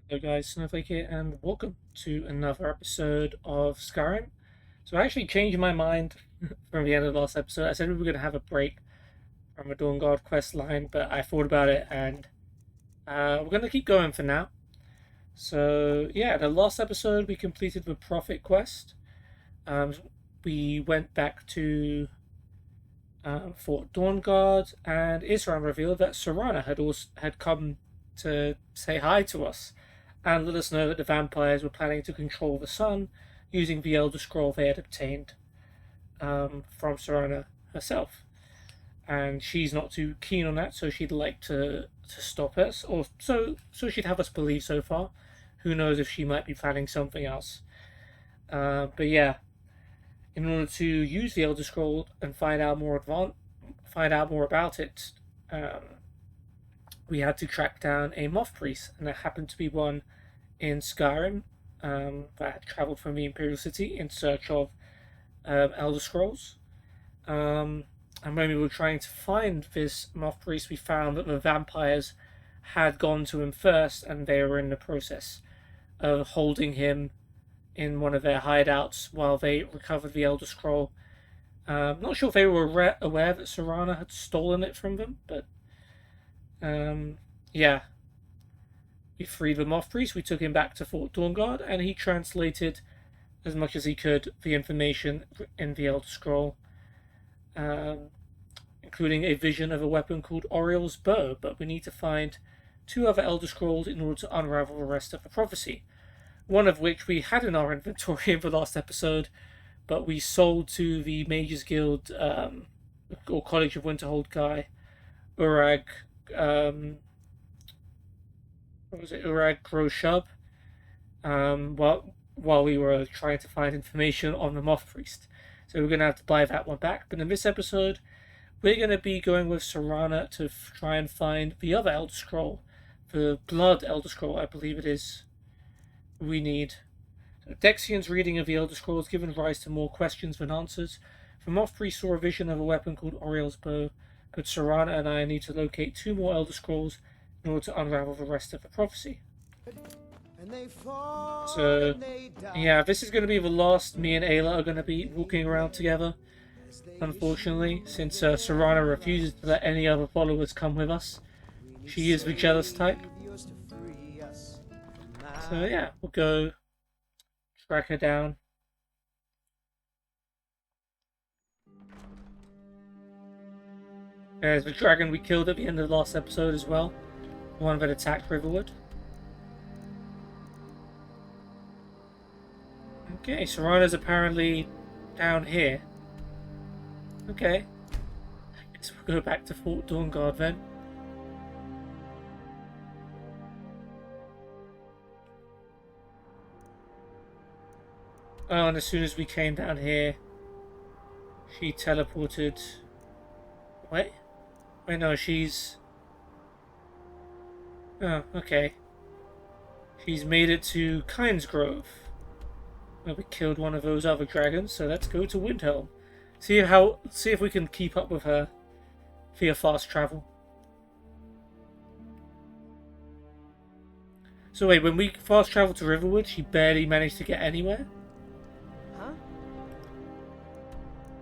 Hello guys, Snowflake here, and welcome to another episode of Skyrim. So I actually changed my mind from the end of the last episode. I said we were going to have a break from the Dawn Guard quest line, but I thought about it, and we're going to keep going for now. So yeah, the last episode we completed the Prophet quest. Um, we went back to Fort Dawnguard, and Isram revealed that Serana had come to say hi to us and let us know that the vampires were planning to control the sun using the Elder Scroll they had obtained from Serana herself. And she's not too keen on that, so she'd like to stop us, or so she'd have us believe so far. Who knows if she might be planning something else? But yeah, in order to use the Elder Scroll and find out more about it, um, we had to track down a moth priest, and there happened to be one in Skyrim that had travelled from the Imperial City in search of Elder Scrolls. And when we were trying to find this moth priest, we found that the vampires had gone to him first, and they were in the process of holding him in one of their hideouts while they recovered the Elder Scroll. Not sure if they were aware that Serana had stolen it from them, but yeah, we freed the Moth Priest. We took him back to Fort Dawnguard, and he translated as much as he could the information in the Elder Scroll, um, including a vision of a weapon called Oriel's Bow. But we need to find two other Elder Scrolls in order to unravel the rest of the prophecy. One of which we had in our inventory in the last episode, but we sold to the Mages Guild or College of Winterhold guy, Urag. What was it? Urag Groshub. While we were trying to find information on the Moth Priest, so we're gonna have to buy that one back. But in this episode, we're gonna be going with Serana to try and find the other Elder Scroll, the Blood Elder Scroll, I believe it is. We need. Dexian's reading of the Elder Scrolls given rise to more questions than answers. The Moth Priest saw a vision of a weapon called Oriel's Bow, but Serana and I need to locate two more Elder Scrolls in order to unravel the rest of the prophecy. So, yeah, this is going to be the last me and Ayla are going to be walking around together, unfortunately, since Serana refuses to let any other followers come with us. She is the jealous type. So yeah, we'll go track her down. There's the dragon we killed at the end of the last episode as well. The one that attacked Riverwood. Okay, Serana's apparently down here. Okay. I guess we'll go back to Fort Dawnguard then. Oh, and as soon as we came down here, she teleported. Wait. Wait, no, she's. Oh, okay. She's made it to Cairn's Grove. Well, we killed one of those other dragons, so let's go to Windhelm. See if we can keep up with her via fast travel. So wait, when we fast traveled to Riverwood, she barely managed to get anywhere? Huh?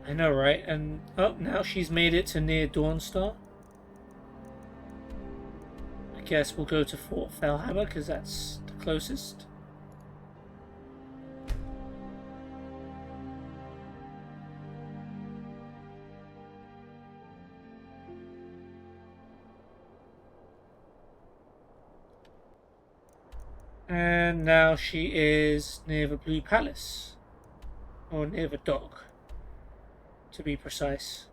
I know, right? And oh, now she's made it to near Dawnstar. I guess we'll go to Fort Fellhammer because that's the closest. And now she is near the Blue Palace. Or near the dock, to be precise.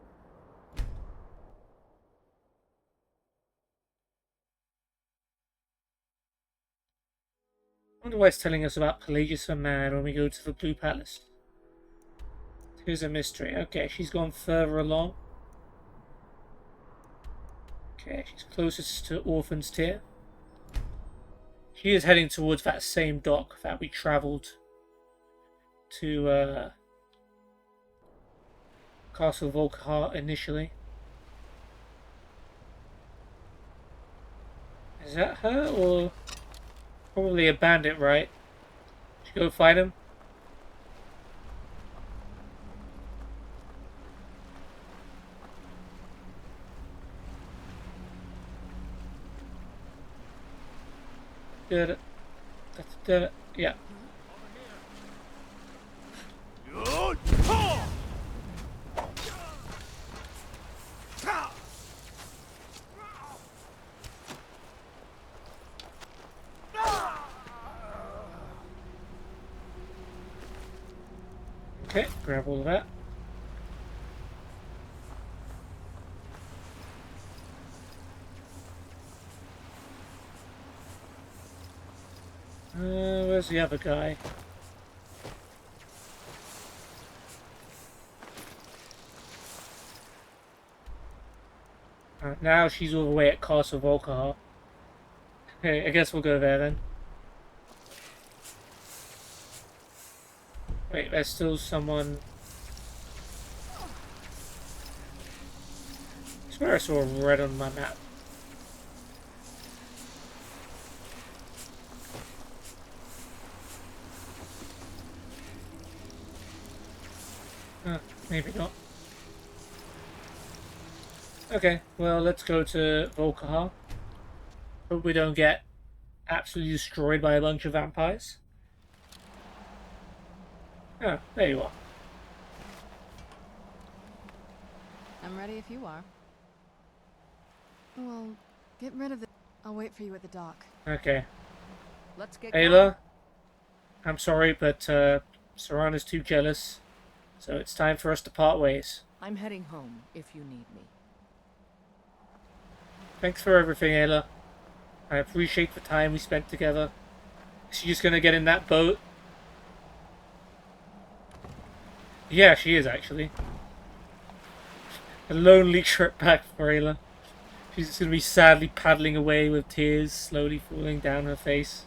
I wonder why it's telling us about Pelagius the Man when we go to the Blue Palace. Here's a mystery. Okay, she's gone further along. Okay, she's closest to Orphan's Tear. She is heading towards that same dock that we travelled to Castle Volkihar initially. Is that her or Probably a bandit, right? Should go fight him? Did it. Did it. Yeah. Okay, grab all of that. Where's the other guy? Now she's all the way at Castle Volkihar. Okay, I guess we'll go there then. Wait, there's still someone... I swear I saw red on my map. Maybe not. Okay, well, let's go to Volkihar. Hope we don't get absolutely destroyed by a bunch of vampires. Oh, there you are. I'm ready if you are. Well, get rid of the... I'll wait for you at the dock. Okay. Let's get Ayla, I'm sorry, but Serana's too jealous. So it's time for us to part ways. I'm heading home if you need me. Thanks for everything, Ayla. I appreciate the time we spent together. Is she just gonna get in that boat? Yeah, she is actually. A lonely trip back for Ayla. She's just gonna be sadly paddling away with tears slowly falling down her face.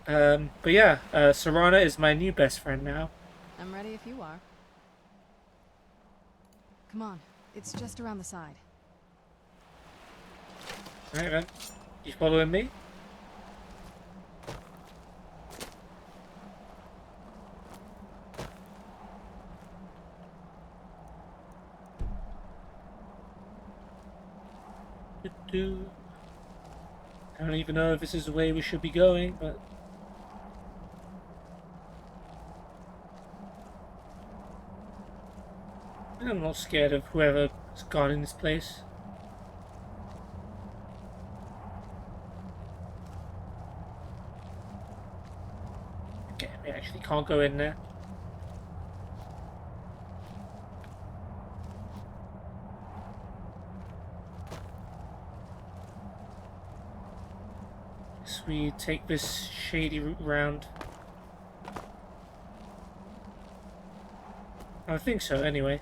But yeah, Serana is my new best friend now. I'm ready if you are. Come on, it's just around the side. Alright then. You following me? I don't even know if this is the way we should be going, but... I'm not scared of whoever's gone in this place. Okay, we actually can't go in there. So we take this shady route round. I think so, anyway.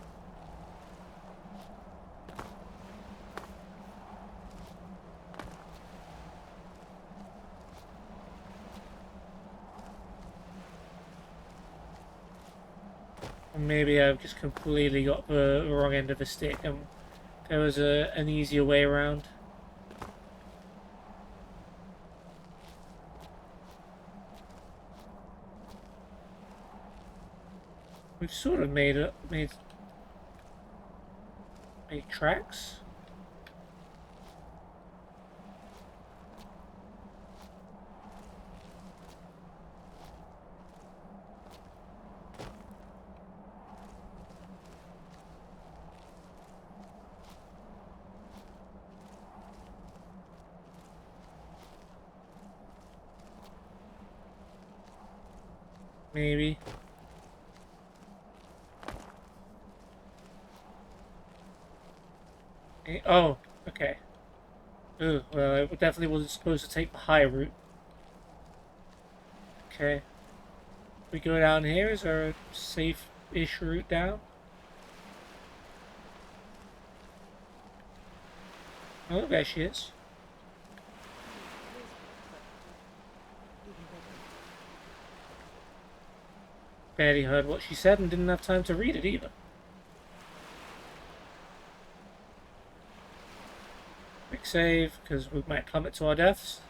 Maybe I've just completely got the wrong end of the stick and there was an easier way around. We've sort of made tracks. Maybe. Oh, okay. Ooh, well, I definitely wasn't supposed to take the high route. Okay. We go down here. Is there a safe-ish route down? Oh, there she is. Barely heard what she said and didn't have time to read it either. Quick save, because we might plummet to our deaths.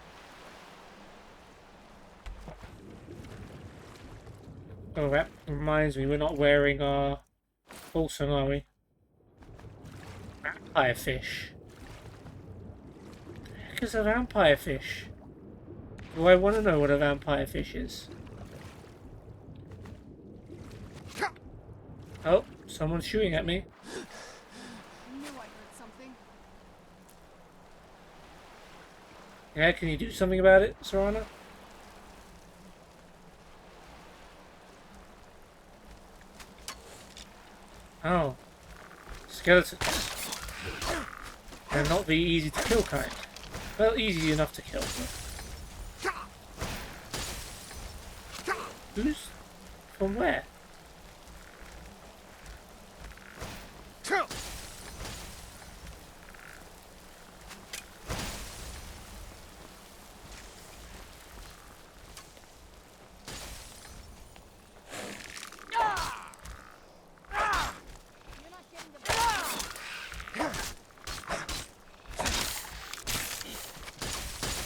Oh, that reminds me, we're not wearing our Fulsum, are we? Vampire fish. What the heck is a vampire fish? Do I want to know what a vampire fish is? Oh, someone's shooting at me. I knew I heard something. Yeah, can you do something about it, Serana? Oh. Skeletons. They're not the easy to kill kind. Well, easy enough to kill. But... Who's... from where?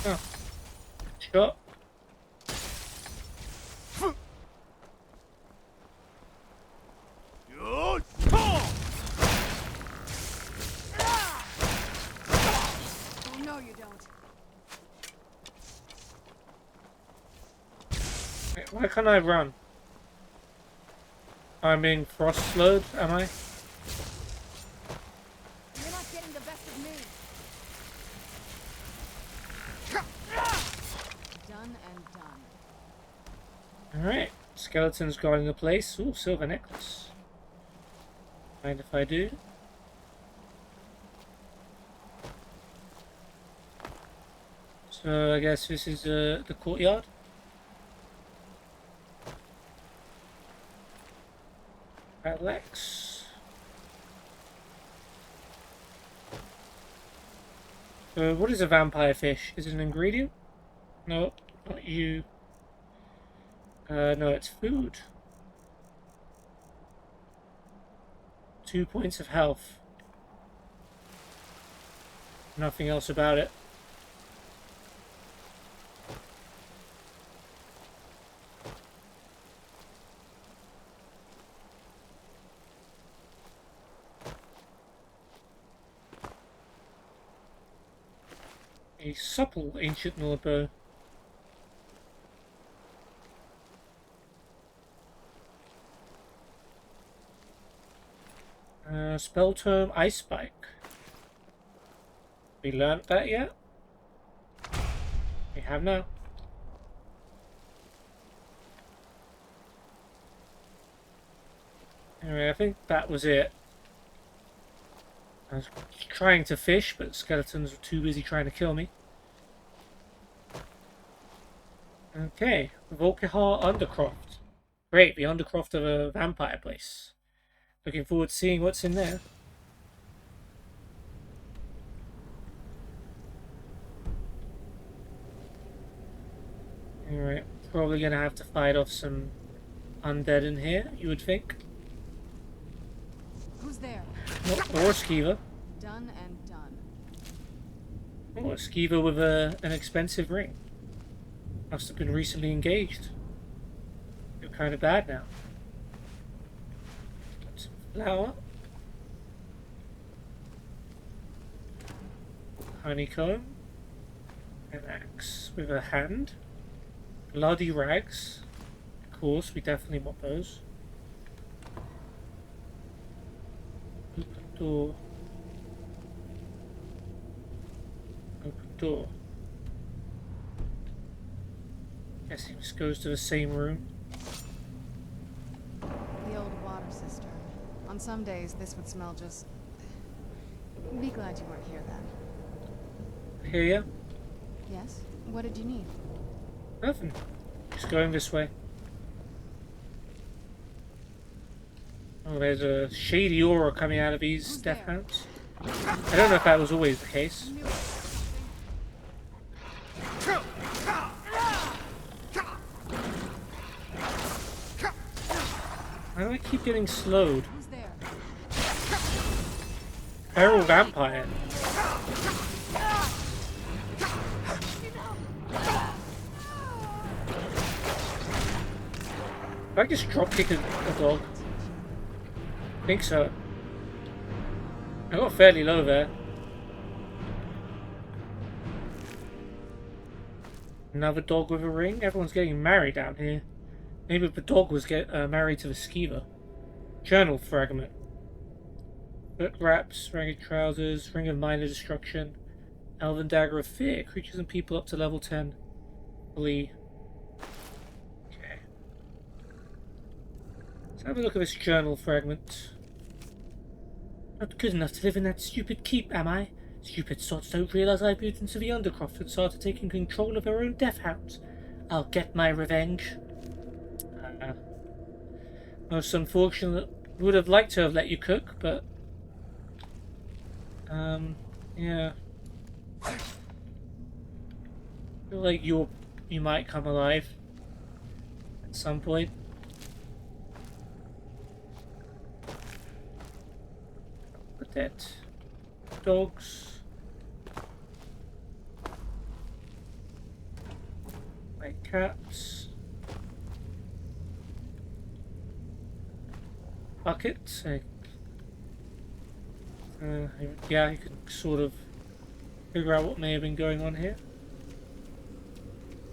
Oh. Shot. Oh, no, you don't. Wait, why can't I run? I'm being frost slowed, am I? You're not getting the best of me. Done and done. Alright. Skeletons guarding the place. Ooh, silver necklace. Mind if I do? So I guess this is the courtyard. Relax. So what is a vampire fish? Is it an ingredient? No, not you. No, it's food. 2 points of health. Nothing else about it. A supple ancient bow. Spell term Ice Spike. We learnt that yet? We have now. Anyway, I think that was it. I was trying to fish, but skeletons were too busy trying to kill me. Okay, Volkihar Undercroft. Great, the Undercroft of a vampire place. Looking forward to seeing what's in there. Alright, probably gonna have to fight off some undead in here, you would think. Who's there? Or a skeever. Done and done. Oh, a skeever with an expensive ring. Must have been recently engaged. You're kind of bad now. Some flour. Honeycomb. An axe with a hand. Bloody rags. Of course, we definitely want those. Open door. Open door. Guessing this goes to the same room. The old water cistern. On some days, this would smell just... Be glad you weren't here then. Hear ya? Yes? What did you need? Nothing. Just going this way. Oh, there's a shady aura coming out of these Who's death there? hounds. I don't know if that was always the case. I knew it was something. Why do I keep getting slowed? Who's there? Feral vampire. I just drop kick a dog? I think so. I got fairly low there. Another dog with a ring? Everyone's getting married down here. Maybe the dog was married to the skeever. Journal fragment. Foot wraps, ragged trousers, ring of minor destruction. Elven dagger of fear. Creatures and people up to level 10. Flee. Okay. Let's have a look at this journal fragment. Not good enough to live in that stupid keep, am I? Stupid sots don't realize I've moved into the Undercroft and started taking control of their own death hounds. I'll get my revenge. Most unfortunate. Would have liked to have let you cook, but yeah. Feel like you might come alive at some point. But that dogs. White cats. Buckets. Yeah, you can sort of figure out what may have been going on here.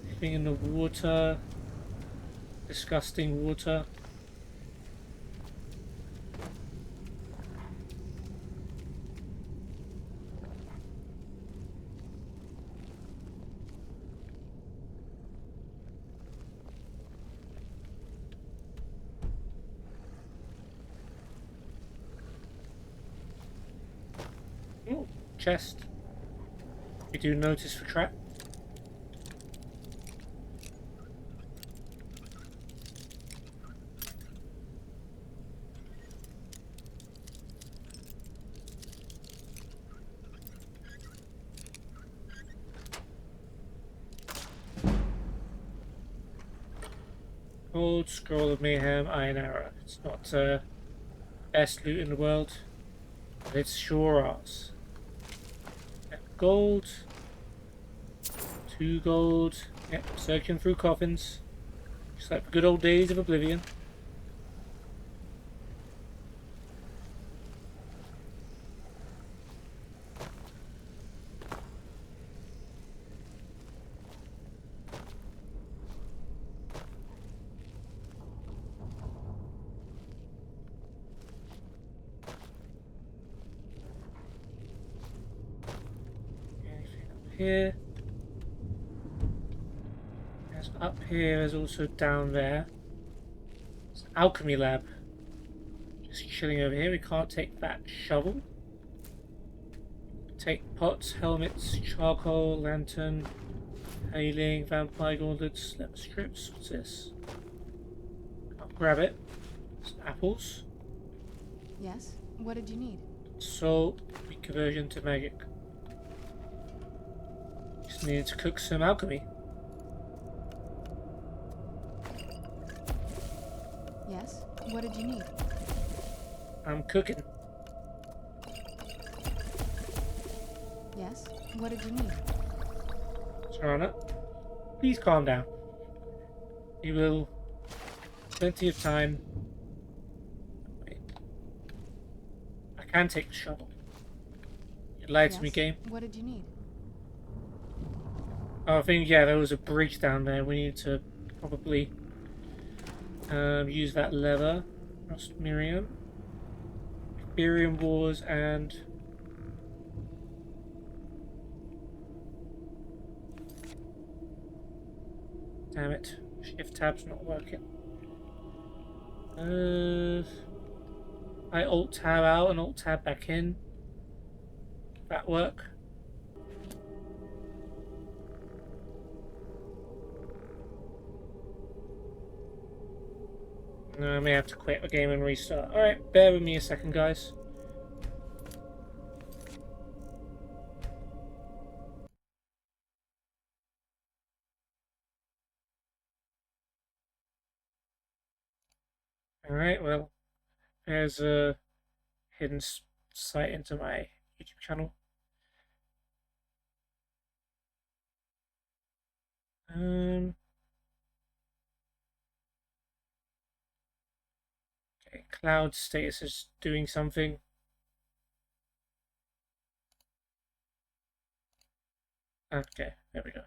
Anything in the water. Disgusting water. Oh, chest. We do notice the trap. Gold, scroll of mayhem, iron arrow. It's not best loot in the world, but it's sure ours. Gold. 2 gold. Yep, searching through coffins. Just like the good old days of Oblivion. Anything up here? There's up here, there's also down there. It's an alchemy lab. Just chilling over here. We can't take that shovel. Take pots, helmets, charcoal, lantern, hailing, vampire gauntlets, leather strips. What's this? I'll grab it. Some apples. Yes? What did you need? Salt, weak conversion to magic. Just needed to cook some alchemy. Yes? What did you need? I'm cooking. Yes? What did you need? Serana, please calm down. You will. Plenty of time. Wait. I can take the shovel. You lied to me, game. What did you need? Oh, I think, yeah, there was a bridge down there. We need to probably use that lever. Lost Miriam. Ethereum Wars and... Damn it. Shift tab's not working. I alt tab out and alt tab back in. That work? No, I may have to quit the game and restart. Alright, bear with me a second, guys. Alright, well, there's a hidden site into my YouTube channel. cloud status is doing something. Okay, there we go.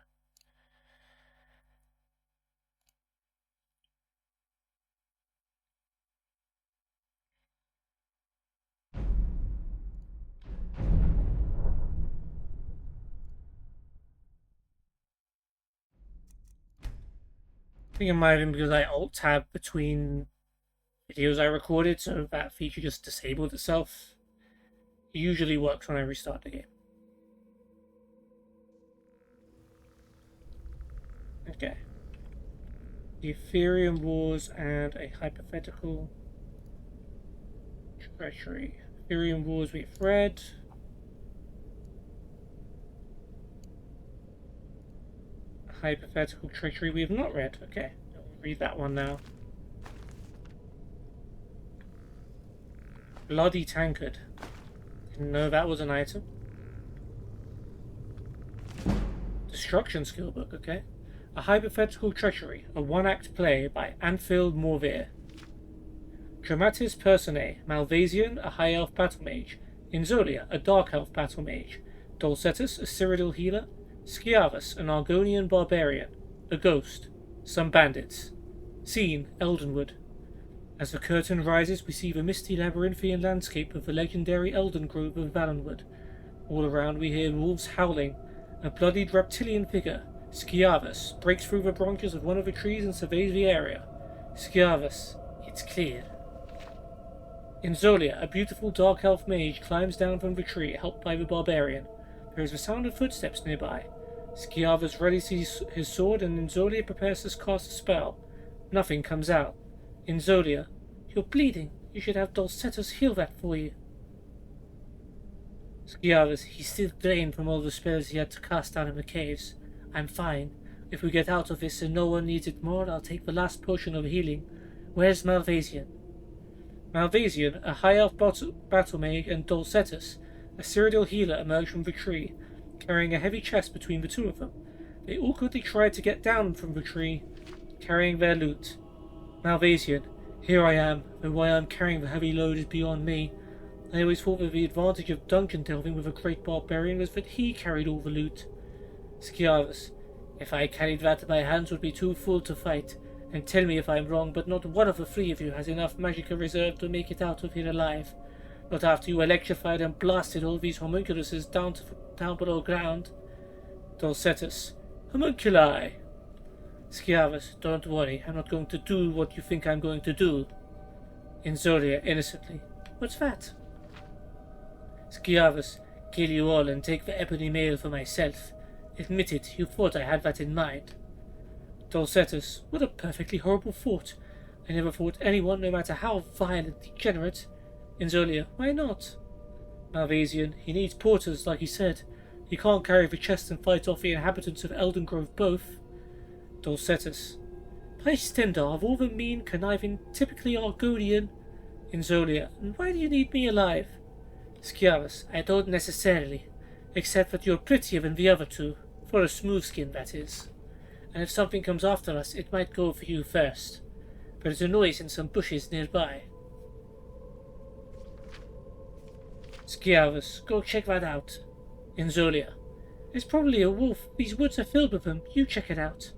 I think it might have been because I alt-tab between videos I recorded, so that feature just disabled itself. It usually works when I restart the game. Okay. The Ethereum Wars and a hypothetical treachery. Ethereum Wars we've read. Hypothetical treachery we have not read. Okay, I'll read that one now. Bloody tankard. Didn't know that was an item. Destruction skill book, okay. A hypothetical treachery, a one-act play by Anfield Morvir. Dramatis Personae, Malvasian, a high elf battle mage. Inzolia, a dark elf battle mage. Dulcetus, a Cyrodiil healer. Sciavus, an Argonian barbarian. A ghost. Some bandits. Scene, Eldenwood. As the curtain rises, we see the misty labyrinthian landscape of the legendary Elden Grove of Valenwood. All around we hear wolves howling. A bloodied reptilian figure, Sciavus, breaks through the branches of one of the trees and surveys the area. Sciavus, it's clear. Inzolia, a beautiful dark elf mage, climbs down from the tree, helped by the barbarian. There is the sound of footsteps nearby. Sciavus readies his sword and Inzolia prepares to cast a spell. Nothing comes out. Inzolia, you're bleeding. You should have Dulcetus heal that for you. Sciavus, he's still drained from all the spells he had to cast down in the caves. I'm fine. If we get out of this and no one needs it more, I'll take the last potion of healing. Where's Malvasian? Malvasian, a high elf battle mage, and Dulcetus, a Cyrodiil healer, emerge from the tree, carrying a heavy chest between the two of them. They awkwardly try to get down from the tree, carrying their loot. Malvasian, here I am, though why I'm carrying the heavy load is beyond me. I always thought that the advantage of dungeon delving with a great barbarian was that he carried all the loot. Sciavus, if I carried that, my hands would be too full to fight. And tell me if I'm wrong, but not one of the three of you has enough magicka reserve to make it out of here alive. Not after you electrified and blasted all these homunculuses down below ground. Dulcetus, homunculi. Sciavus, don't worry, I'm not going to do what you think I'm going to do. Inzolia, innocently, what's that? Sciavus, kill you all and take the ebony mail for myself. Admit it, you thought I had that in mind. Dulcetus, what a perfectly horrible thought. I never thought anyone, no matter how vile and degenerate. Inzolia, why not? Malvasian, he needs porters, like he said. He can't carry the chest and fight off the inhabitants of Elden Grove both. Dulcetus, by Stendar, of all the mean, conniving, typically Argonian. Inzolia, and why do you need me alive? Sciavus, I don't necessarily, except that you're prettier than the other two, for a smooth skin, that is. And if something comes after us, it might go for you first. There's a noise in some bushes nearby. Sciavus, go check that out. Inzolia, it's probably a wolf. These woods are filled with them. You check it out.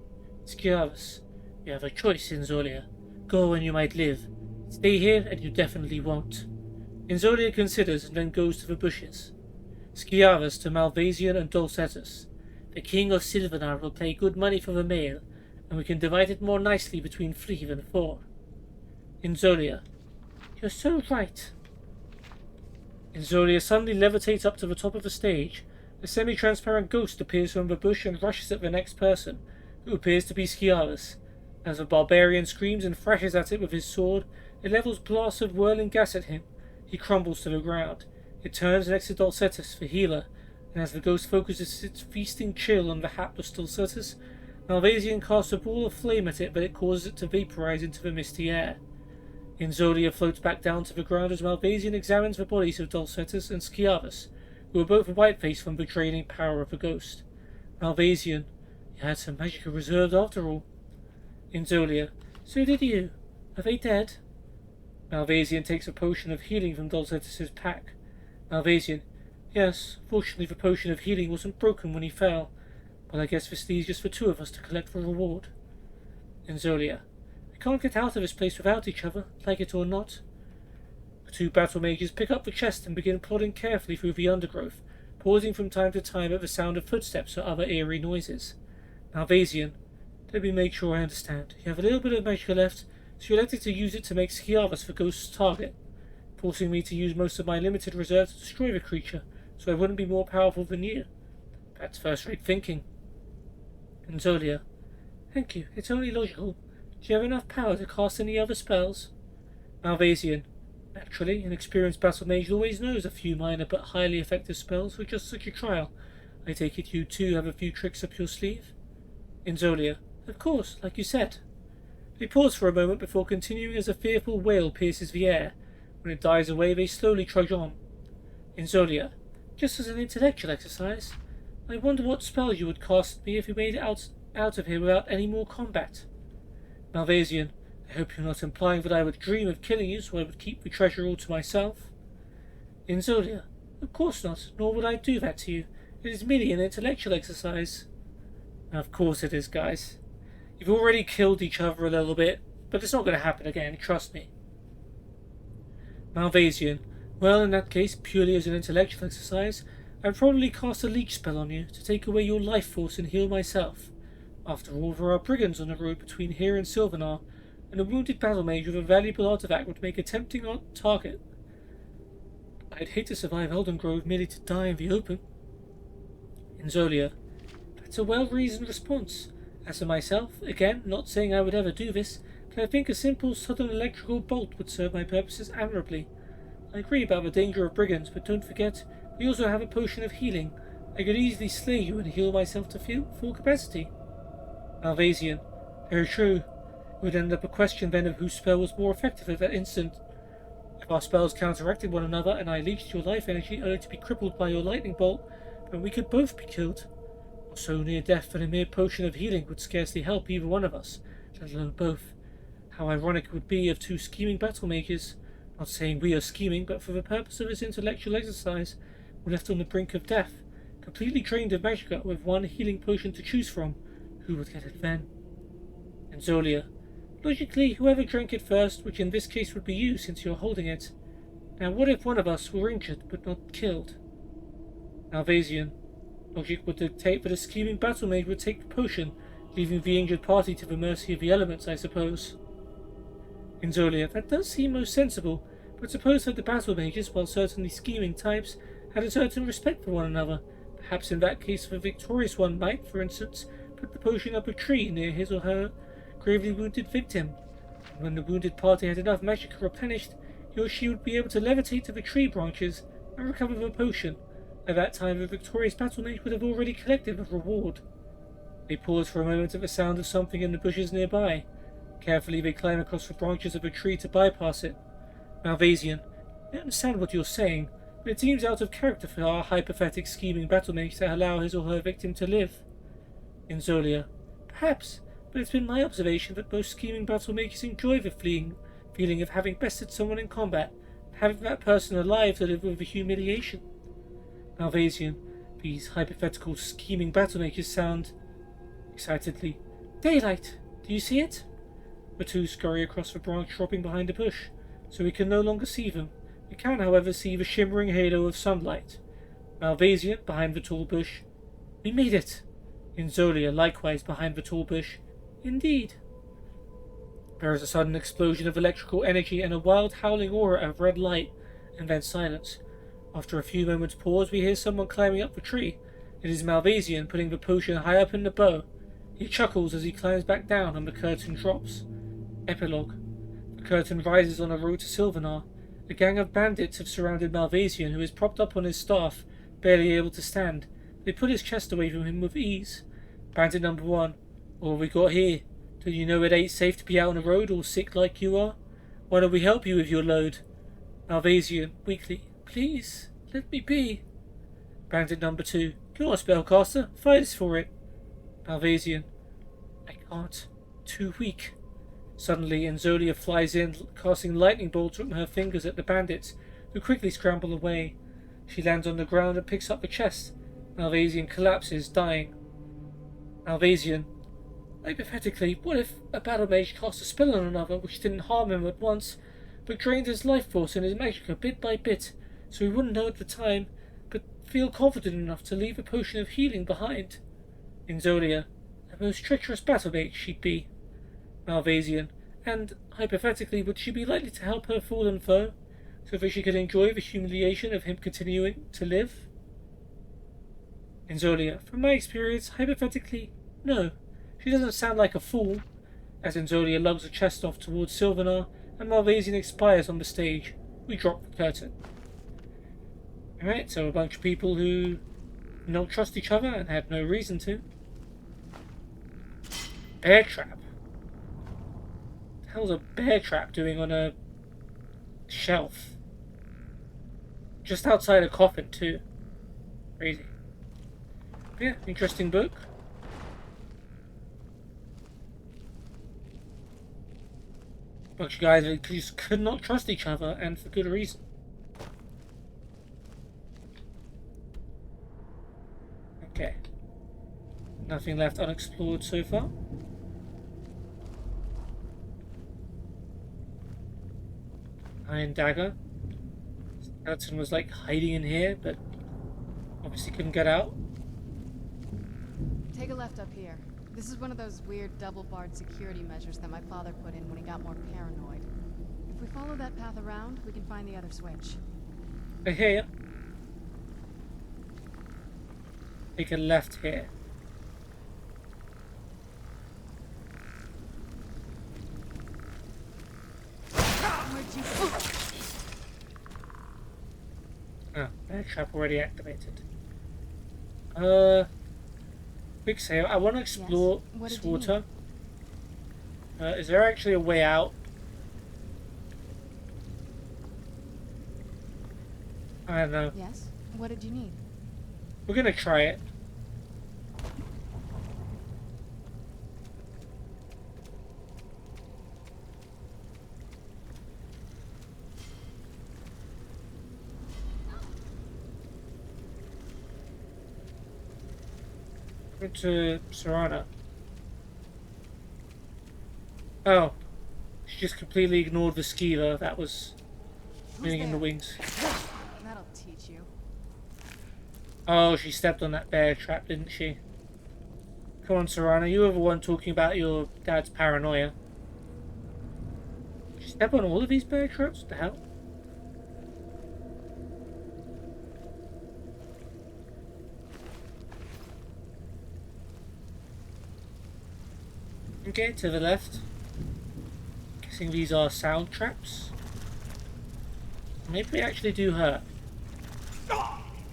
Sciavus, you have a choice, Inzolia. Go and you might live. Stay here and you definitely won't. Inzolia considers and then goes to the bushes. Sciavus to Malvasian and Dulcetus. The King of Silvanar will pay good money for the mail, and we can divide it more nicely between 3 than 4. Inzolia, you're so right. Inzolia suddenly levitates up to the top of the stage. A semi-transparent ghost appears from the bush and rushes at the next person, who appears to be Sciavus. As the barbarian screams and thrashes at it with his sword, it levels blasts of whirling gas at him. He crumbles to the ground. It turns next to Dulcetus, the healer, and as the ghost focuses its feasting chill on the hapless Dulcetus, Malvasian casts a ball of flame at it, but it causes it to vaporize into the misty air. Inzolia floats back down to the ground as Malvasian examines the bodies of Dulcetus and Sciavus, who are both white-faced from the draining power of the ghost. Malvasian, you had some magicka reserved after all. Inzolia, so did you. Are they dead? Malvasian takes a potion of healing from Dulcetus's pack. Malvasian. Yes, fortunately the potion of healing wasn't broken when he fell, but I guess this leaves just for two of us to collect the reward. Enzolia. We can't get out of this place without each other, like it or not. The two battle mages pick up the chest and begin plodding carefully through the undergrowth, pausing from time to time at the sound of footsteps or other eerie noises. Malvasian. Let me make sure I understand. You have a little bit of magic left, so you elected to use it to make Skiavas the ghost's target, forcing me to use most of my limited reserve to destroy the creature, so I wouldn't be more powerful than you. That's first-rate thinking. Enzolia. Thank you. It's only logical. Do you have enough power to cast any other spells? Malvasian. Naturally, an experienced battle mage always knows a few minor but highly effective spells for just such a trial. I take it you too have a few tricks up your sleeve? Enzolia. Of course, like you said. They pause for a moment before continuing as a fearful wail pierces the air. When it dies away, they slowly trudge on. Enzolia. Just as an intellectual exercise, I wonder what spell you would cast at me if we made it out of here without any more combat. Malvasian. I hope you're not implying that I would dream of killing you so I would keep the treasure all to myself. Enzolia. Of course not, nor would I do that to you. It is merely an intellectual exercise. Of course it is, guys. You've already killed each other a little bit, but it's not going to happen again, trust me. Malvasian. Well, in that case, purely as an intellectual exercise, I'd probably cast a leech spell on you to take away your life force and heal myself. After all, there are brigands on the road between here and Sylvanar, and a wounded battle mage with a valuable artifact would make a tempting target. I'd hate to survive Eldengrove merely to die in the open. Enzolia. That's a well-reasoned response. As for myself, again, not saying I would ever do this, but I think a simple sudden electrical bolt would serve my purposes admirably. I agree about the danger of brigands, but don't forget, we also have a potion of healing. I could easily slay you and heal myself to full capacity. Malvasian. Very true. It would end up a question then of whose spell was more effective at that instant. If our spells counteracted one another and I leached your life energy only to be crippled by your lightning bolt, then we could both be killed. Or so near death that a mere potion of healing would scarcely help either one of us, let alone both. How ironic it would be of two scheming battle mages, not saying we are scheming, but for the purpose of this intellectual exercise, we're left on the brink of death, completely drained of magicka with one healing potion to choose from. Who would get it then? Enzolia. Logically, whoever drank it first, which in this case would be you since you're holding it. Now what if one of us were injured but not killed? Malvasian. Logic would dictate that a scheming battle mage would take the potion, leaving the injured party to the mercy of the elements, I suppose. Enzolia. That does seem most sensible, but suppose that the battle mages, while certainly scheming types, had a certain respect for one another. Perhaps in that case the victorious one might, for instance, put the potion up a tree near his or her gravely wounded victim. And when the wounded party had enough magic replenished, he or she would be able to levitate to the tree branches and recover the potion. At that time the victorious battle mage would have already collected the reward. They pause for a moment at the sound of something in the bushes nearby. Carefully they climb across the branches of a tree to bypass it. Malvasian. I understand what you're saying, but it seems out of character for our hypothetic scheming battle mage to allow his or her victim to live. Enzolia. Perhaps, but it's been my observation that most scheming battle mages enjoy the feeling of having bested someone in combat, and having that person alive to live with the humiliation. Malvasian. These hypothetical scheming battle mages sound... Excitedly. Daylight! Do you see it? The two scurry across the branch dropping behind a bush, so we can no longer see them. We can, however, see the shimmering halo of sunlight. Malvasian, behind the tall bush. We made it! Enzolia, likewise behind the tall bush. Indeed. There is a sudden explosion of electrical energy and a wild howling aura of red light, and then silence. After a few moments' pause, we hear someone climbing up the tree. It is Malvasian, putting the potion high up in the bow. He chuckles as he climbs back down, and the curtain drops. Epilogue. The curtain rises on a road to Sylvanar. A gang of bandits have surrounded Malvasian, who is propped up on his staff, barely able to stand. They pull his chest away from him with ease. Bandit number 1. What have we got here? Do you know it ain't safe to be out on the road, all sick like you are? Why don't we help you with your load? Malvasian, weakly. Please, let me be. Bandit number 2. You're a spellcaster. Fight us for it. Malvasian. I can't. Too weak. Suddenly, Enzolia flies in, casting lightning bolts from her fingers at the bandits, who quickly scramble away. She lands on the ground and picks up the chest. Malvasian collapses, dying. Malvasian. Hypothetically, what if a battle mage cast a spell on another which didn't harm him at once, but drained his life force and his magicka bit by bit, so he wouldn't know at the time, but feel confident enough to leave a potion of healing behind? Enzolia. A most treacherous battle mage she'd be. Malvasian. And, hypothetically, would she be likely to help her fallen foe, so that she could enjoy the humiliation of him continuing to live? Enzolia. From my experience, hypothetically, no. She doesn't sound like a fool. As Enzolia lugs the chest off towards Sylvanar, and Malvasian expires on the stage, we drop the curtain. Alright, so a bunch of people who don't trust each other and had no reason to. Bear trap. What the hell's a bear trap doing on a shelf? Just outside a coffin, too. Crazy. Yeah, interesting book. Bunch of guys that just could not trust each other, and for good reason. Okay. Nothing left unexplored so far. Iron dagger. Skeleton was like hiding in here, but obviously couldn't get out. Take a left up here. This is one of those weird double-barred security measures that my father put in when he got more paranoid. If we follow that path around, we can find the other switch. I hear ya. Take a left here. Where'd you go? Oh, bear trap already activated. Quick save. I want to explore Yes. What this did you water. Is there actually a way out? I don't know. Yes? What did you need? We're gonna try it. Go to Serana. Oh, she just completely ignored the skeever that was spinning in the there? wings. That'll teach you. Oh, she stepped on that bear trap, didn't she? Come on, Serana, you were the one talking about your dad's paranoia. Did she step on all of these bear traps? What the hell? Okay, to the left. Guessing these are sound traps. Maybe they actually do hurt.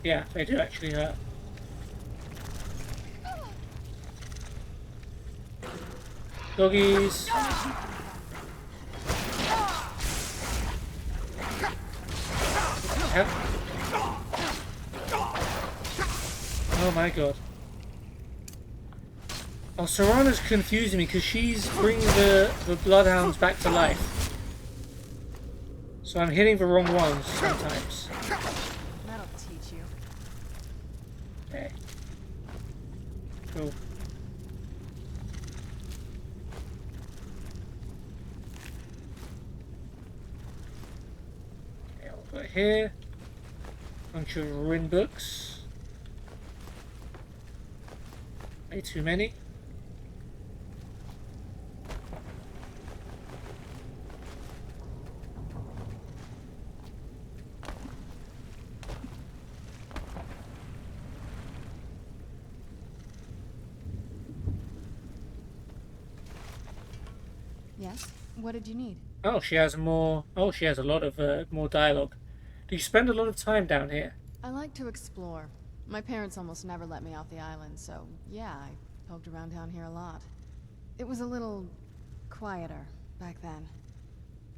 Yeah, they do actually hurt. Doggies. Yep. Oh my god. Oh, Serana's confusing me because she's bringing the bloodhounds back to life. So I'm hitting the wrong ones sometimes. That'll teach you. Okay. Cool. Okay, I'll put it here. Bunch of ruin books. Way too many. Yes? What did you need? Oh, she has more. Oh, she has a lot of more dialogue. Do you spend a lot of time down here? I like to explore. My parents almost never let me off the island, so yeah, I poked around down here a lot. It was a little quieter back then.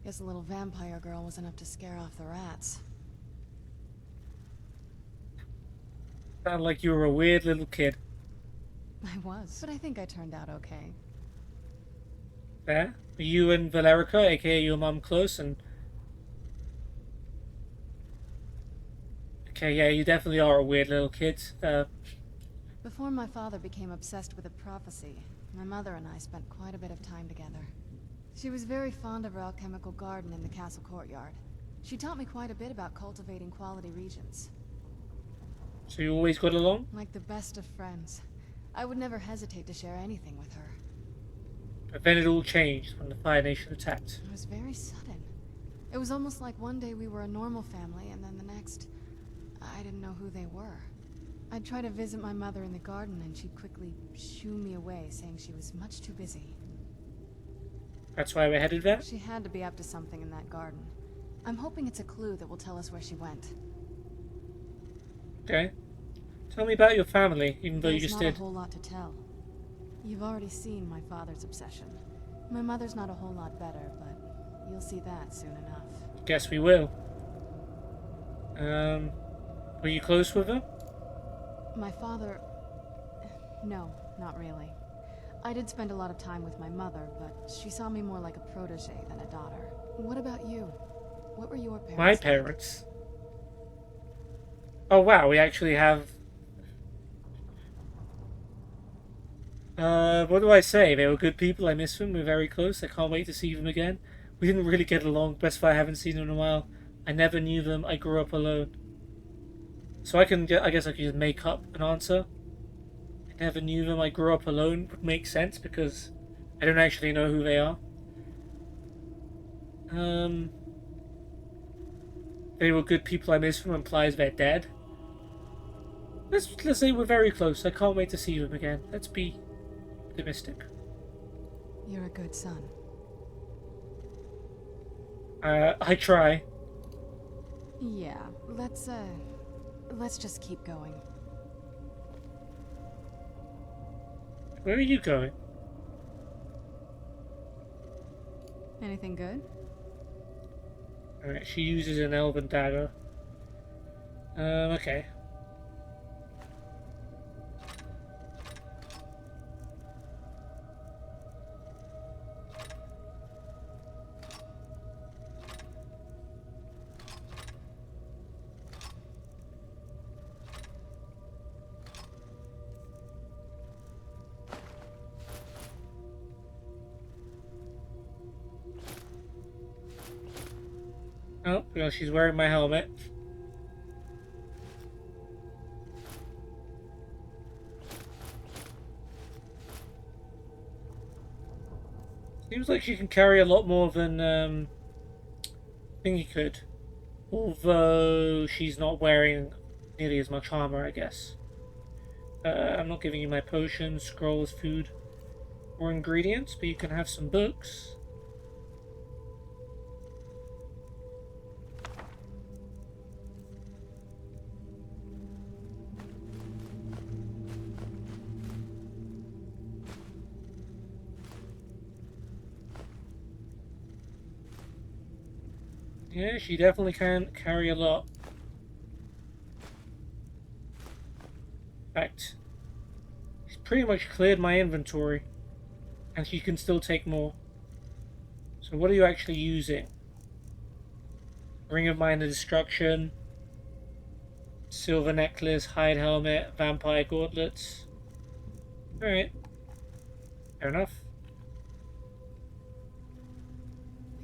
Guess a little vampire girl was enough to scare off the rats. Sound like you were a weird little kid. I was, but I think I turned out okay. There? Are you and Valerica, aka your mum, close? And okay, yeah, you definitely are a weird little kid. Before my father became obsessed with a prophecy, my mother and I spent quite a bit of time together. She was very fond of our alchemical garden in the castle courtyard. She taught me quite a bit about cultivating quality regions. So you always got along? Like the best of friends. I would never hesitate to share anything with her. But then it all changed when the Fire Nation attacked. It was very sudden. It was almost like one day we were a normal family, and then the next, I didn't know who they were. I'd try to visit my mother in the garden, and she'd quickly shoo me away, saying she was much too busy. That's why we're headed there? She had to be up to something in that garden. I'm hoping it's a clue that will tell us where she went. Okay. Tell me about your family, even though you There's just not did. a whole lot to tell. You've already seen my father's obsession. My mother's not a whole lot better, but you'll see that soon enough. Guess we will. Were you close with her? My father... No, not really. I did spend a lot of time with my mother, but she saw me more like a protege than a daughter. What about you? What were your parents My like? parents. Oh wow, we actually have... what do I say? They were good people, I miss them, we're very close, I can't wait to see them again. We didn't really get along, best if I haven't seen them in a while. I never knew them, I grew up alone. So I guess I can just make up an answer. I never knew them, I grew up alone, would make sense because I don't actually know who they are. They were good people, I miss them, implies they're dead. Let's say we're very close, I can't wait to see them again. Let's be optimistic. You're a good son. I try. Yeah, let's just keep going. Where are you going? Anything good? Alright, she uses an elven dagger. Okay. Oh, well, she's wearing my helmet. Seems like she can carry a lot more than Thingy could. Although she's not wearing nearly as much armor, I guess. I'm not giving you my potions, scrolls, food, or ingredients, but you can have some books. Yeah, she definitely can carry a lot. In fact, she's pretty much cleared my inventory, and she can still take more. So what are you actually using? Ring of Minor Destruction, silver necklace, hide helmet, vampire gauntlets. Alright. Fair enough.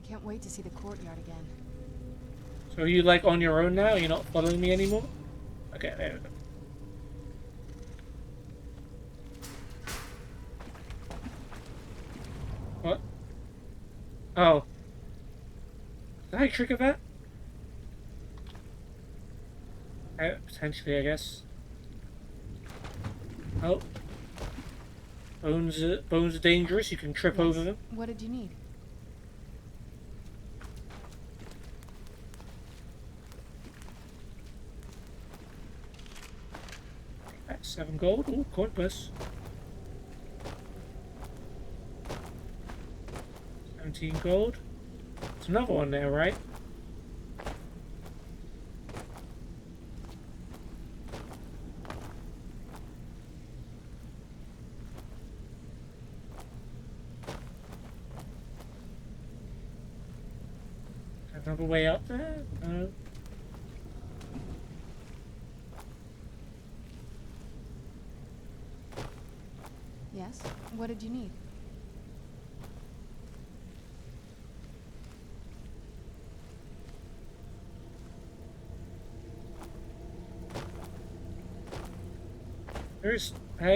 I can't wait to see the courtyard again. So are you like on your own now? You're not following me anymore? Okay, there we go. What? Oh. Did I trigger that? Potentially, I guess. Oh. Bones are dangerous. You can trip over them. What did you need? That's 7 gold. Oh, coin purse. 17 gold. There's another one there, right? Another way up there? No. Yes? What did you need? There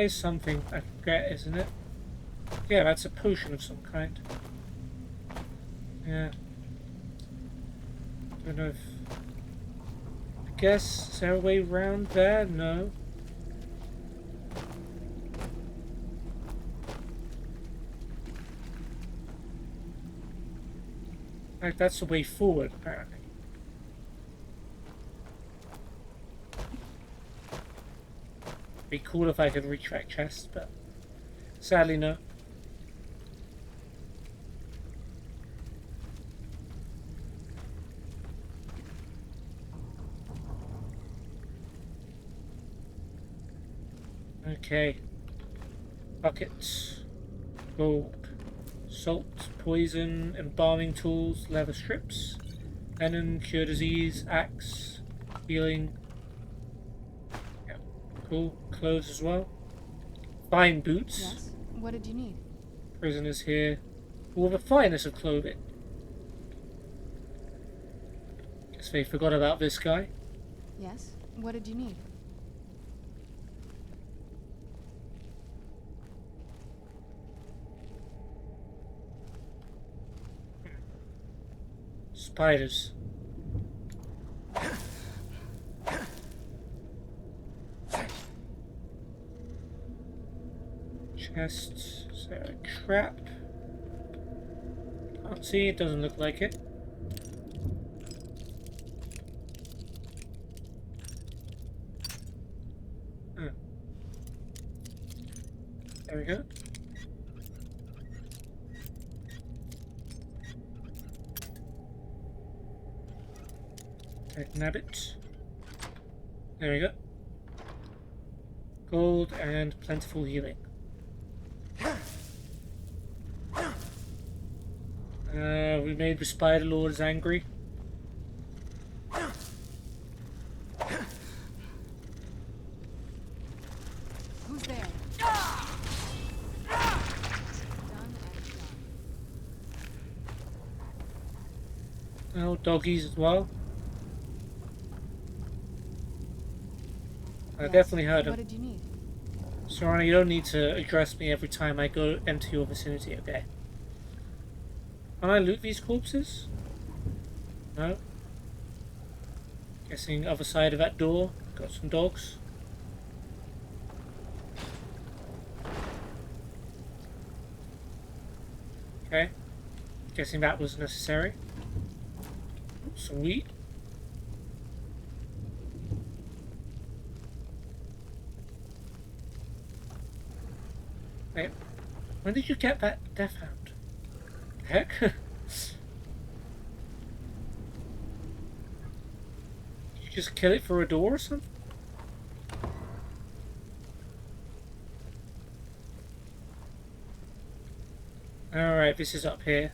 is something I forget, isn't it? Yeah, that's a potion of some kind. Yeah. Don't know if... I guess, is there a way round there? No. In fact, that's the way forward, apparently. Be cool if I could reach that chest, but sadly no. Okay. Buckets. Gold. Salt. Poison. Embalming tools. Leather strips. Venom. Cure disease. Axe. Healing. Yeah. Cool. Clothes as well. Fine boots. Yes? What did you need? Prisoners here. All the finest of clothing. Guess they forgot about this guy. Yes? What did you need? Spiders. Chest. Is there a trap? Can't see, it doesn't look like it. Oh. There we go. Nab it. There we go. Gold and plentiful healing. We made the Spider Lords angry. Who's there? Done and done. Oh, doggies as well. I Yes. definitely heard What them. did you need? Serana, you don't need to address me every time I go into your vicinity, okay? Can I loot these corpses? No? Guessing other side of that door. Got some dogs. Okay. Guessing that was necessary. Some wheat. Wait. When did you get that death hound? Heck? Did you just kill it for a door or something? Alright, this is up here.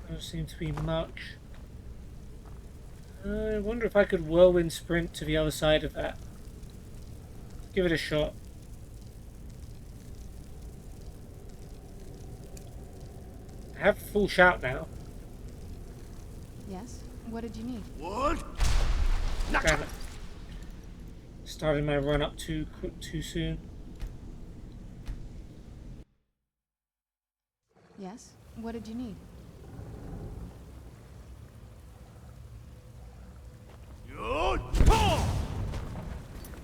Doesn't seem to be much. I wonder if I could whirlwind sprint to the other side of that. Give it a shot. I have full shout now. Yes? What did you need? What? Damn it. Started my run up too soon. Yes? What did you need?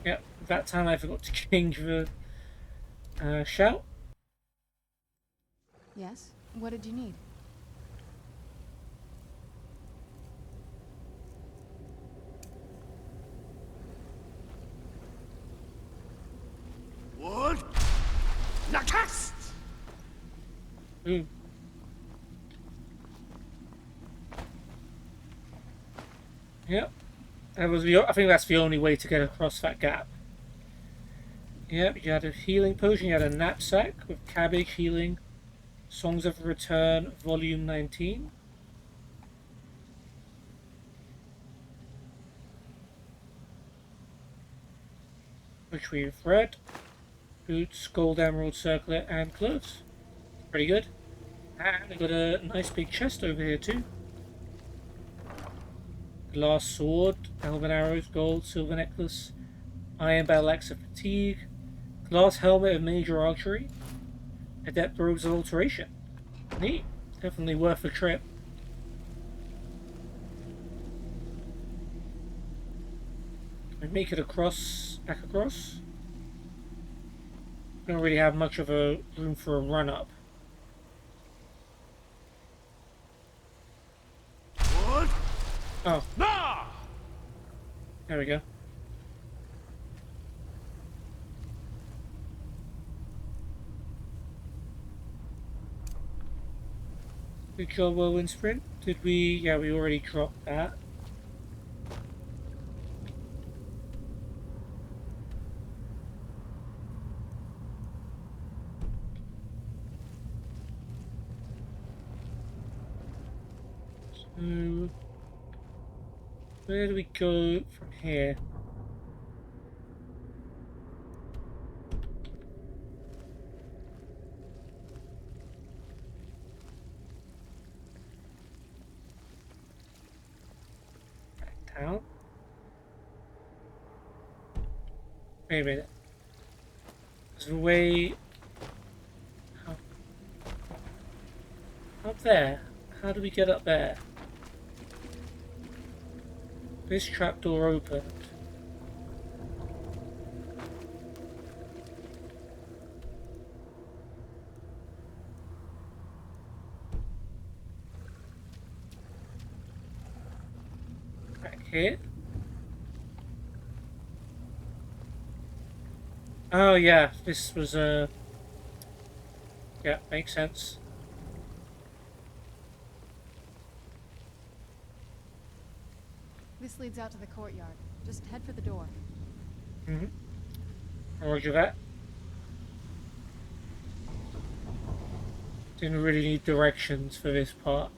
Yep, that time I forgot to change the shout. Yes? What did you need? What? Nakast! Ooh. Yep. I think that's the only way to get across that gap. Yep, you had a healing potion, you had a knapsack with cabbage healing, Songs of Return, Volume 19. Which we've read. Boots, gold emerald circlet, and clothes. Pretty good. And we've got a nice big chest over here too. Glass sword, elven arrows, gold, silver necklace, iron battle axe of fatigue, glass helmet of major archery, adept robes of alteration. Neat. Definitely worth a trip. Can we make it across, back across? Don't really have much of a room for a run up. What? Oh, Nah! there we go. Good job, whirlwind sprint. Did we? Yeah, we already dropped that. So, where do we go from here? Back down. Wait a minute. There's a way up there. How do we get up there? This trapdoor opened. Back here. Oh yeah, this was yeah, makes sense. This leads out to the courtyard. Just head for the door. Mm-hmm. Roger that. Didn't really need directions for this part.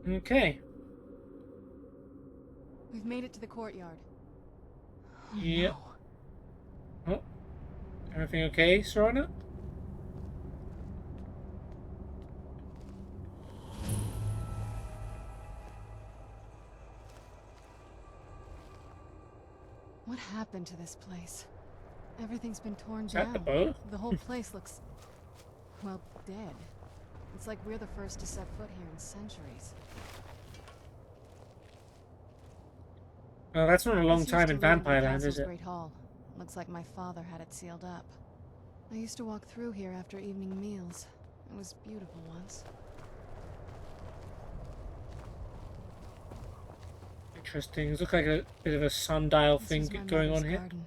Okay. We've made it to the courtyard. Yep. Oh. Everything okay, Serana? What happened to this place? Everything's been torn Is that down. the boat? The whole place looks, well, dead. It's like we're the first to set foot here in centuries. Well, that's not a long This used time to in really be Vampire the Land, is castle's it? Great Hall. Looks like my father had it sealed up. I used to walk through here after evening meals. It was beautiful once. Interesting. It looks like a bit of a sundial This thing was my going on mother's here. garden.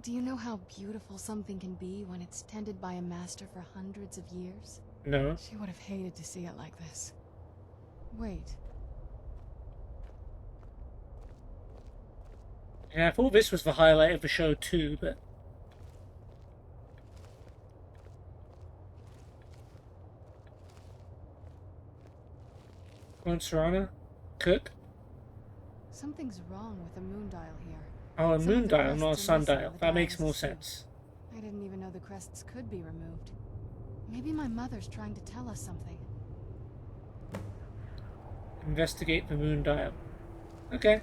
Do you know how beautiful something can be when it's tended by a master for hundreds of years? No. She would have hated to see it like this. Wait. Yeah, I thought this was the highlight of the show too, but... Go on, Serana. Cook. Something's wrong with the moon dial here. Oh, a Some of moon the dial, not a crests are missing, sundial. the That makes dial more is too. sense. I didn't even know the crests could be removed. Maybe my mother's trying to tell us something. Investigate the moon dial. Okay.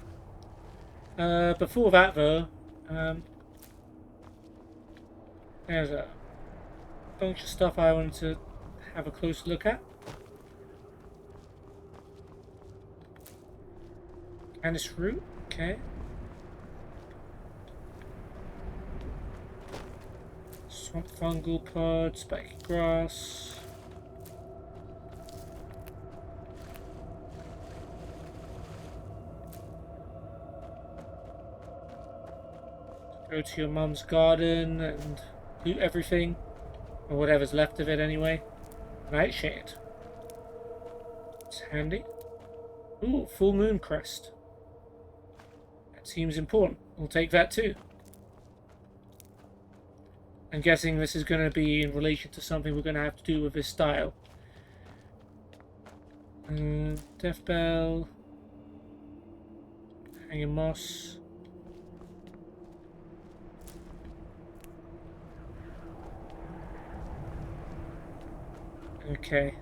Before that though, there's a bunch of stuff I wanted to have a close look at. And this root, okay. Swamp fungal pod, spiky grass. Go to your mum's garden and loot everything, or whatever's left of it anyway. Nightshade. It's handy. Ooh, full moon crest. That seems important. We'll take that too. I'm guessing this is going to be in relation to something we're going to have to do with this style. Death Bell. Hanging Moss. Okay.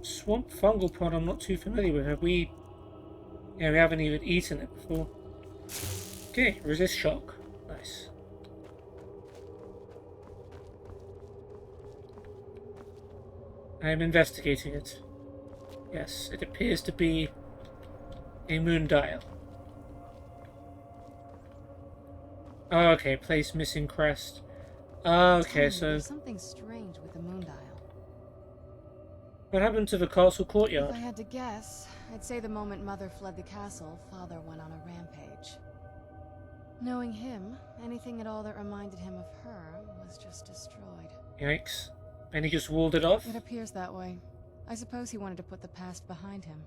Swamp fungal pod I'm not too familiar with. Have we... Yeah, we haven't even eaten it before. Okay, resist shock. Nice. I am investigating it. Yes, it appears to be a moon dial. Oh, okay, place missing crest. Okay, so There's something strange with the moon dial. what happened to the castle If courtyard? I had to guess, I'd say the moment Mother fled the castle, Father went on a rampage. Knowing him, anything at all that reminded him of her was just destroyed. Yikes. And he just walled it off? It appears that way. I suppose he wanted to put the past behind him.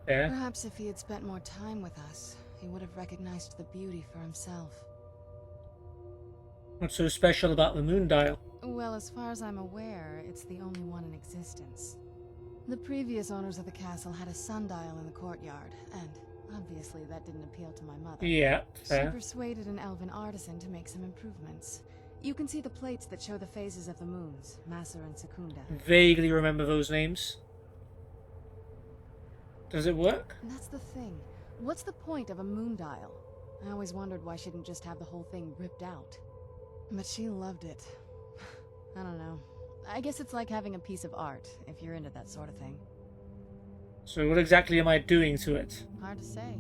Yeah. Perhaps if he had spent more time with us, he would have recognized the beauty for himself. What's so special about the moon dial? Well, as far as I'm aware, it's the only one in existence. The previous owners of the castle had a sundial in the courtyard, and obviously that didn't appeal to my mother. Yeah, She fair. persuaded an elven artisan to make some improvements. You can see the plates that show the phases of the moons, Masser and Secunda. Vaguely remember those names. Does it work? And that's the thing. What's the point of a moon dial? I always wondered why she didn't just have the whole thing ripped out. But she loved it. I don't know. I guess it's like having a piece of art, if you're into that sort of thing. So what exactly am I doing to it? Hard to say.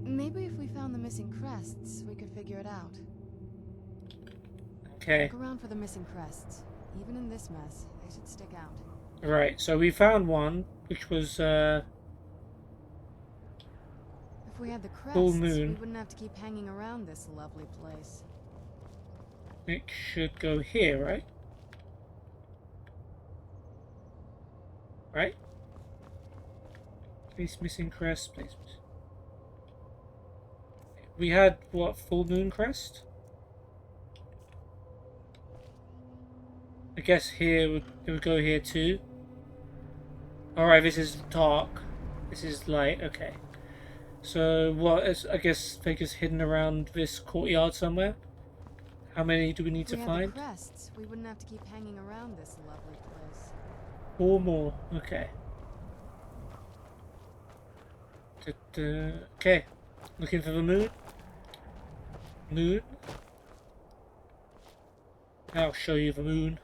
Maybe if we found the missing crests, we could figure it out. Okay. Look around for the missing crests. Even in this mess, they should stick out. Right, so we found one, which was, If we had the crests, full we moon. wouldn't have to keep hanging around this lovely place. It should go here, right? Right? Place missing crest, place. We had, what, full moon crest? I guess here, it would go here too. Alright, this is dark. This is light, okay. So, what is, I guess, they're just hidden around this courtyard somewhere? How many do we need If to we had find? the crests, we wouldn't have to keep hanging around this lovely place. 4 more, okay. Okay, looking for the moon. Moon. I'll show you the moon.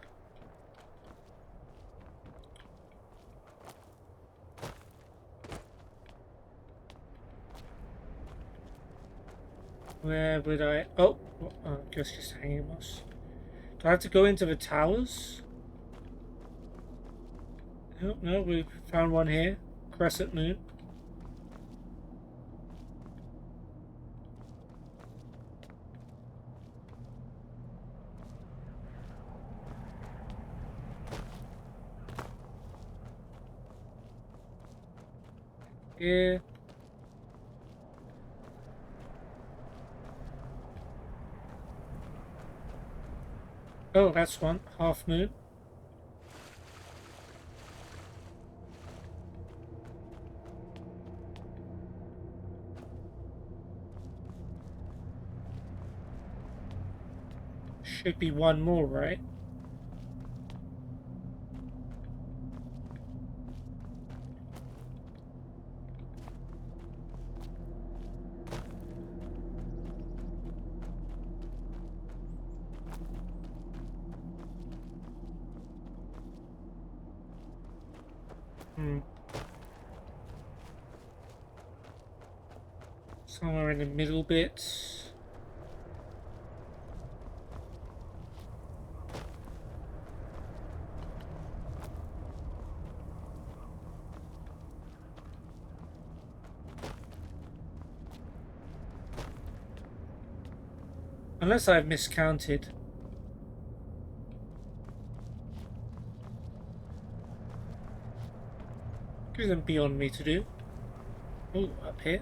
Where would I... Oh, I guess just hanging us. Do I have to go into the towers? No, no, we found one here. Crescent moon. Yeah. Oh, that's one. Half moon. Should be one more, right? Somewhere in the middle bit. Unless I've miscounted. Which isn't beyond me to do. Oh, up here.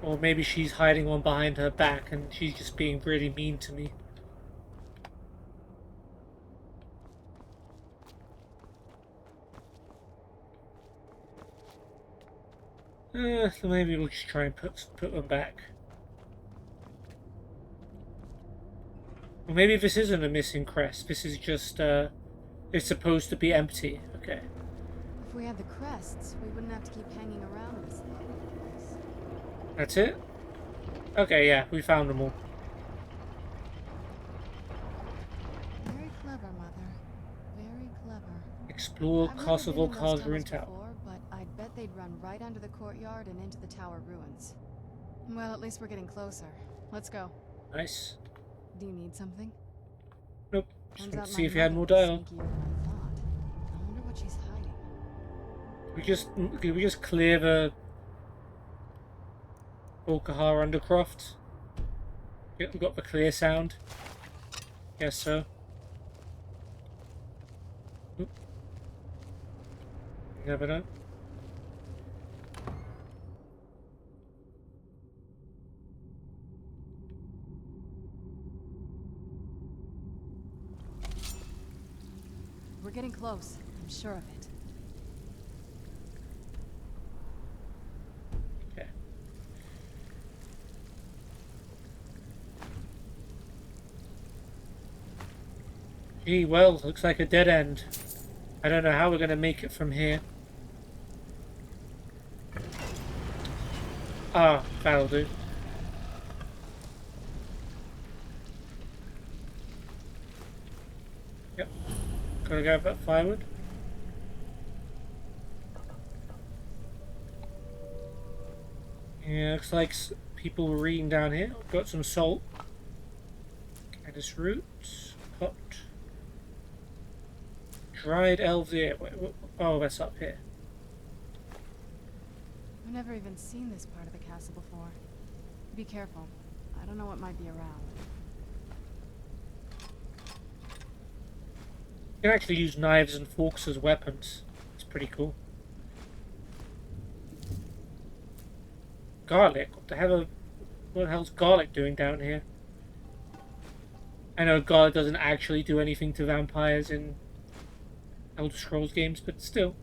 Or maybe she's hiding one behind her back and she's just being really mean to me. So maybe we'll just try and put them back. Or maybe this isn't a missing crest. This is just, it's supposed to be empty. Okay. If we had the crests, we wouldn't have to keep hanging around this place. That's it? Okay, yeah, we found them all. Very clever, Mother. Very clever. Explore I've never Castle been in those Volcar's tunnels ruin tower. before, but I'd bet they'd run right under the courtyard and into the tower ruins. Well, at least we're getting closer. Let's go. Nice. Do you need something? Nope. Just Turns want out to see my if you had more mother was dialogue. sneakier than I thought. I wonder what she's hiding. We just clear the Volcar Undercroft. Yeah, we got the clear sound. Guess so. Oop. Never know. We're getting close. I'm sure of it. Okay. Gee, well, looks like a dead end. I don't know how we're gonna make it from here. Ah, that'll do. Yep. Gotta grab that firewood. Yeah, looks like people were reading down here. Got some salt. Caddis roots. Pot. Dried elves ear. Wait, oh, that's up here. I've never even seen this part of the castle before. Be careful. I don't know what might be around. You can actually use knives and forks as weapons. It's pretty cool. Garlic? What the hell's garlic doing down here? I know garlic doesn't actually do anything to vampires in Elder Scrolls games, but still.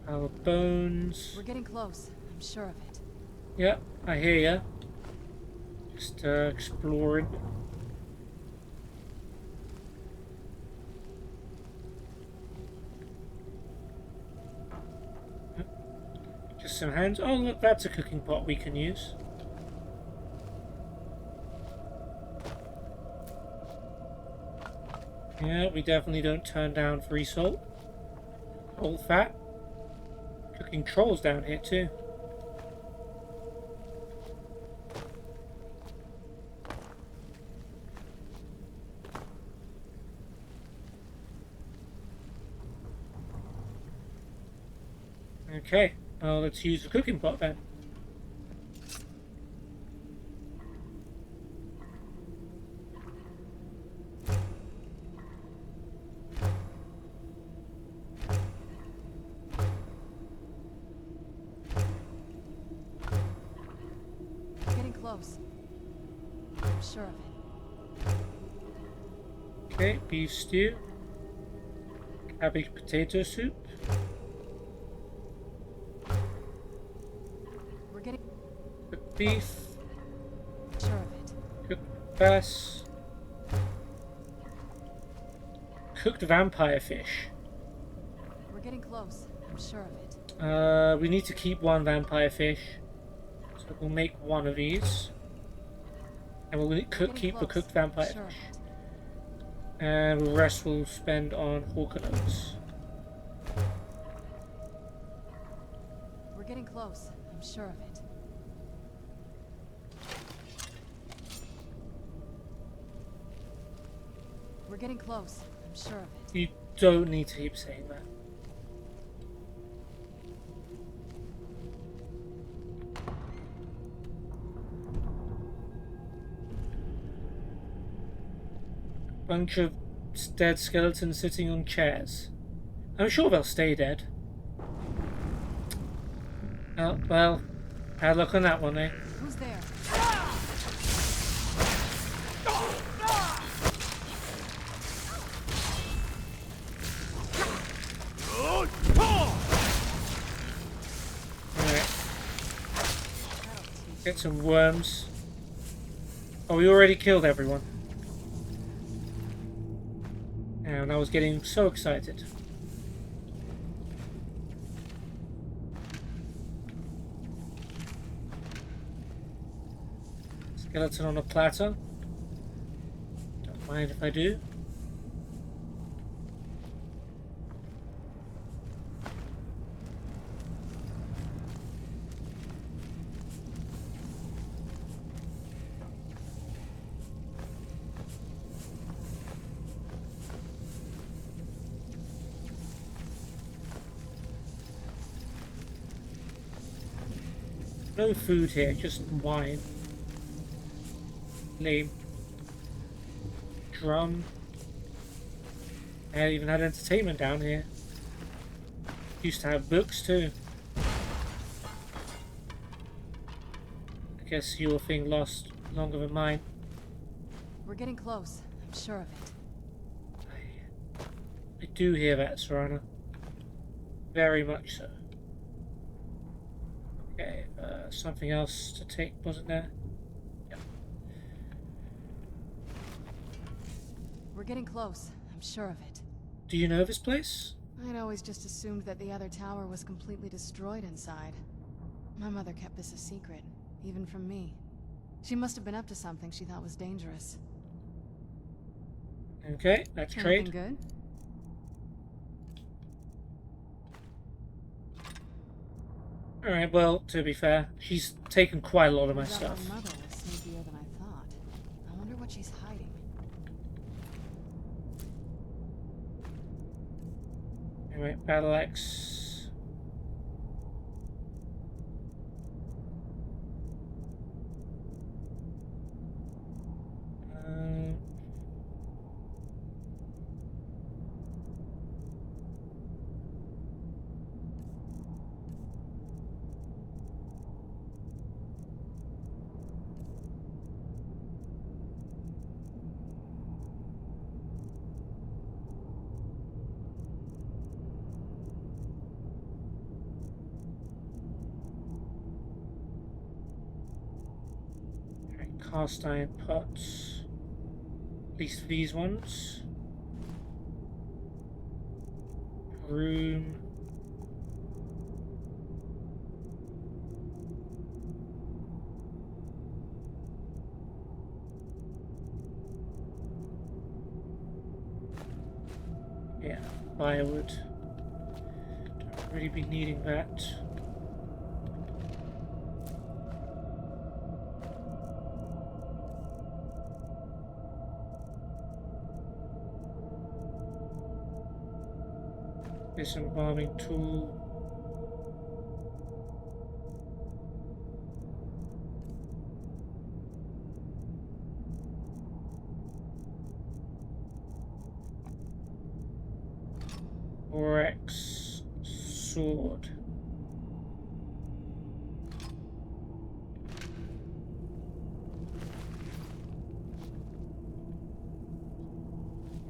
Our bones. We're getting close. I'm sure of it. Yeah, I hear ya. Just exploring. Just some hands. Oh, look, that's a cooking pot we can use. Yeah, we definitely don't turn down free salt. All fat. Cooking trolls down here too. Okay, well, let's use the cooking pot then. Getting close. I'm sure of it. Okay, beef stew. Cabbage potato soup. We're getting Cooked beef. sure of it. Cooked bass. Cooked vampire fish. We're getting close. I'm sure of it. We need to keep one vampire fish. So we'll make one of these. And we'll Getting keep the close. cooked vampire Sure of fish. it. And the rest we'll spend on hawker notes. We're getting close. I'm sure of it. We're getting close. I'm sure of it. You don't need to keep saying that. Bunch of dead skeletons sitting on chairs. I'm sure they'll stay dead. Oh, well, bad luck on that one, eh? Who's there? Alright. Get some worms. Oh, we already killed everyone. And I was getting so excited. Skeleton on a platter. Don't mind if I do. No food here, just wine. Lame. Drum. I even had entertainment down here. Used to have books too. I guess your thing lost longer than mine. We're getting close. I'm sure of it. I do hear that, Serana. Very much so. Okay, something else to take, wasn't there? Yeah. We're getting close. I'm sure of it. Do you know this place? I'd always just assumed that the other tower was completely destroyed inside. My mother kept this a secret, even from me. She must have been up to something she thought was dangerous. Okay, let's trade. Anything good? Alright, well, to be fair, she's taken quite a lot of my Turns out stuff. My mother was sneakier than I thought. I wonder what she's hiding. Anyway, battle axe. Cast iron pots. At least these ones. Broom. Yeah, firewood. Don't really be needing that. This embalming tool. Oryx sword.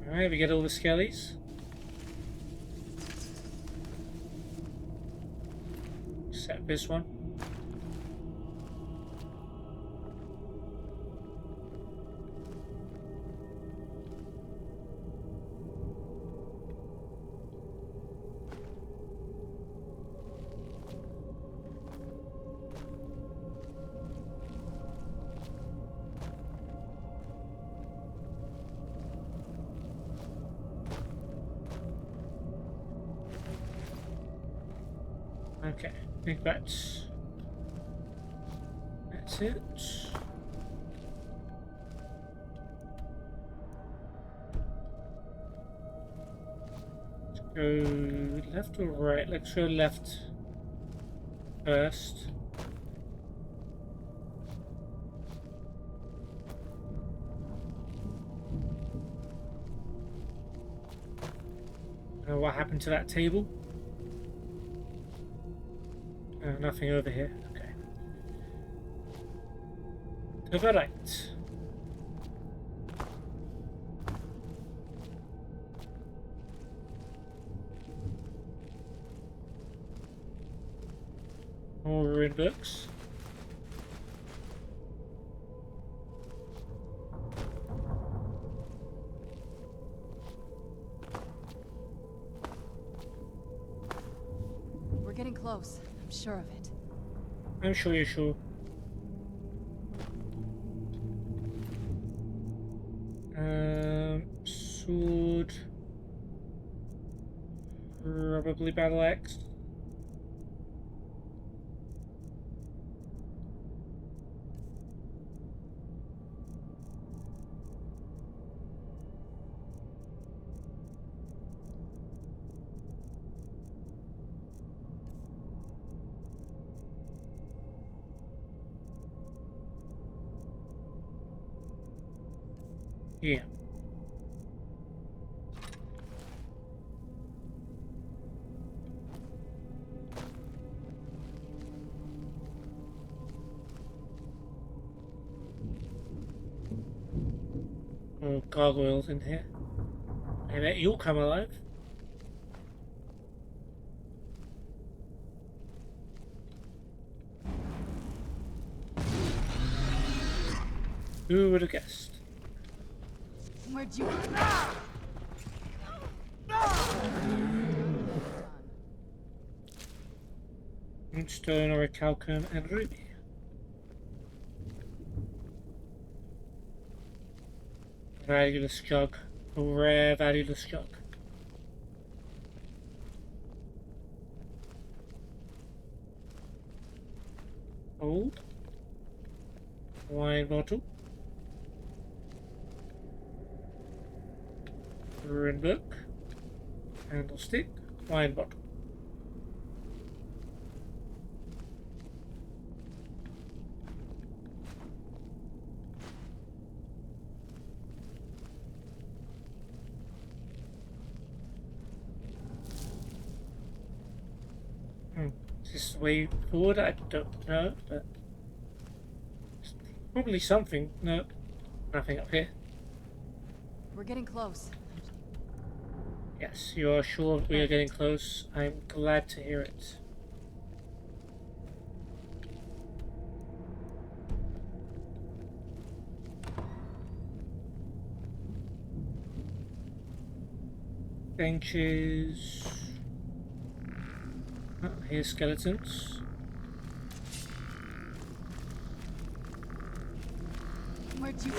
Alright, we get all the skellies. Except this one. Okay, I think that's it. Go left or right? Let's go left first. What happened to that table? Nothing over here. Okay. To the right. More ruined books. We're getting close. I'm sure of it. I'm sure you're sure. Sword. Probably battle axe. Yeah. Oh, gargoyles in here. I bet you'll come alive. Who would have guessed? Where'd you... Moonstone, orichalcum, and ruby. Valueless jug. A rare valueless jug. Old. Wine bottle. Ruined book. Candlestick. Wine bottle. Is this the way forward? I don't know, but it's probably something. No, nothing up here. We're getting close. Yes, you are sure we are getting close. I'm glad to hear it. Benches. Oh, here's skeletons. Where'd you...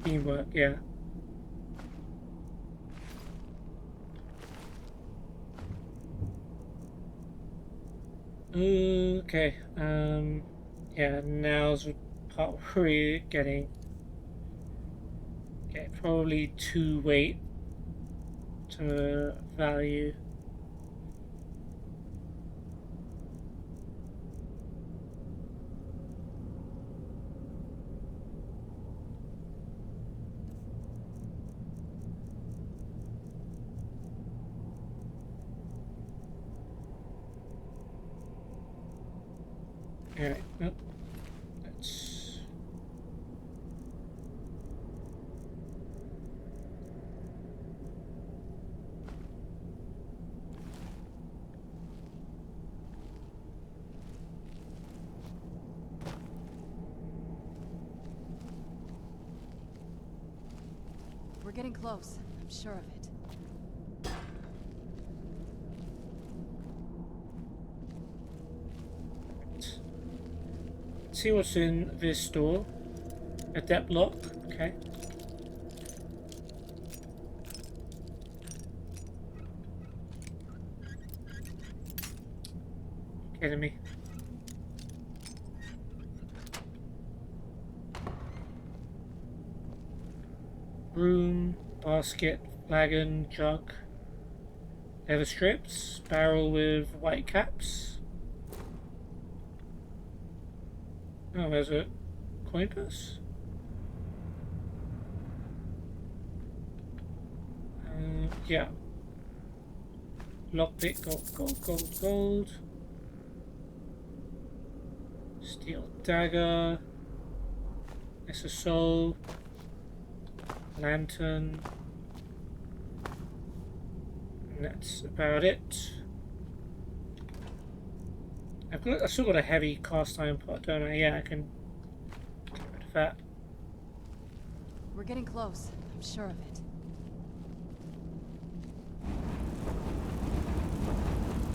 Teamwork, yeah. Okay, yeah, now's the part where we're getting... Okay, probably 2 weight to value. Alright, nope. That's... We're getting close. I'm sure of it. See what's in this door. A depth lock, okay. Kidding me. Broom, basket, flagon, jug, leather strips, barrel with white caps. Oh, there's a coin purse. Yeah. Lockpick, gold. Steel dagger. SSO. Lantern. And that's about it. I've still got a heavy cast iron pot, don't I? Yeah, I can get rid of that. We're getting close. I'm sure of it.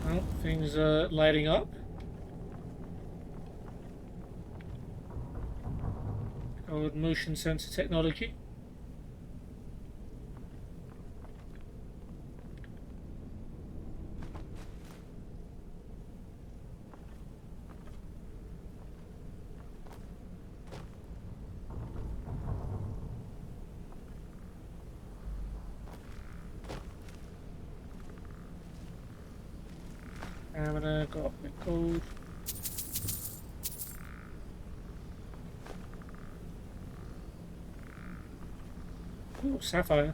Well, things are lighting up. Old motion sensor technology. Stamina, got the gold. Ooh, sapphire.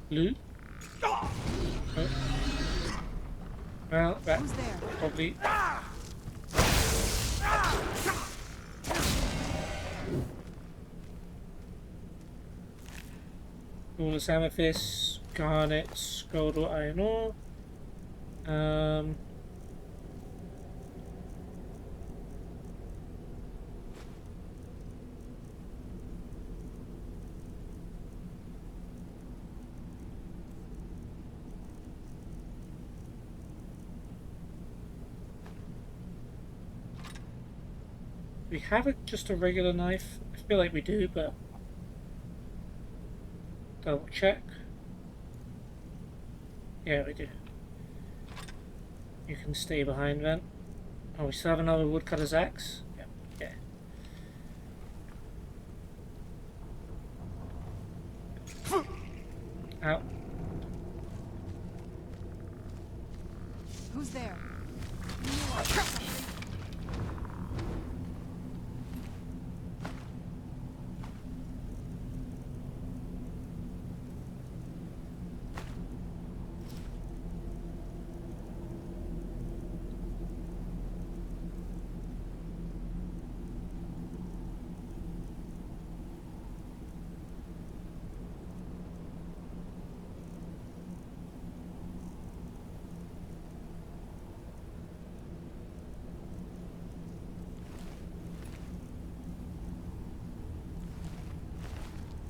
Loot. Oh. Well, that Who's there? probably. Flawless amethyst, garnets, gold or iron ore. We have just a regular knife. I feel like we do, but double check. Yeah, we do. You can stay behind then. Oh, we still have another woodcutter's axe? Yeah. Yeah. Out. Who's there?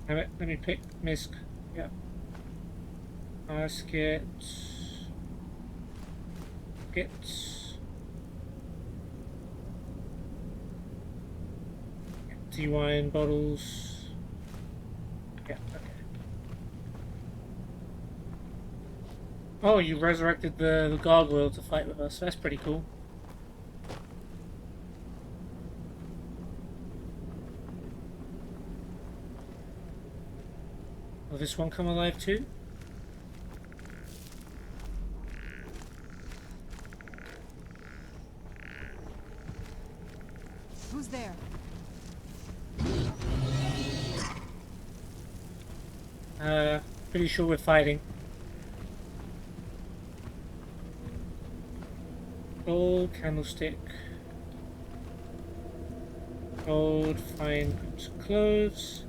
Damn it, let me pick Misk. Yeah. Basket. Buckets. Empty wine bottles. Yeah, okay. Oh, you resurrected the gargoyle to fight with us. That's pretty cool. Will this one come alive too? Who's there? Pretty sure we're fighting. Gold candlestick. Gold fine groups of clothes.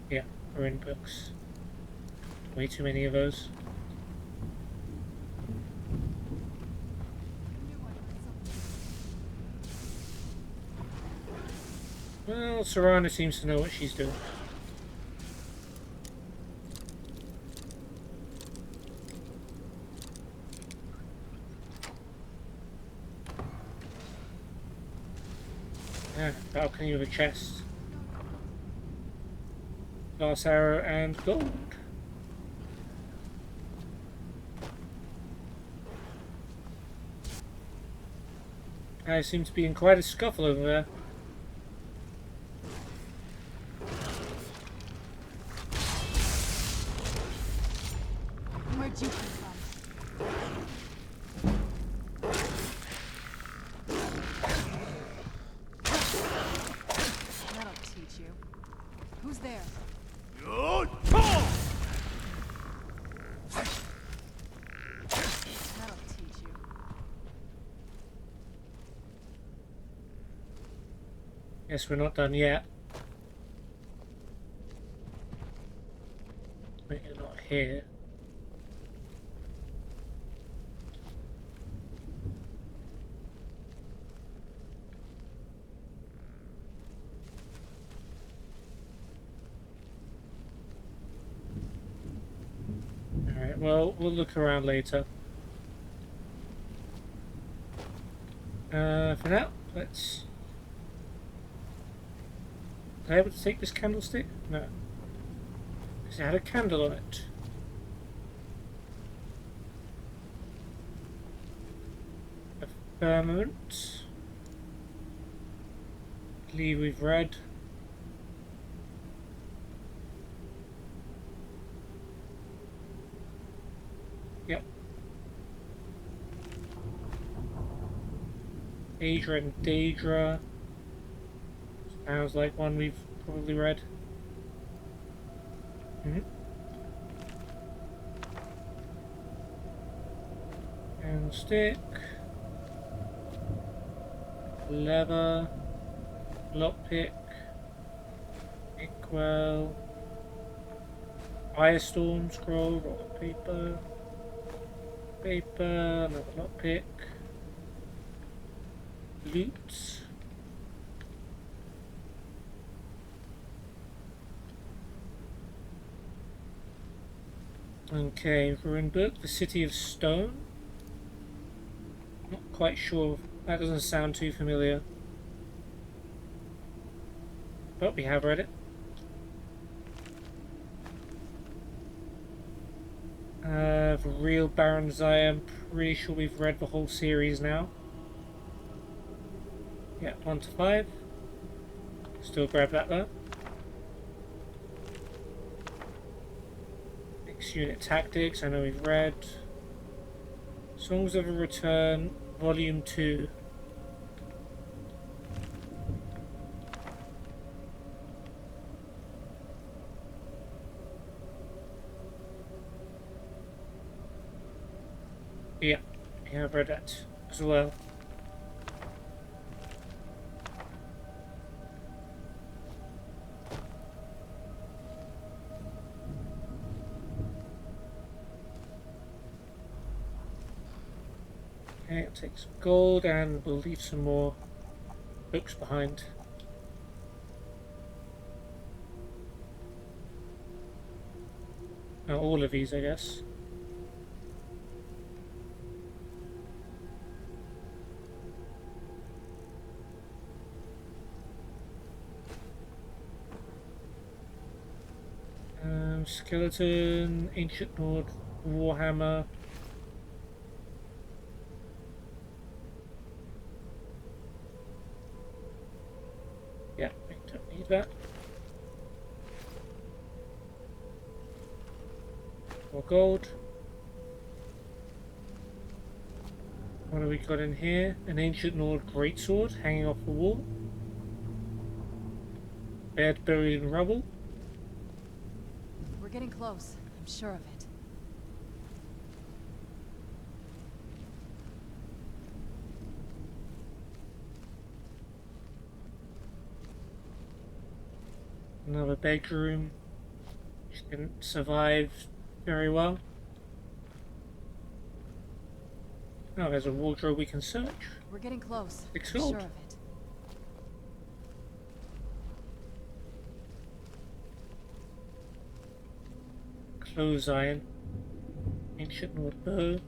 Yeah, we're in books. Way too many of those. Well, Serana seems to know what she's doing. Yeah, balcony with a chest. Glass arrow and gold. I seem to be in quite a scuffle over there. Where'd you come from? That'll teach you. Who's there? That'll teach you. Guess we're not done yet. But you're not here. Alright, well, we'll look around later. For now, let's... Was I able to take this candlestick? No. Because it had a candle on it. A firmament. I believe we've read. Yep. Aedra and Daedra. Sounds like one we've probably read. And stick. Leather. Lockpick. Inkwell. Firestorm scroll. Rock paper. Paper. Another lockpick. Loot. Okay, ruined book, the City of Stone. Not quite sure. That doesn't sound too familiar. But we have read it. For real Baron Zaya, I'm pretty sure we've read the whole series now. Yeah, 1 to 5. Still grab that though. Unit Tactics, I know we've read. Songs of a Return, Volume 2. Yeah, I've read that as well. Okay, I'll take some gold and we'll leave some more books behind. Oh, all of these, I guess. Skeleton, Ancient Nord, Warhammer. Yeah, we don't need that. More gold. What have we got in here? An Ancient Nord greatsword hanging off the wall. Bed buried in rubble. We're getting close. I'm sure of it. Another bedroom. Which didn't survive very well. Oh, there's a wardrobe we can search. We're getting close. Six I'm gold. sure of it. Clothes iron. Ancient Nord bow.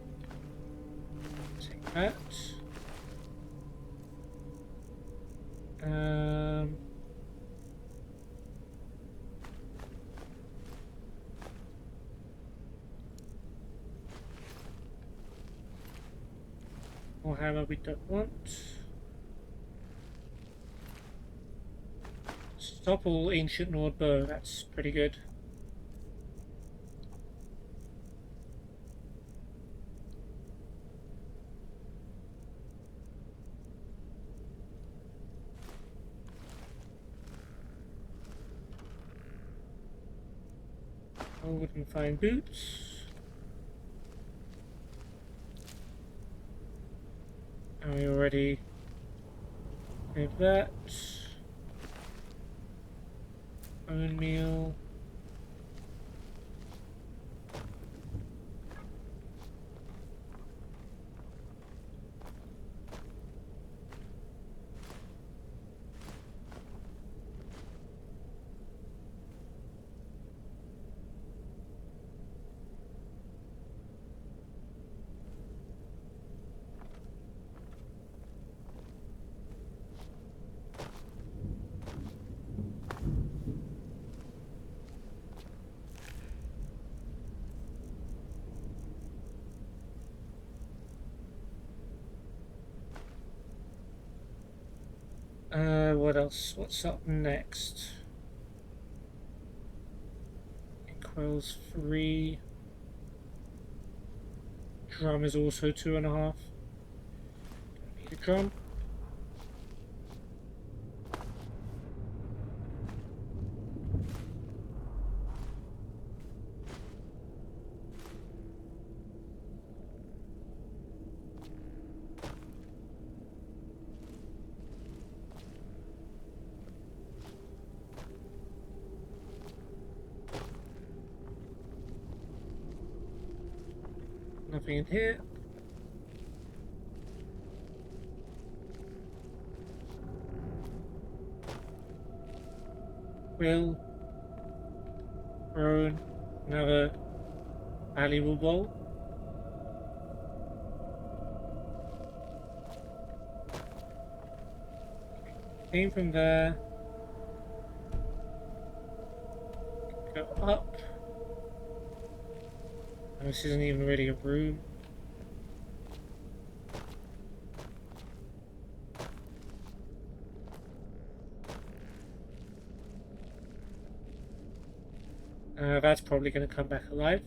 Take that. Um, More hammer we don't want. Stop all ancient Nord bow, that's pretty good. Oh, wooden fine boots. And we already have that. Bone meal. What else? What's up next? Inkwell's 3. Drum is also 2.5. Don't need a drum. Nothing in here. Quill. Throne. Another valuable bowl. Came from there. Go up. Oh, this isn't even really a room. That's probably going to come back alive.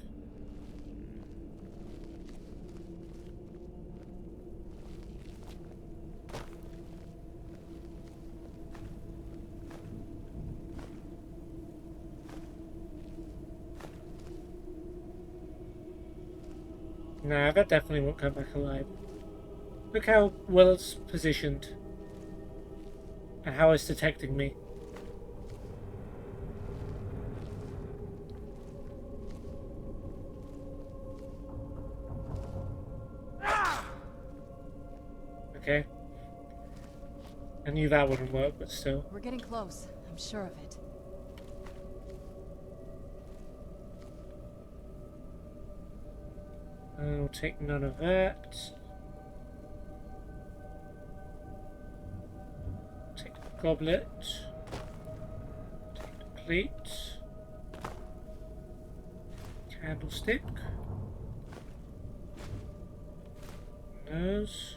Nah, that definitely won't come back alive. Look how well it's positioned. And how it's detecting me. Okay. I knew that wouldn't work, but still. We're getting close. I'm sure of it. I'll take none of that. Take the goblet. Take the plate. Candlestick. Nose.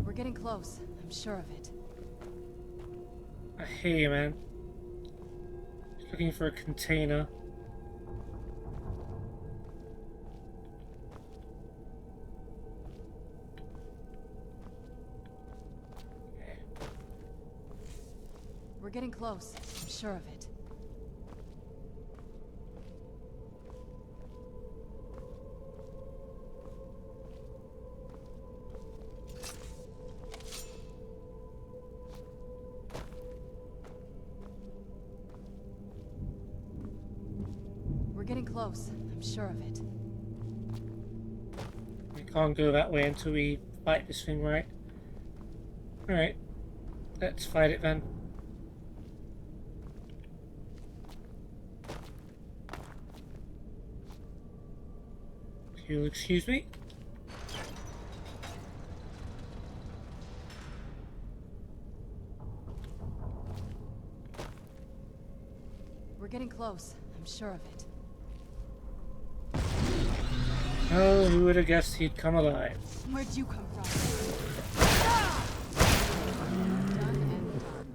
We're getting close. I'm sure of it. I hear you, man. Just looking for a container. We're getting close. I'm sure of it. We're getting close. I'm sure of it. We can't go that way until we fight this thing, right? Alright. Let's fight it then. If you'll excuse me. getting close. I'm sure of it. Oh, who would have guessed he'd come alive? Where'd you come from? Done and done.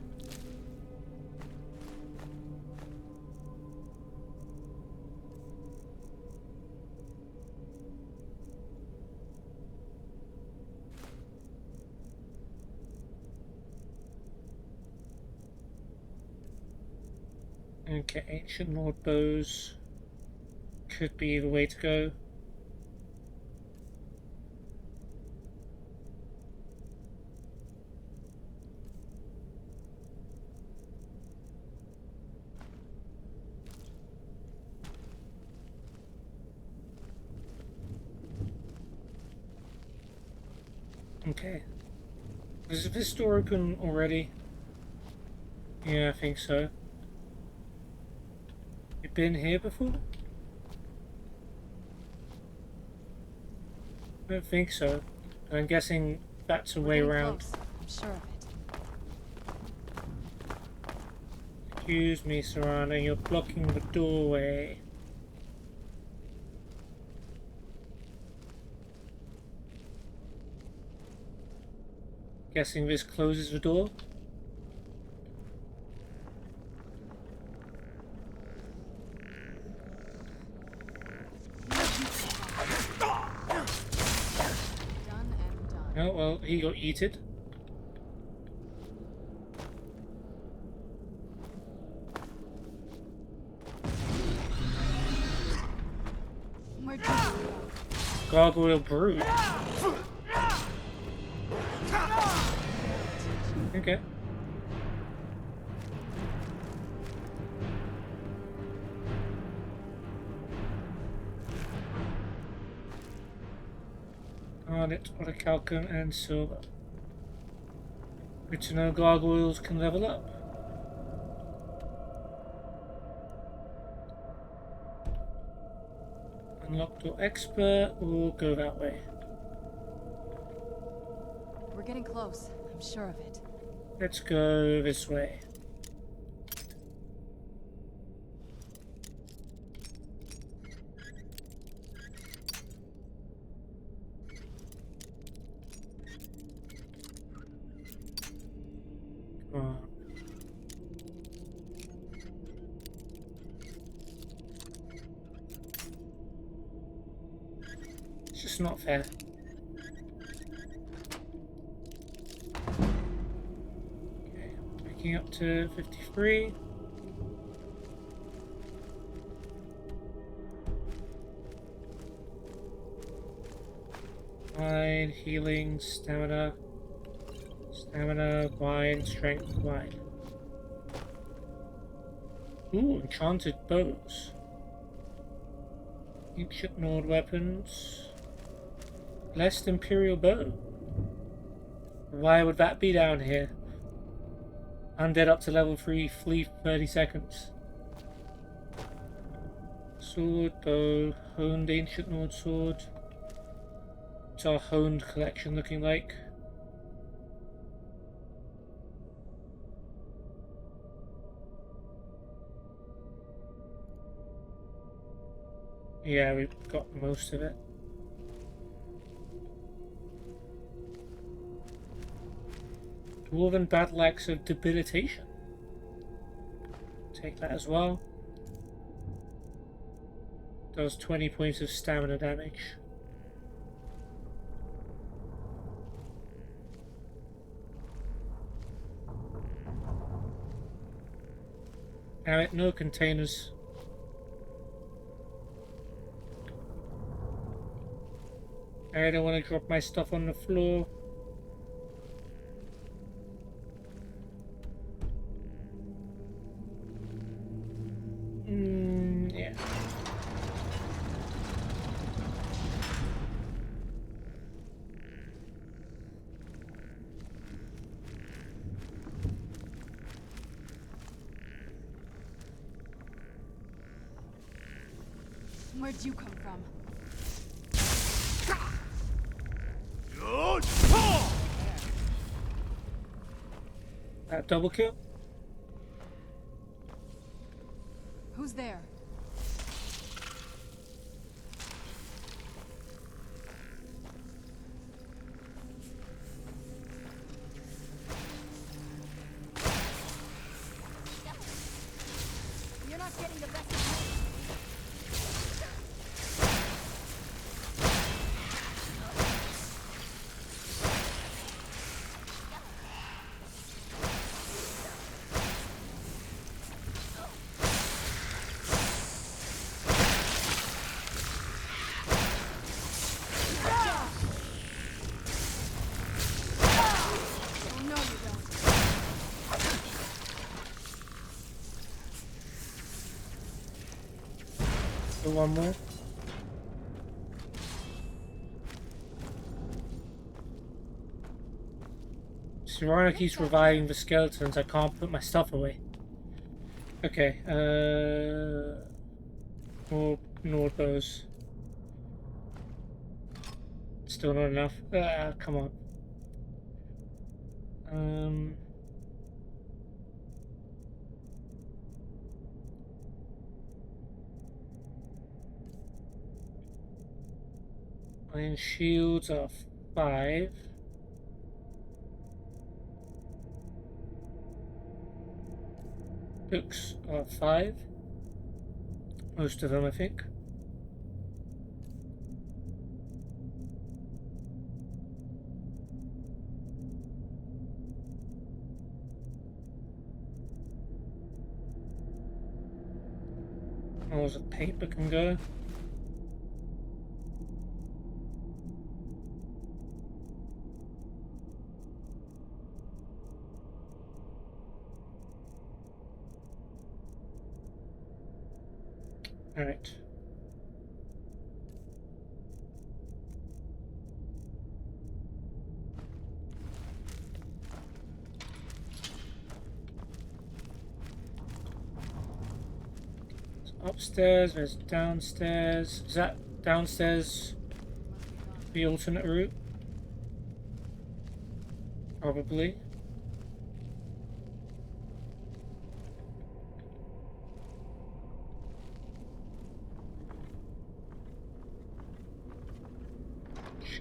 Okay, ancient Lord bows could be the way to go. Okay. Is this door open already? Yeah, I think so. You been here before? I don't think so. I'm guessing that's a We're way getting around. close. I'm sure of it. Excuse me, Serana, you're blocking the doorway. Guessing this closes the door? Done and done. Oh, well, he got yeeted. Where'd you come from? Gargoyle brood. Okay. Garnet, orichalcum, and silver. Good to know gargoyles can level up. Unlock door expert, we'll go that way. We're getting close. I'm sure of it. Let's go this way. Come on. It's just not fair. Up to 53. Wine, healing, stamina, wine, strength, wine. Ooh, enchanted bows. Ancient Nord weapons. Blessed Imperial bow. Why would that be down here? Undead up to level 3, flee for 30 seconds. Sword, bow, honed ancient Nord sword. What's our honed collection looking like? Yeah, we've got most of it. Dwarven battle axe of debilitation. Take that as well. Does 20 points of stamina damage. Damn it, no containers. I don't want to drop my stuff on the floor. Yeah. Where'd you come from? Double kill? Who's there? You're not getting the best of me. Oh no, you don't. So one more. Serana keeps reviving the skeletons. I can't put my stuff away. Okay, we'll ignore those. Still not enough. Come on. Iron shields are 5. Books are 5. Most of them, I think. Rolls of paper can go. Alright. Upstairs, there's downstairs. Is that downstairs the alternate route? Probably.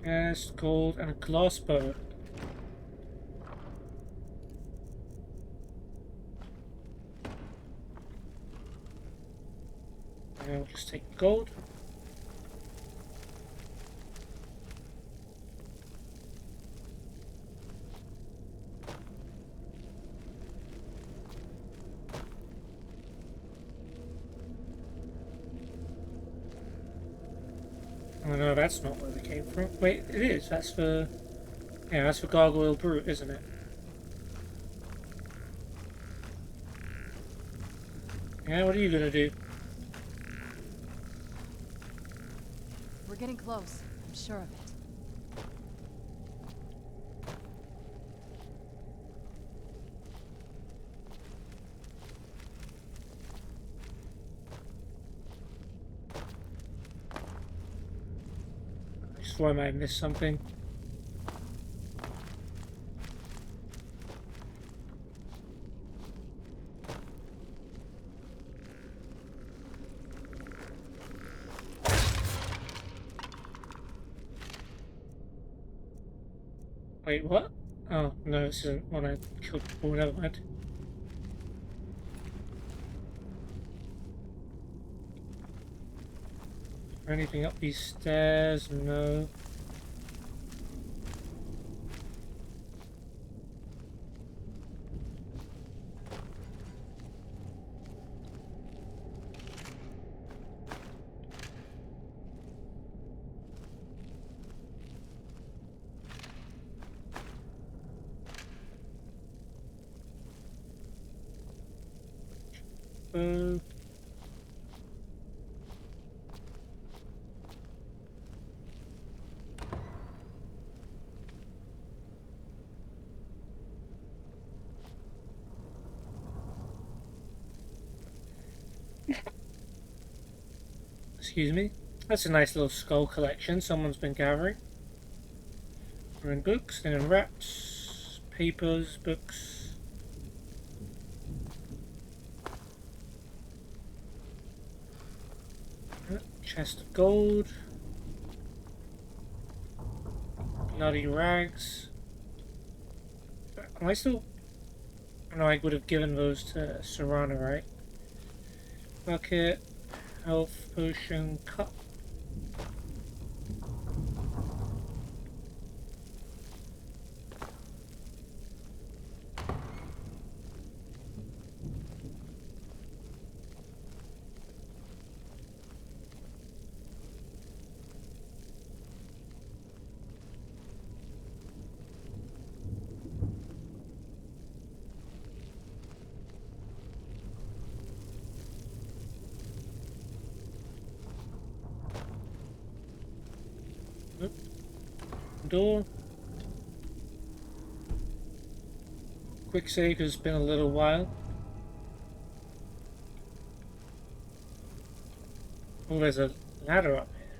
Chest, gold, and a crossbow. And I'll just take gold. Oh no, that's not where they came from. Wait, it is. That's for... Yeah, that's for Gargoyle Brute, isn't it? Yeah, what are you gonna do? We're getting close. I'm sure of it. I swear I might have missed something. Wait, what? Oh, no, this isn't one I killed before, never mind. Anything up these stairs? No. Uh, excuse me. That's a nice little skull collection someone's been gathering. We're in books, then in wraps, papers, books. Chest of gold. Bloody rags. Am I still... No, I would have given those to Serana, right? Bucket, health potion, cup. Door. Quick save has been a little while. Oh, there's a ladder up here.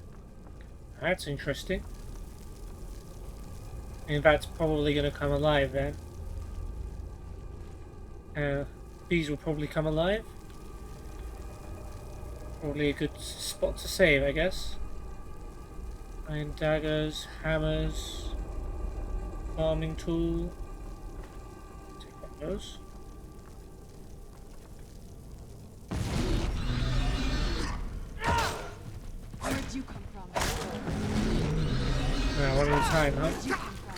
That's interesting. And that's probably going to come alive then. These will probably come alive. Probably a good spot to save, I guess. Iron daggers, hammers, farming tool. Take one of those. Where'd you come from? Now, one at a time, huh? Where'd you come from?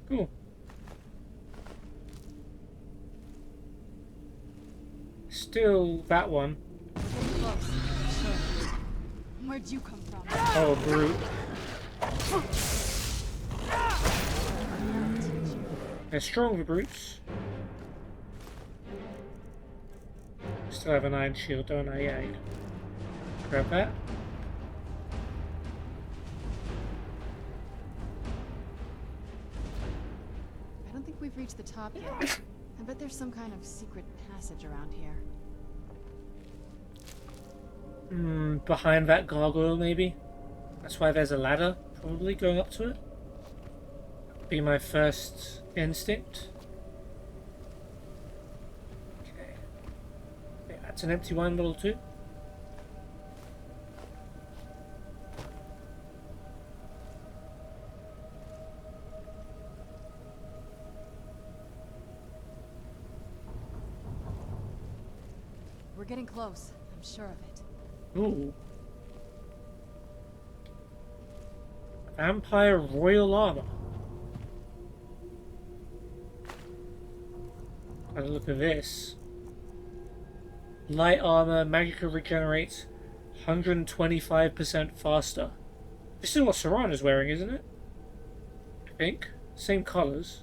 Cool. Still that one. Close. Sure. Where'd you come from? Oh, brute. They're stronger brutes. Still have an iron shield, don't I? Yeah. Grab that. I don't think we've reached the top yet. I bet there's some kind of secret passage around here. Behind that gargoyle, maybe? That's why there's a ladder, probably, going up to it. Be my first instinct. Okay. Yeah, that's an empty wine bottle too. We're getting close. I'm sure of it. Ooh. Vampire Royal Armor. By the look of this. Light armor, magicka regenerates 125% faster. This is what Serana's wearing, isn't it? I think. Same colours.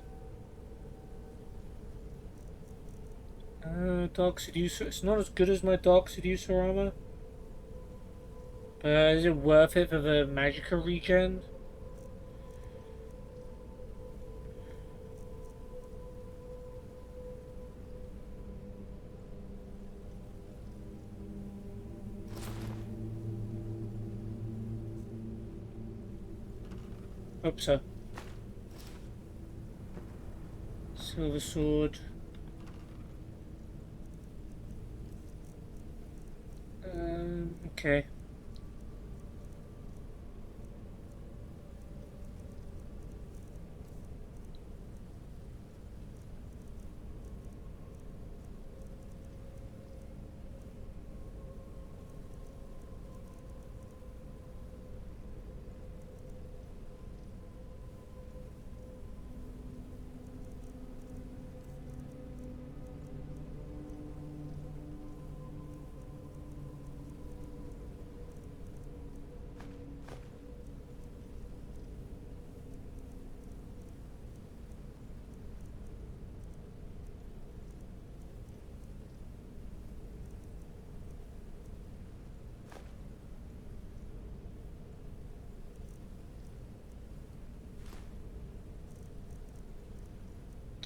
Dark Seducer. It's not as good as my Dark Seducer armor. But is it worth it for the magicka regen? Hope so. Silver sword. Okay.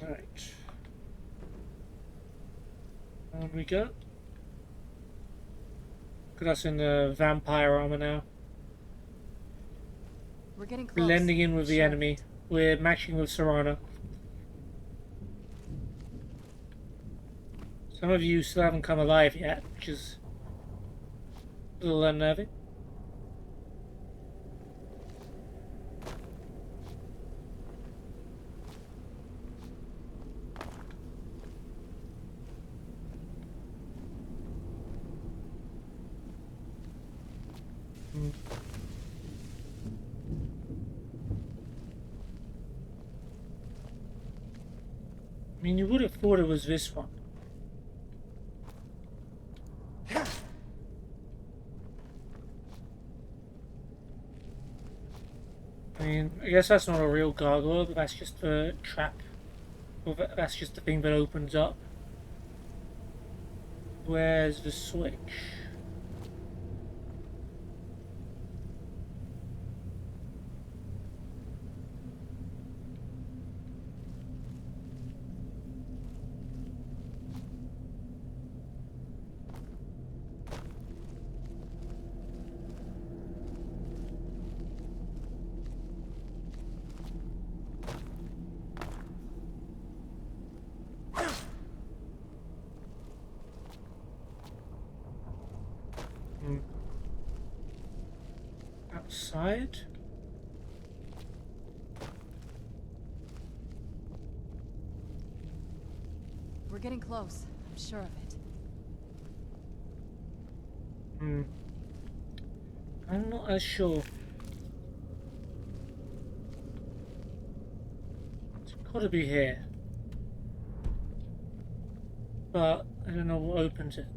Alright. On we go. Look at us in the vampire armor now. We're getting close. Blending in with the Sure. enemy. We're matching with Serana. Some of you still haven't come alive yet, which is a little unnerving. I mean, you would have thought it was this one. I mean, I guess that's not a real gargoyle, but that's just the trap. Or that's just the thing that opens up. Where's the switch? Outside? We're getting close. I'm sure of it. I'm not as sure. It's gotta be here. But I don't know what opens it.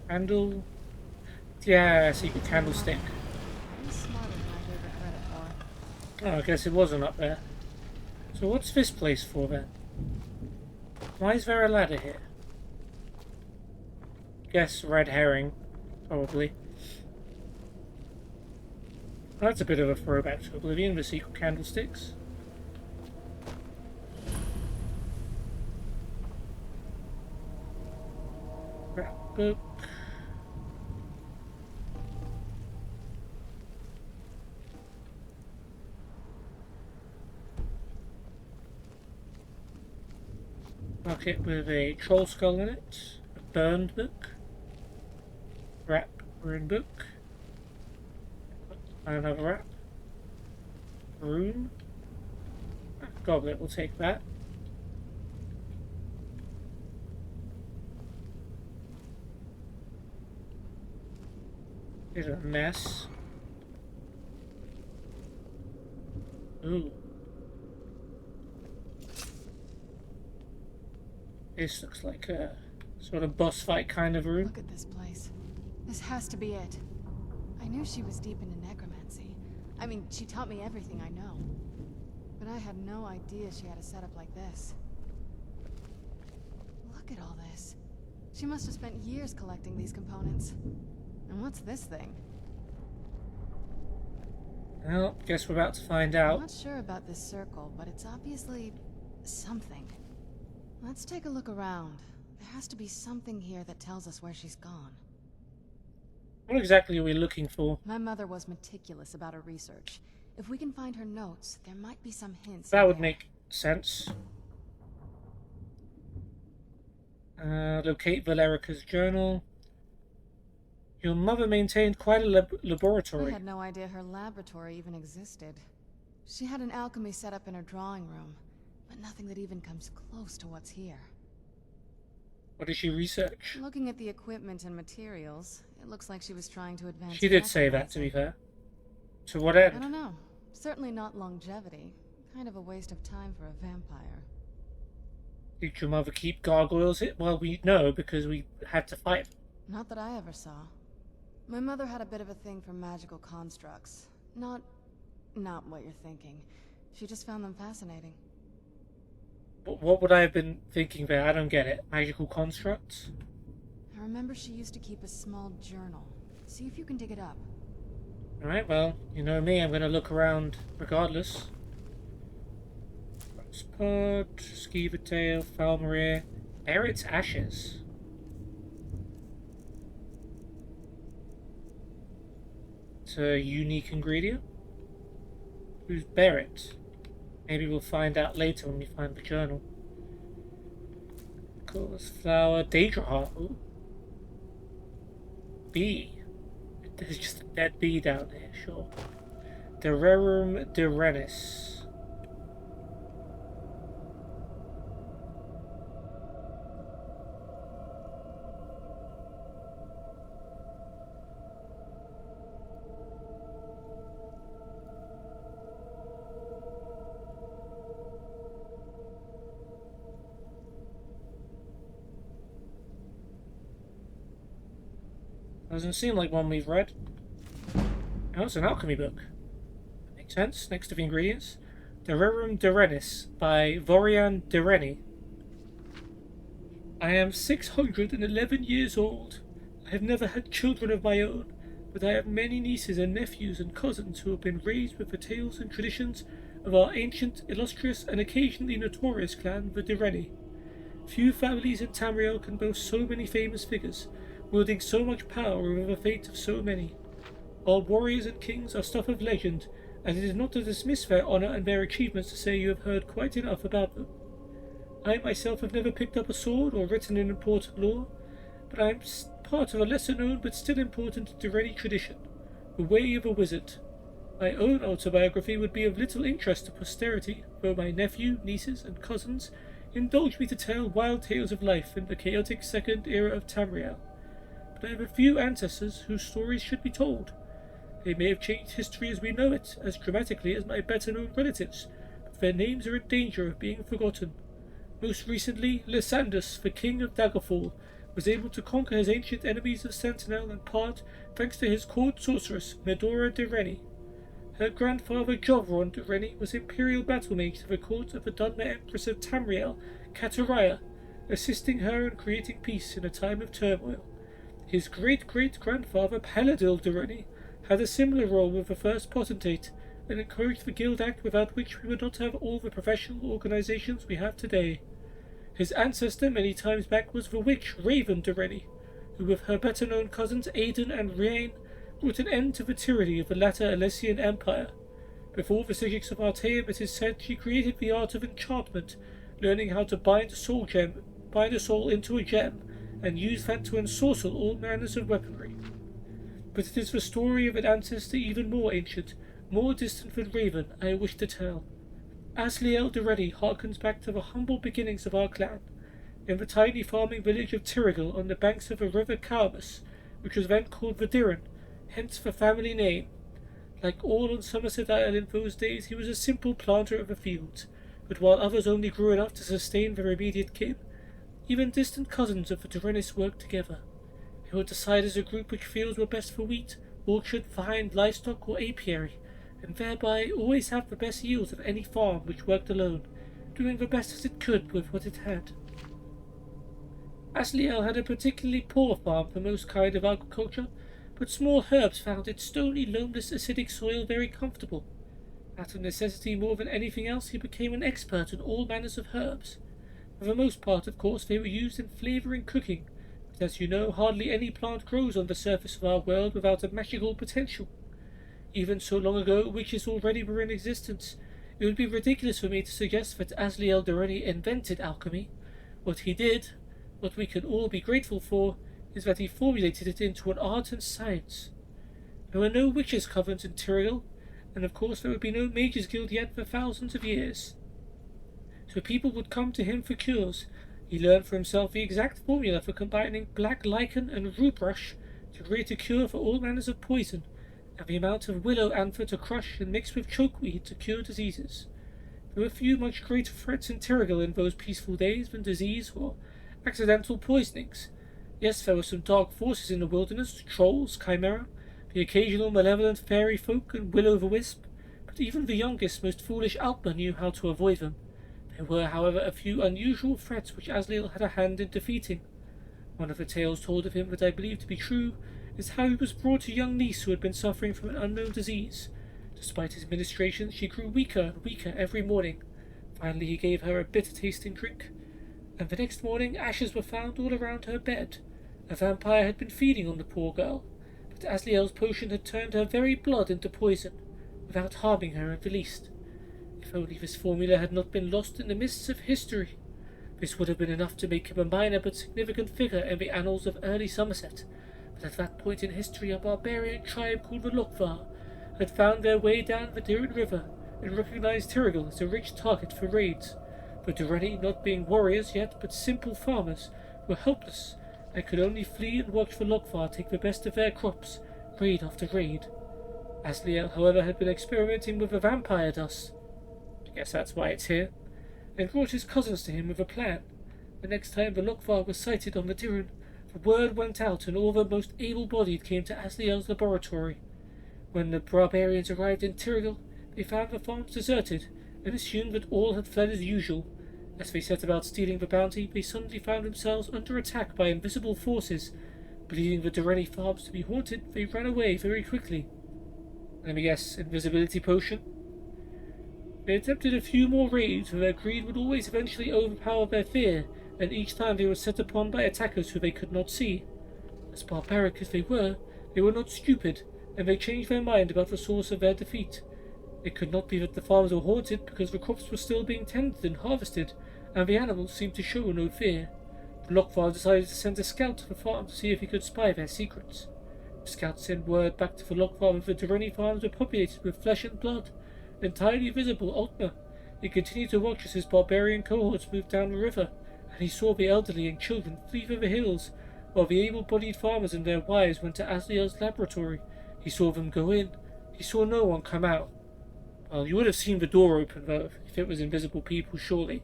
Candle? Yeah, secret candlestick. He's smarter than I gave her credit for. Oh, I guess it wasn't up there. So what's this place for then? Why is there a ladder here? Guess red herring, probably. That's a bit of a throwback to Oblivion, the secret candlesticks. Book. Bucket with a troll skull in it. A burned book. Wrap rune book. Another wrap. Rune. Goblet, we'll take that. Here's a mess. Ooh. This looks like a sort of boss fight kind of room. Look at this place. This has to be it. I knew she was deep into necromancy. I mean, she taught me everything I know. But I had no idea she had a setup like this. Look at all this. She must have spent years collecting these components. And what's this thing? Well, guess we're about to find I'm out. not sure about this circle, but it's obviously something. Let's take a look around. There has to be something here that tells us where she's gone. What exactly are we looking for? My mother was meticulous about her research. If we can find her notes, there might be some hints. That in would there. make sense. Locate Valerica's journal. Your mother maintained quite a I laboratory. had no idea her laboratory even existed. She had an alchemy set up in her drawing room, but nothing that even comes close to what's here. What did she research? Looking at the equipment and materials, it looks like she was trying to advance. She did say that, to be necromancy. fair. To what I end? don't know. Certainly not longevity. Kind of a waste of time for a vampire. Did your mother keep gargoyles? Well, we know because we had to fight them. Not that I ever saw. My mother had a bit of a thing for magical constructs. Not what you're thinking. She just found them fascinating. What would I have been thinking there? I don't get it. Magical constructs? I remember she used to keep a small journal. See if you can dig it up. Alright, well, you know me, I'm gonna look around regardless. Spud, Skeever Tail, Falmaria. Barrett's Ashes. a unique ingredient. Who's Barrett? Maybe we'll find out later when we find the journal. Chorus flower, Daedra heart. Ooh. Bee. There's just a dead bee down there, sure. Dererum Derenis. Doesn't seem like one we've read. Oh, it's an alchemy book. Makes sense. Next to the ingredients. Dererum Derenis by Vorian Dereni. I am 611 years old. I have never had children of my own, but I have many nieces and nephews and cousins who have been raised with the tales and traditions of our ancient, illustrious, and occasionally notorious clan, the Dereni. Few families in Tamriel can boast so many famous figures, wielding so much power over the fate of so many. Our warriors and kings are stuff of legend, and it is not to dismiss their honour and their achievements to say you have heard quite enough about them. I myself have never picked up a sword or written an important lore, but I am part of a lesser known but still important Dereni tradition, the Way of a Wizard. My own autobiography would be of little interest to posterity, though my nephew, nieces, and cousins indulge me to tell wild tales of life in the chaotic second era of Tamriel. But I have a few ancestors whose stories should be told. They may have changed history as we know it, as dramatically as my better-known relatives, but their names are in danger of being forgotten. Most recently, Lysandus, the king of Daggerfall, was able to conquer his ancient enemies of Sentinel in part thanks to his court sorceress, Medora Dereni. Her grandfather, Jovron Dereni, was imperial battlemage to the court of the Dunmer Empress of Tamriel, Kataraya, assisting her in creating peace in a time of turmoil. His great-great-grandfather, Paladil Dereni, had a similar role with the first potentate, and encouraged the Guild Act without which we would not have all the professional organizations we have today. His ancestor many times back was the witch Raven Dereni, who with her better-known cousins Aiden and Riain brought an end to the tyranny of the latter Alessian Empire. Before the Sigils of Artaeum, it is said she created the art of enchantment, learning how to bind a soul into a gem, and use that to ensorcel all manners of weaponry. But it is the story of an ancestor even more ancient, more distant than Raven, I wish to tell. Asliel Dereni harkens back to the humble beginnings of our clan, in the tiny farming village of Tirigal on the banks of the river Caumus, which was then called Vadiran, hence the family name. Like all on Somerset Isle in those days, he was a simple planter of the fields, but while others only grew enough to sustain their immediate kin, even distant cousins of the Derenis worked together. They would decide as a group which fields were best for wheat, orchard, vine, livestock, or apiary, and thereby always have the best yields of any farm which worked alone, doing the best as it could with what it had. Asliel had a particularly poor farm for most kind of agriculture, but small herbs found its stony, loamless, acidic soil very comfortable. Out of necessity more than anything else, he became an expert in all manners of herbs. For the most part, of course, they were used in flavouring cooking, but as you know, hardly any plant grows on the surface of our world without a magical potential. Even so long ago, witches already were in existence. It would be ridiculous for me to suggest that Asliel Dereni invented alchemy. What he did, what we can all be grateful for, is that he formulated it into an art and science. There were no witches' covens in Tirigal, and of course there would be no mages' guild yet for thousands of years. So people would come to him for cures. He learned for himself the exact formula for combining black lichen and rootrush to create a cure for all manners of poison, and the amount of willow anther to crush and mix with chokeweed to cure diseases. There were few much greater threats in Tirigal in those peaceful days than disease or accidental poisonings. Yes, there were some dark forces in the wilderness, trolls, chimera, the occasional malevolent fairy folk, and will-o'-the-wisp, but even the youngest, most foolish Alpna knew how to avoid them. There were, however, a few unusual threats which Asliel had a hand in defeating. One of the tales told of him that I believe to be true is how he was brought a young niece who had been suffering from an unknown disease. Despite his ministrations, she grew weaker and weaker every morning. Finally he gave her a bitter-tasting drink, and the next morning ashes were found all around her bed. A vampire had been feeding on the poor girl, but that Asliel's potion had turned her very blood into poison, without harming her in the least. If only this formula had not been lost in the mists of history, this would have been enough to make him a minor but significant figure in the annals of early Somerset. But at that point in history, a barbarian tribe called the Lokvar had found their way down the Durin River and recognized Tyrrell as a rich target for raids. The Durrani, not being warriors yet, but simple farmers, were helpless and could only flee and watch the Lokvar take the best of their crops, raid after raid. Asliel, however, had been experimenting with the vampire dust. I guess that's why it's here. And brought his cousins to him with a plan. The next time the Lokvar was sighted on the Durin, the word went out and all the most able-bodied came to Asliel's laboratory. When the barbarians arrived in Tyrrell, they found the farms deserted and assumed that all had fled as usual. As they set about stealing the bounty, they suddenly found themselves under attack by invisible forces. Believing the Durrani farms to be haunted, they ran away very quickly. Let me guess, invisibility potion? They attempted a few more raids, but their greed would always eventually overpower their fear, and each time they were set upon by attackers who they could not see. As barbaric as they were not stupid, and they changed their mind about the source of their defeat. It could not be that the farms were haunted because the crops were still being tended and harvested, and the animals seemed to show no fear. The Lokvar decided to send a scout to the farm to see if he could spy their secrets. The scout sent word back to the Lokvar that the Durrani farms were populated with flesh and blood, entirely visible Altmer. He continued to watch as his barbarian cohorts moved down the river, and he saw the elderly and children flee for the hills, while the able-bodied farmers and their wives went to Asliel's laboratory. He saw them go in. He saw no one come out. Well, you would have seen the door open, though, if it was invisible people, surely.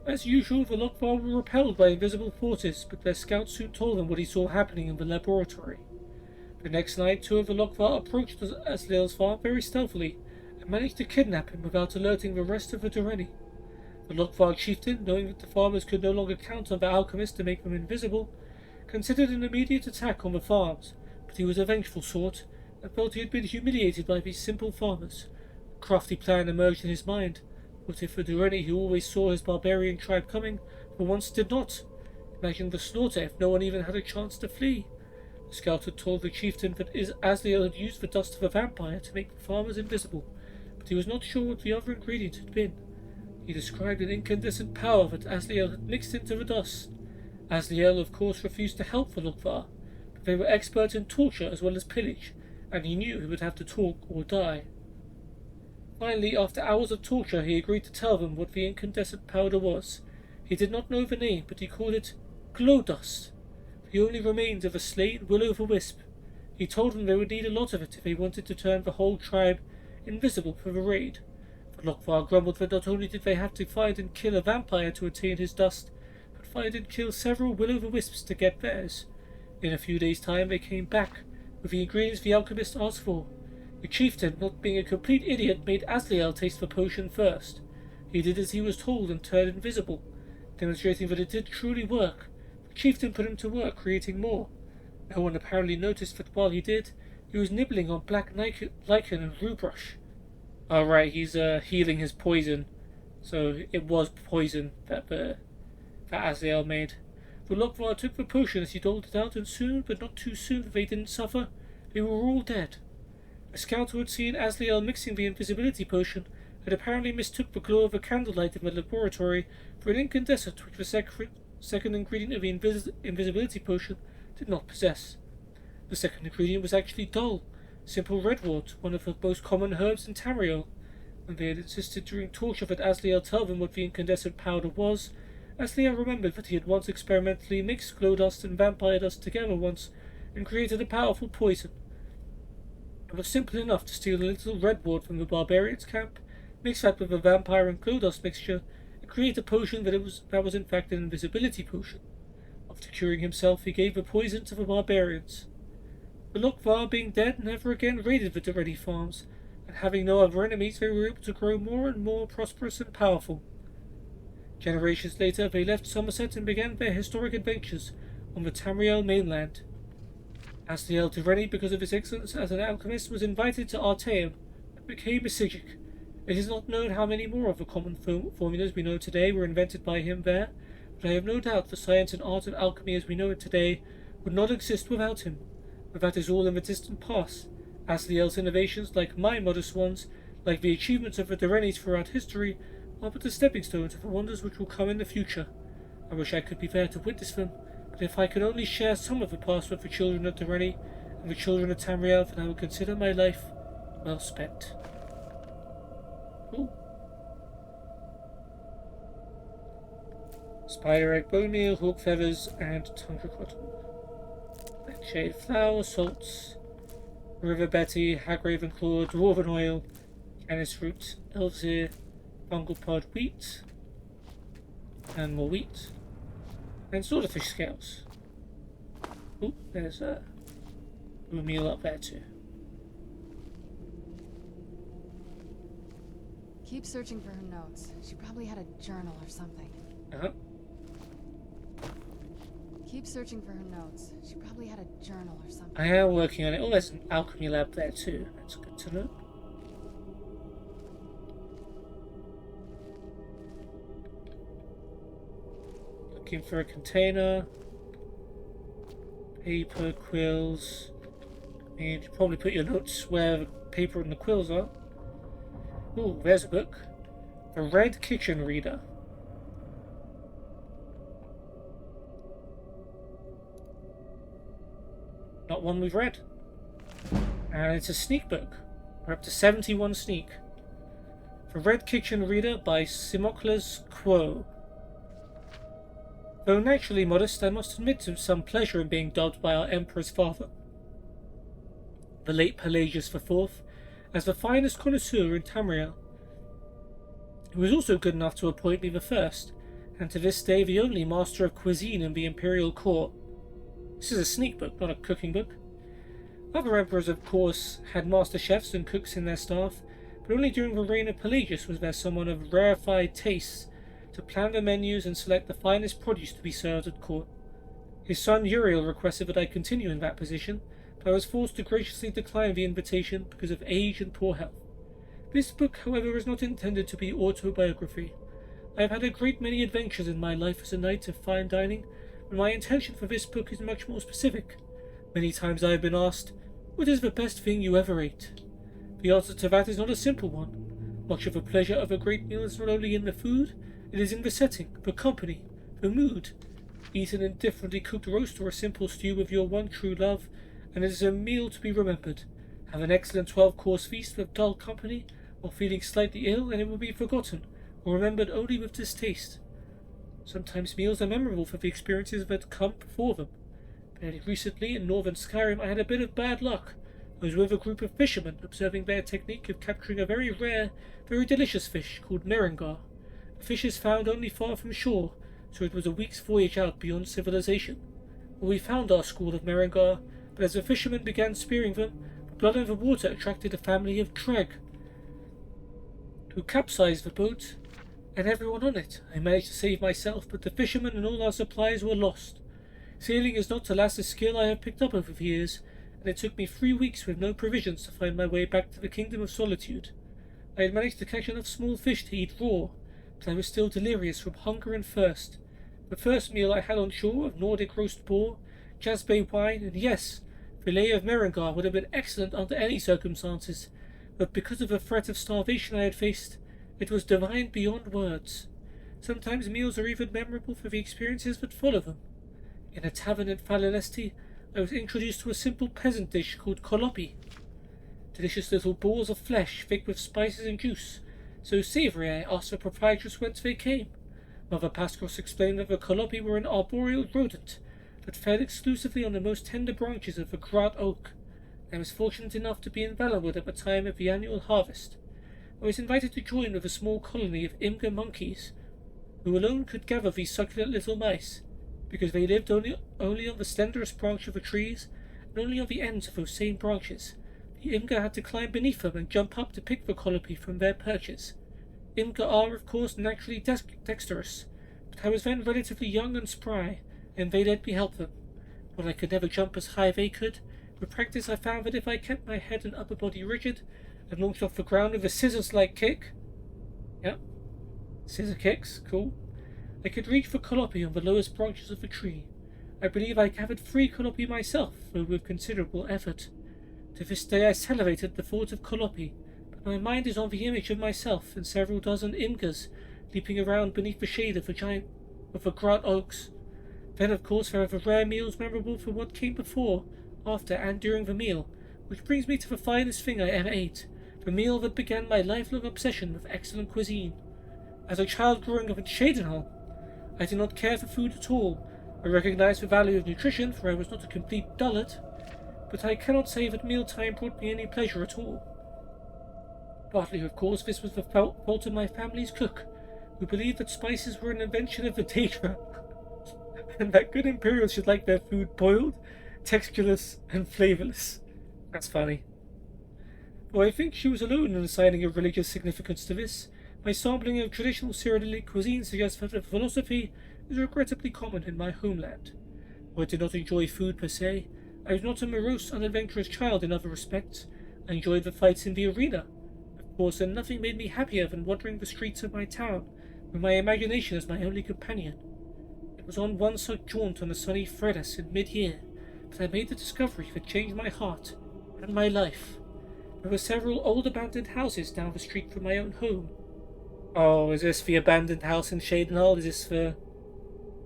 As usual, the Lokvar were repelled by invisible forces, but their scout soon told them what he saw happening in the laboratory. The next night, two of the Lokvar approached Asliel's farm very stealthily, and managed to kidnap him without alerting the rest of the Durrani. The Lokvar chieftain, knowing that the farmers could no longer count on the alchemist to make them invisible, considered an immediate attack on the farms, but he was a vengeful sort, and felt he had been humiliated by these simple farmers. A crafty plan emerged in his mind. What if the Durrani, who always saw his barbarian tribe coming, for once did not? Imagine the slaughter if no one even had a chance to flee. The scout had told the chieftain that Asliel had used the dust of a vampire to make the farmers invisible, but he was not sure what the other ingredient had been. He described an incandescent power that Asliel had mixed into the dust. Asliel, of course, refused to help the Lokvar, but they were experts in torture as well as pillage, and he knew he would have to talk or die. Finally, after hours of torture, he agreed to tell them what the incandescent powder was. He did not know the name, but he called it glow dust, the only remains of a slain will-o'-the-wisp. He told them they would need a lot of it if they wanted to turn the whole tribe invisible for the raid. The Lokvar grumbled that not only did they have to find and kill a vampire to attain his dust, but find and kill several will-o'-the-wisps to get theirs. In a few days' time they came back, with the ingredients the alchemist asked for. The chieftain, not being a complete idiot, made Asliel taste the potion first. He did as he was told and turned invisible, demonstrating that it did truly work. The chieftain put him to work creating more. No one apparently noticed that while he did, he was nibbling on black lichen and rue brush. Oh right, he's healing his poison. So it was poison that Asliel made. The Lokvar took the potion as he doled it out, and soon, but not too soon that they didn't suffer, they were all dead. A scout who had seen Asliel mixing the invisibility potion had apparently mistook the glow of a candlelight in the laboratory for an incandescent which the second ingredient of the invisibility potion did not possess. The second ingredient was actually dull, simple redwort, one of the most common herbs in Tamriel. When they had insisted during torture that Asliel tell them what the incandescent powder was, Asliel remembered that he had once experimentally mixed glow dust and vampire dust together once and created a powerful poison. It was simple enough to steal a little redwort from the barbarians' camp, mix that with a vampire and glow dust mixture, and create a potion that was in fact an invisibility potion. After curing himself, he gave the poison to the barbarians. The Lokvar, being dead, never again raided the Durrani farms, and having no other enemies, they were able to grow more and more prosperous and powerful. Generations later, they left Somerset and began their historic adventures on the Tamriel mainland. Asliel Durrani, because of his excellence as an alchemist, was invited to Artaeum and became a Sigil. It is not known how many more of the common formulas we know today were invented by him there, but I have no doubt the science and art of alchemy as we know it today would not exist without him, but that is all in the distant past. As for the elves' innovations, like my modest ones, like the achievements of the Derenis throughout history, are but a stepping stone to the wonders which will come in the future. I wish I could be there to witness them, but if I could only share some of the past with the children of Dereni and the children of Tamriel, then I would consider my life well spent. Cool. Spider egg, bone meal, hawk feathers, and tundra cotton. Nightshade flour, salts, river betty, hag raven claw, dwarven oil, canis root, elf's ear, fungal pod wheat, and more wheat, and swordfish scales. Oh, there's a meal up there too. Keep searching for her notes. She probably had a journal or something. Uh-huh. Keep searching for her notes. She probably had a journal or something. I am working on it. Oh, there's an alchemy lab there too. That's good to know. Looking for a container. Paper, quills. I mean, you probably put your notes where the paper and the quills are. Oh, there's a book. The Red Kitchen Reader. Not one we've read. And it's a sneak book. We're up to 71 sneak. The Red Kitchen Reader by Simocles Quo. Though naturally modest, I must admit to some pleasure in being dubbed by our Emperor's father, the late Pelagius IV, as the finest connoisseur in Tamriel. He was also good enough to appoint me the first, and to this day the only master of cuisine in the imperial court. This is a sneak book, not a cooking book. Other emperors, of course, had master chefs and cooks in their staff, but only during the reign of Pelagius was there someone of rarefied tastes to plan the menus and select the finest produce to be served at court. His son Uriel requested that I continue in that position, but I was forced to graciously decline the invitation because of age and poor health. This book, however, is not intended to be autobiography. I have had a great many adventures in my life as a knight of fine dining, and my intention for this book is much more specific. Many times I have been asked, "What is the best thing you ever ate?" The answer to that is not a simple one. Much of the pleasure of a great meal is not only in the food, it is in the setting, the company, the mood. Eat an indifferently cooked roast or a simple stew with your one true love, and it is a meal to be remembered. Have an excellent 12-course feast with dull company, while feeling slightly ill, and it will be forgotten, or remembered only with distaste. Sometimes meals are memorable for the experiences that come before them. Fairly recently, in northern Skyrim, I had a bit of bad luck. I was with a group of fishermen, observing their technique of capturing a very rare, very delicious fish called merengar. The fish is found only far from shore, so it was a week's voyage out beyond civilization. Well, we found our school of merengar, but as the fishermen began spearing them, the blood in the water attracted a family of dreg, who capsized the boat and everyone on it. I managed to save myself, but the fishermen and all our supplies were lost. Sailing is not to last a skill I have picked up over the years, and it took me 3 weeks with no provisions to find my way back to the Kingdom of Solitude. I had managed to catch enough small fish to eat raw, but I was still delirious from hunger and thirst. The first meal I had on shore of Nordic roast boar, jasbay wine, and yes, fillet of merengar would have been excellent under any circumstances, but because of the threat of starvation I had faced, it was divine beyond words. Sometimes meals are even memorable for the experiences that follow them. In a tavern in Falinesti, I was introduced to a simple peasant dish called kolopi. Delicious little balls of flesh thick with spices and juice. So savoury I asked the proprietress whence they came. Mother Pascros explained that the kolopi were an arboreal rodent that fed exclusively on the most tender branches of the grat oak. I was fortunate enough to be in Valenwood at the time of the annual harvest. I was invited to join with a small colony of Imga monkeys, who alone could gather these succulent little mice, because they lived only on the slenderest branch of the trees, and only on the ends of those same branches. The Imga had to climb beneath them and jump up to pick the kolopi from their perches. Imga are, of course, naturally dexterous, but I was then relatively young and spry, and they let me help them. While I could never jump as high as they could, with practice I found that if I kept my head and upper body rigid, and launched off the ground with a scissors-like kick. Yep. Scissor kicks, cool. I could reach for kolopi on the lowest branches of the tree. I believe I gathered 3 colopi myself, though with considerable effort. To this day I salivate at the thought of colopi, but my mind is on the image of myself and several dozen imgers leaping around beneath the shade of the grant oaks. Then, of course, there are the rare meals memorable for what came before, after, and during the meal, which brings me to the finest thing I ever ate, the meal that began my lifelong obsession with excellent cuisine. As a child growing up in Shadenhall, I did not care for food at all. I recognized the value of nutrition, for I was not a complete dullard, but I cannot say that mealtime brought me any pleasure at all. Partly, of course, this was the fault of my family's cook, who believed that spices were an invention of the Daedra, and that good Imperials should like their food boiled, textureless, and flavourless. That's funny. Though I think she was alone in assigning a religious significance to this, my sampling of traditional Cyrillic cuisine suggests that the philosophy is regrettably common in my homeland. Though I did not enjoy food per se, I was not a morose, unadventurous child in other respects. I enjoyed the fights in the arena, of course, and nothing made me happier than wandering the streets of my town, with my imagination as my only companion. It was on one such jaunt on a sunny Thredas in mid-year that I made the discovery that changed my heart and my life. There were several old abandoned houses down the street from my own home. Oh, is this the abandoned house in Shadenhall? Is this the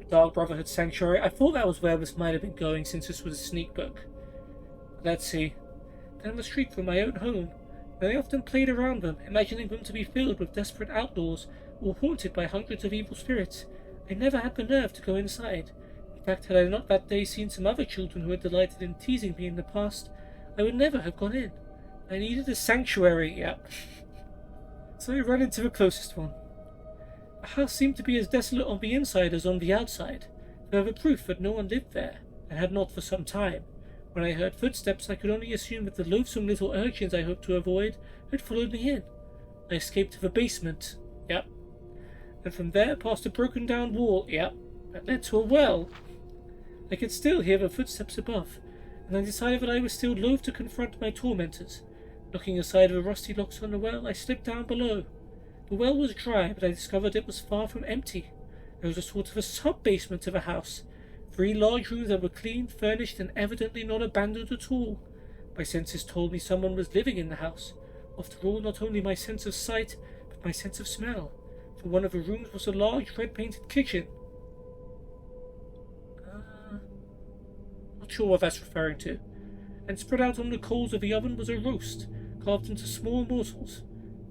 Dark Brotherhood Sanctuary? I thought that was where this might have been going, since this was a sneak book. Let's see. Down the street from my own home, and I often played around them, imagining them to be filled with desperate outlaws or haunted by hundreds of evil spirits. I never had the nerve to go inside. In fact, had I not that day seen some other children who had delighted in teasing me in the past, I would never have gone in. I needed a sanctuary, yep. So I ran into the closest one. The house seemed to be as desolate on the inside as on the outside, further proof that no one lived there, and had not for some time. When I heard footsteps, I could only assume that the loathsome little urchins I hoped to avoid had followed me in. I escaped to the basement, yep, and from there past a broken down wall, yep, that led to a well. I could still hear the footsteps above, and I decided that I was still loath to confront my tormentors. Looking aside the rusty locks on the well, I slipped down below. The well was dry, but I discovered it was far from empty. There was a sort of a sub-basement to the house. 3 large rooms that were clean, furnished, and evidently not abandoned at all. My senses told me someone was living in the house. After all, not only my sense of sight, but my sense of smell. For one of the rooms was a large red-painted kitchen. Not sure what that's referring to. And spread out on the coals of the oven was a roast, carved into small morsels,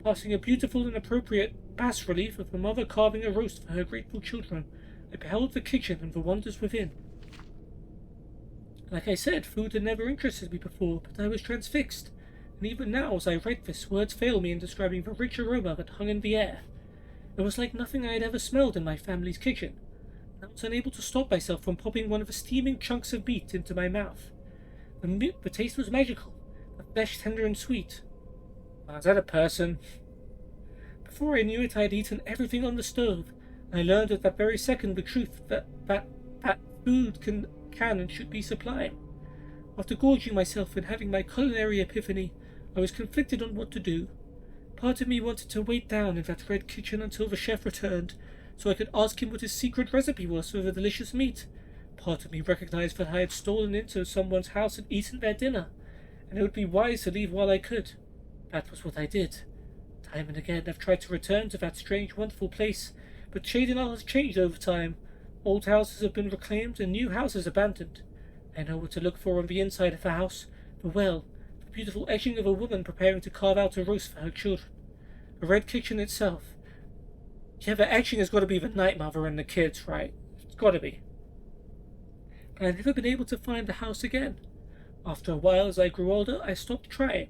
passing a beautiful and appropriate bas-relief of the mother carving a roast for her grateful children. I beheld the kitchen and the wonders within. Like I said, food had never interested me before, but I was transfixed, and even now as I read this, words fail me in describing the rich aroma that hung in the air. It was like nothing I had ever smelled in my family's kitchen, and I was unable to stop myself from popping one of the steaming chunks of meat into my mouth. The taste was magical, the flesh tender and sweet. Oh, is that a person? Before I knew it, I had eaten everything on the stove, and I learned at that very second the truth that food can and should be sublime. After gorging myself and having my culinary epiphany, I was conflicted on what to do. Part of me wanted to wait down in that red kitchen until the chef returned, so I could ask him what his secret recipe was for the delicious meat. Part of me recognized that I had stolen into someone's house and eaten their dinner, and it would be wise to leave while I could. That was what I did. Time and again I've tried to return to that strange, wonderful place, but Shadenhall has changed over time. Old houses have been reclaimed and new houses abandoned. I know what to look for on the inside of the house: the well, the beautiful etching of a woman preparing to carve out a roast for her children, the red kitchen itself. Yeah, the etching has got to be the night mother and the kids, right? It's got to be. But I've never been able to find the house again. After a while, as I grew older, I stopped trying.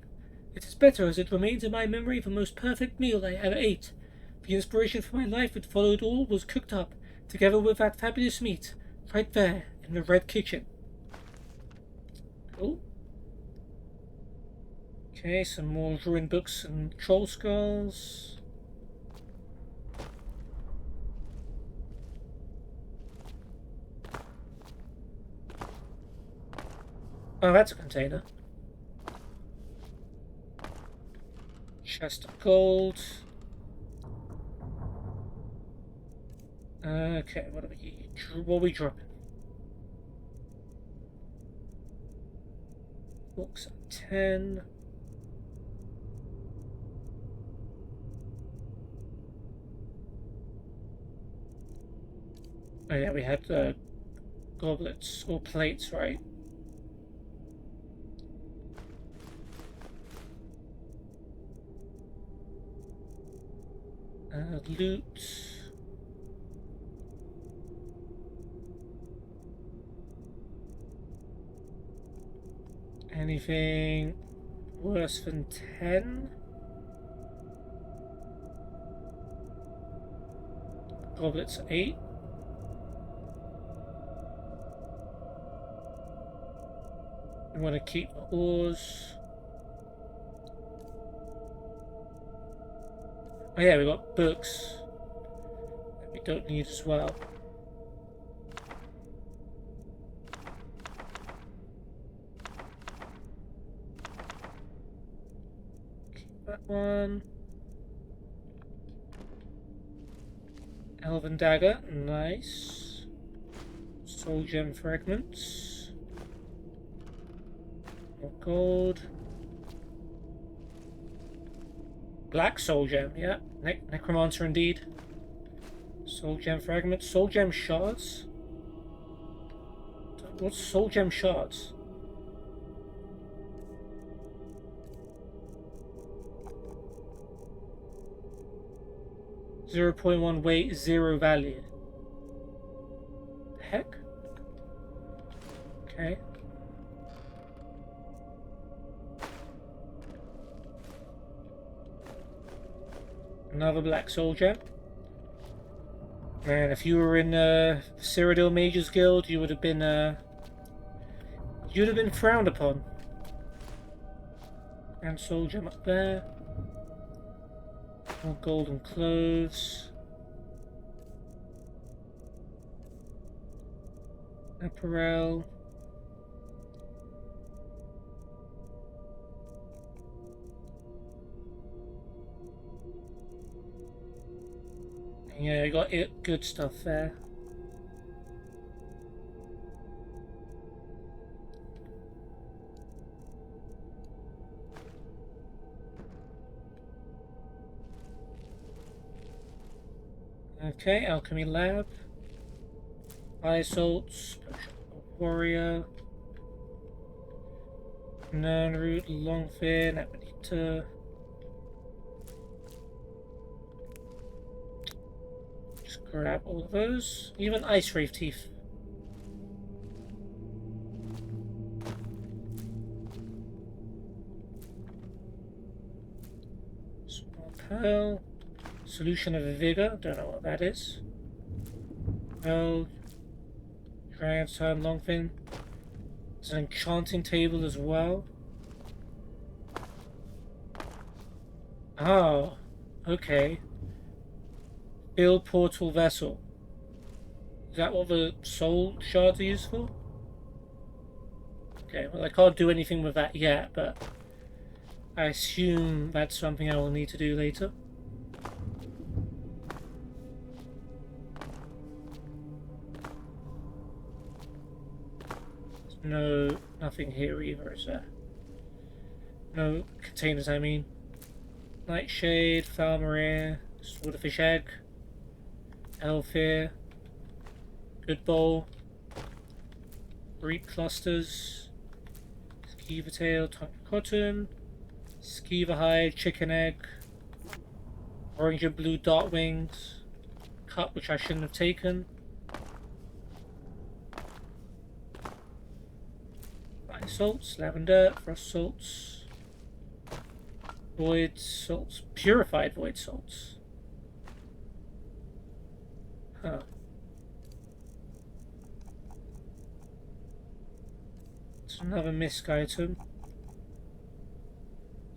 It is better, as it remains in my memory the most perfect meal I ever ate. The inspiration for my life that followed all was cooked up, together with that fabulous meat, right there in the red kitchen. Cool. Okay, some more ruined books and troll skulls. Oh, that's a container. Chest of gold. Okay, what are we dropping? Books at 10. Oh yeah, we had goblets or plates, right? Loot. Anything worse than 10? Goblets 8. We want to keep the ores. Oh yeah, we got books that we don't need as well. Keep that one. Elven dagger, nice. Soul gem fragments. More gold. Black soul gem, yeah. Necromancer indeed. Soul gem fragments. Soul gem shards? What's soul gem shards? .1 weight, 0 value. The heck? Okay. Another black soul gem. Man, if you were in Cyrodiil Mages Guild, you would have been frowned upon. And soul gem up there. More golden clothes. Apparel. Yeah, you got it, good stuff there. Okay, alchemy lab. Eye salts, warrior. Nernroot, longfin, amanita. Just grab all of those. Even ice wraith teeth. Small pearl. Solution of vigor. Don't know what that is. Pearl. Dragon's turn, longfin. There's an enchanting table as well. Oh, okay. Build portal vessel. Is that what the soul shards are used for? Okay, well I can't do anything with that yet, but I assume that's something I will need to do later. There's nothing here either, is there? No containers, I mean. Nightshade, Falmaria, Swordfish Egg, Elfir, Good Bowl, Reap Clusters, Skeever Tail, Tiger Cotton, Skeever Hide, Chicken Egg, Orange and Blue Dart Wings, Cup which I shouldn't have taken, Light Salts, Lavender, Frost Salts, Void Salts, Purified Void Salts. Huh. It's another misc item.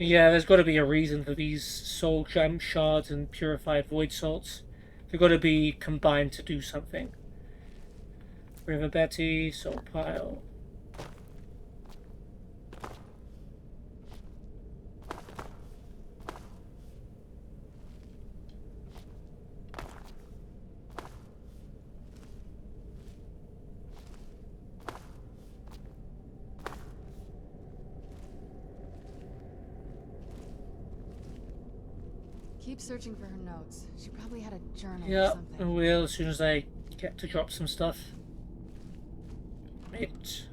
Yeah, there's got to be a reason for these soul gem shards and purified void salts. They've got to be combined to do something. River Betty, salt pile. Keep searching for her notes. She probably had a journal or Yeah, I something. will as soon as I get to drop some stuff. It.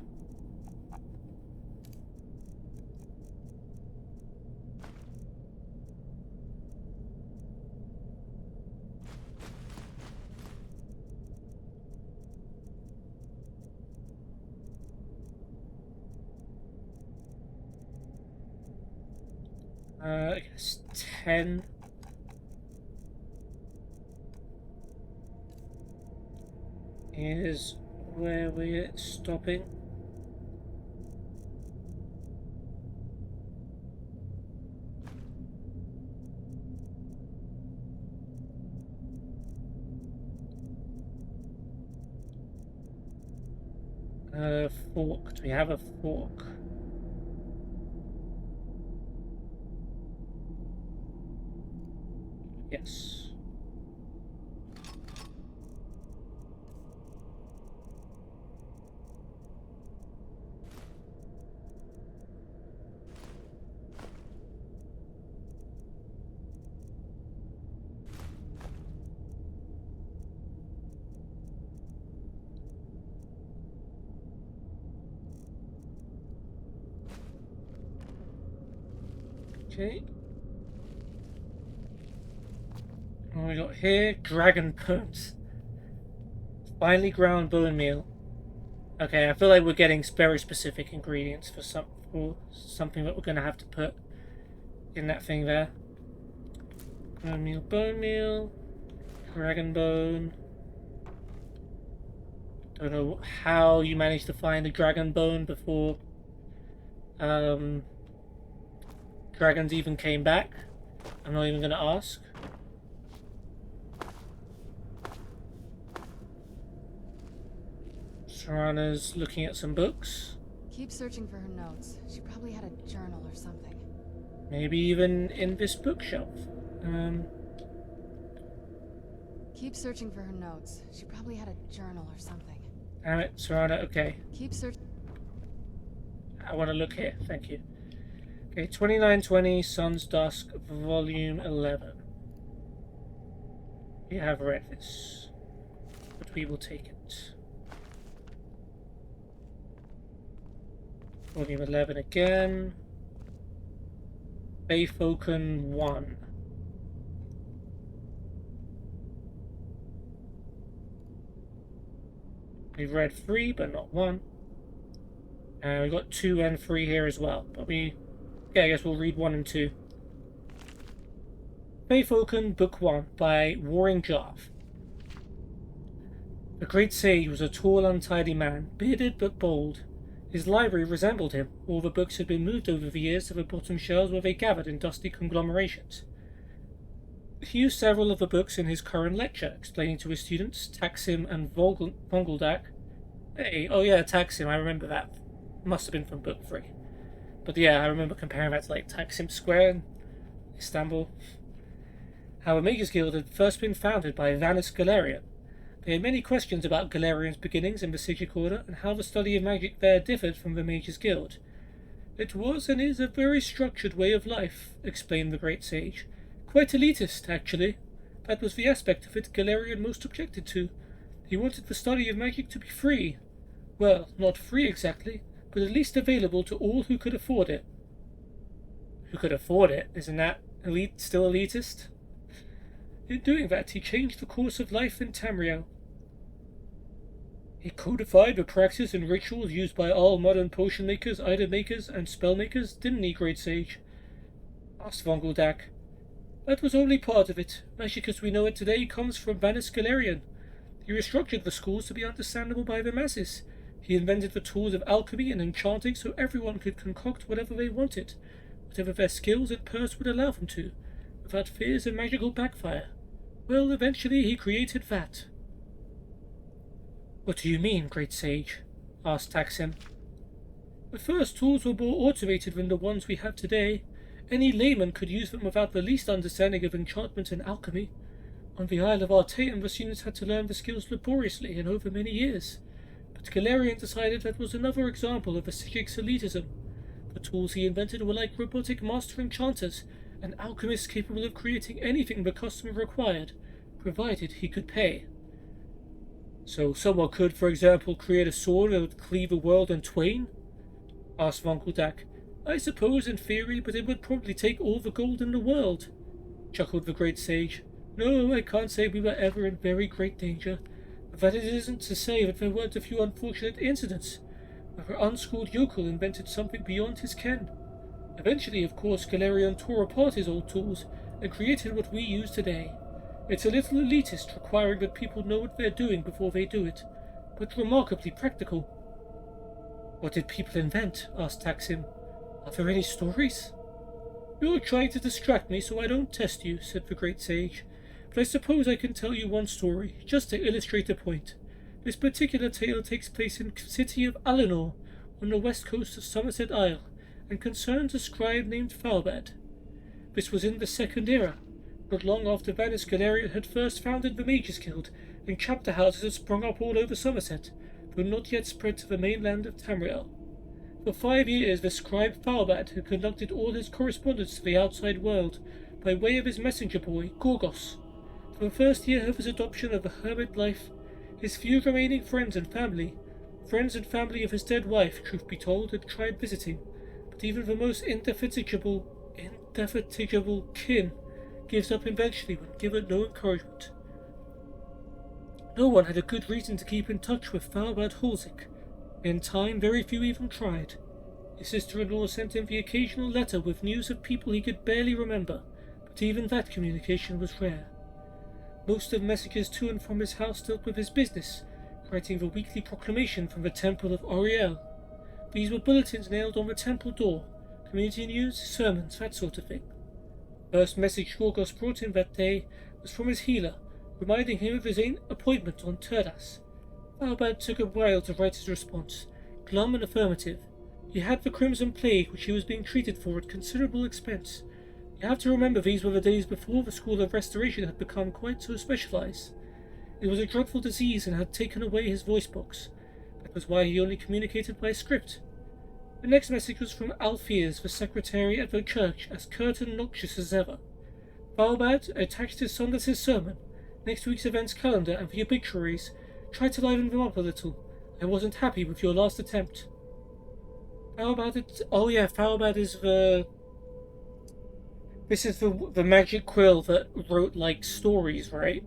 I guess 10. Is where we're stopping. Fork. Do we have a fork? Yes. Okay. What we got here? Dragon bones. Finely ground bone meal. Okay, I feel like we're getting very specific ingredients for something that we're gonna have to put in that thing there. Bone meal, dragon bone. Don't know how you managed to find the dragon bone before dragons even came back. I'm not even gonna ask. Serana's looking at some books. Keep searching for her notes. She probably had a journal or something. Maybe even in this bookshelf. Keep searching for her notes. She probably had a journal or something. Damn it, Serana, okay. Keep searching. I want to look here, thank you. Okay, 2920, Sun's Dusk, Volume 11. We have read this, but we will take it. Volume 11 again. Bayfolken 1. We've read 3, but not 1. And we got 2 and 3 here as well. But I guess we'll read 1 and 2. Bayfolken, Book 1, by Warring Jarv. The great sage was a tall, untidy man, bearded but bold. His library resembled him. All the books had been moved over the years to the bottom shelves where they gathered in dusty conglomerations. He used several of the books in his current lecture, explaining to his students, Taksim and Vongeldak. Hey, oh yeah, Taksim, I remember that. Must have been from book 3. But yeah, I remember comparing that to like Taksim Square in Istanbul. How a Mages Guild had first been founded by Vanis Galerian. They had many questions about Galerian's beginnings in the Sigic Order and how the study of magic there differed from the Mages Guild. It was and is a very structured way of life, explained the great sage. Quite elitist, actually. That was the aspect of it Galerian most objected to. He wanted the study of magic to be free. Well, not free exactly, but at least available to all who could afford it. Who could afford it? Isn't that still elitist? In doing that, he changed the course of life in Tamriel. He codified the practice and rituals used by all modern potion makers, item makers, and spell makers, didn't he, great sage? Asked Vongeldak. That was only part of it. Magic as we know it today comes from Vanis Galerian. He restructured the schools to be understandable by the masses. He invented the tools of alchemy and enchanting so everyone could concoct whatever they wanted, whatever their skills and purse would allow them to, without fears of magical backfire. Well, eventually he created that. What do you mean, great sage? Asked Taksim. The first tools were more automated than the ones we have today. Any layman could use them without the least understanding of enchantment and alchemy. On the Isle of Artaeum, the students had to learn the skills laboriously and over many years. But Galerian decided that was another example of the Sigic's elitism. The tools he invented were like robotic master enchanters. an alchemist capable of creating anything the customer required, provided he could pay. So someone could, for example, create a sword that would cleave a world in twain? Asked von Kuldak. I suppose in theory, but it would probably take all the gold in the world, chuckled the great sage. No, I can't say we were ever in very great danger, but that it isn't to say that there weren't a few unfortunate incidents, where an unschooled yokel invented something beyond his ken. Eventually, of course, Galerion tore apart his old tools and created what we use today. It's a little elitist, requiring that people know what they're doing before they do it, but remarkably practical. What did people invent? Asked Taksim. Are there any stories? You're trying to distract me so I don't test you, said the great sage. But I suppose I can tell you one story, just to illustrate a point. This particular tale takes place in the city of Alinor, on the west coast of Somerset Isle, and concerns a scribe named Falbad. This was in the Second Era, not long after Vanis Galerion had first founded the Mages Guild, and chapter houses had sprung up all over Somerset, though not yet spread to the mainland of Tamriel. For 5 years the scribe Falbad had conducted all his correspondence to the outside world by way of his messenger boy, Gorgos. For the first year of his adoption of the hermit life, his few remaining friends and family of his dead wife, truth be told, had tried visiting, but even the most indefatigable kin gives up eventually when given no encouragement. No one had a good reason to keep in touch with Falbad Holzik. In time, very few even tried. His sister-in-law sent him the occasional letter with news of people he could barely remember, but even that communication was rare. Most of the messages to and from his house dealt with his business, writing the weekly proclamation from the Temple of Oriel. These were bulletins nailed on the temple door, community news, sermons, that sort of thing. The first message Gorgos brought him that day was from his healer, reminding him of his appointment on Turdas. Falbad took a while to write his response, glum and affirmative. He had the Crimson Plague, which he was being treated for at considerable expense. You have to remember these were the days before the School of Restoration had become quite so specialized. It was a dreadful disease and had taken away his voice box. That was why he only communicated by script. The next message was from Alpheus, the secretary at the church, as curt and noxious as ever. Falbad attached his Sundays' sermon, next week's events calendar, and the obituaries. Tried to liven them up a little. I wasn't happy with your last attempt. Falbad is the... This is the magic quill that wrote, like, stories, right?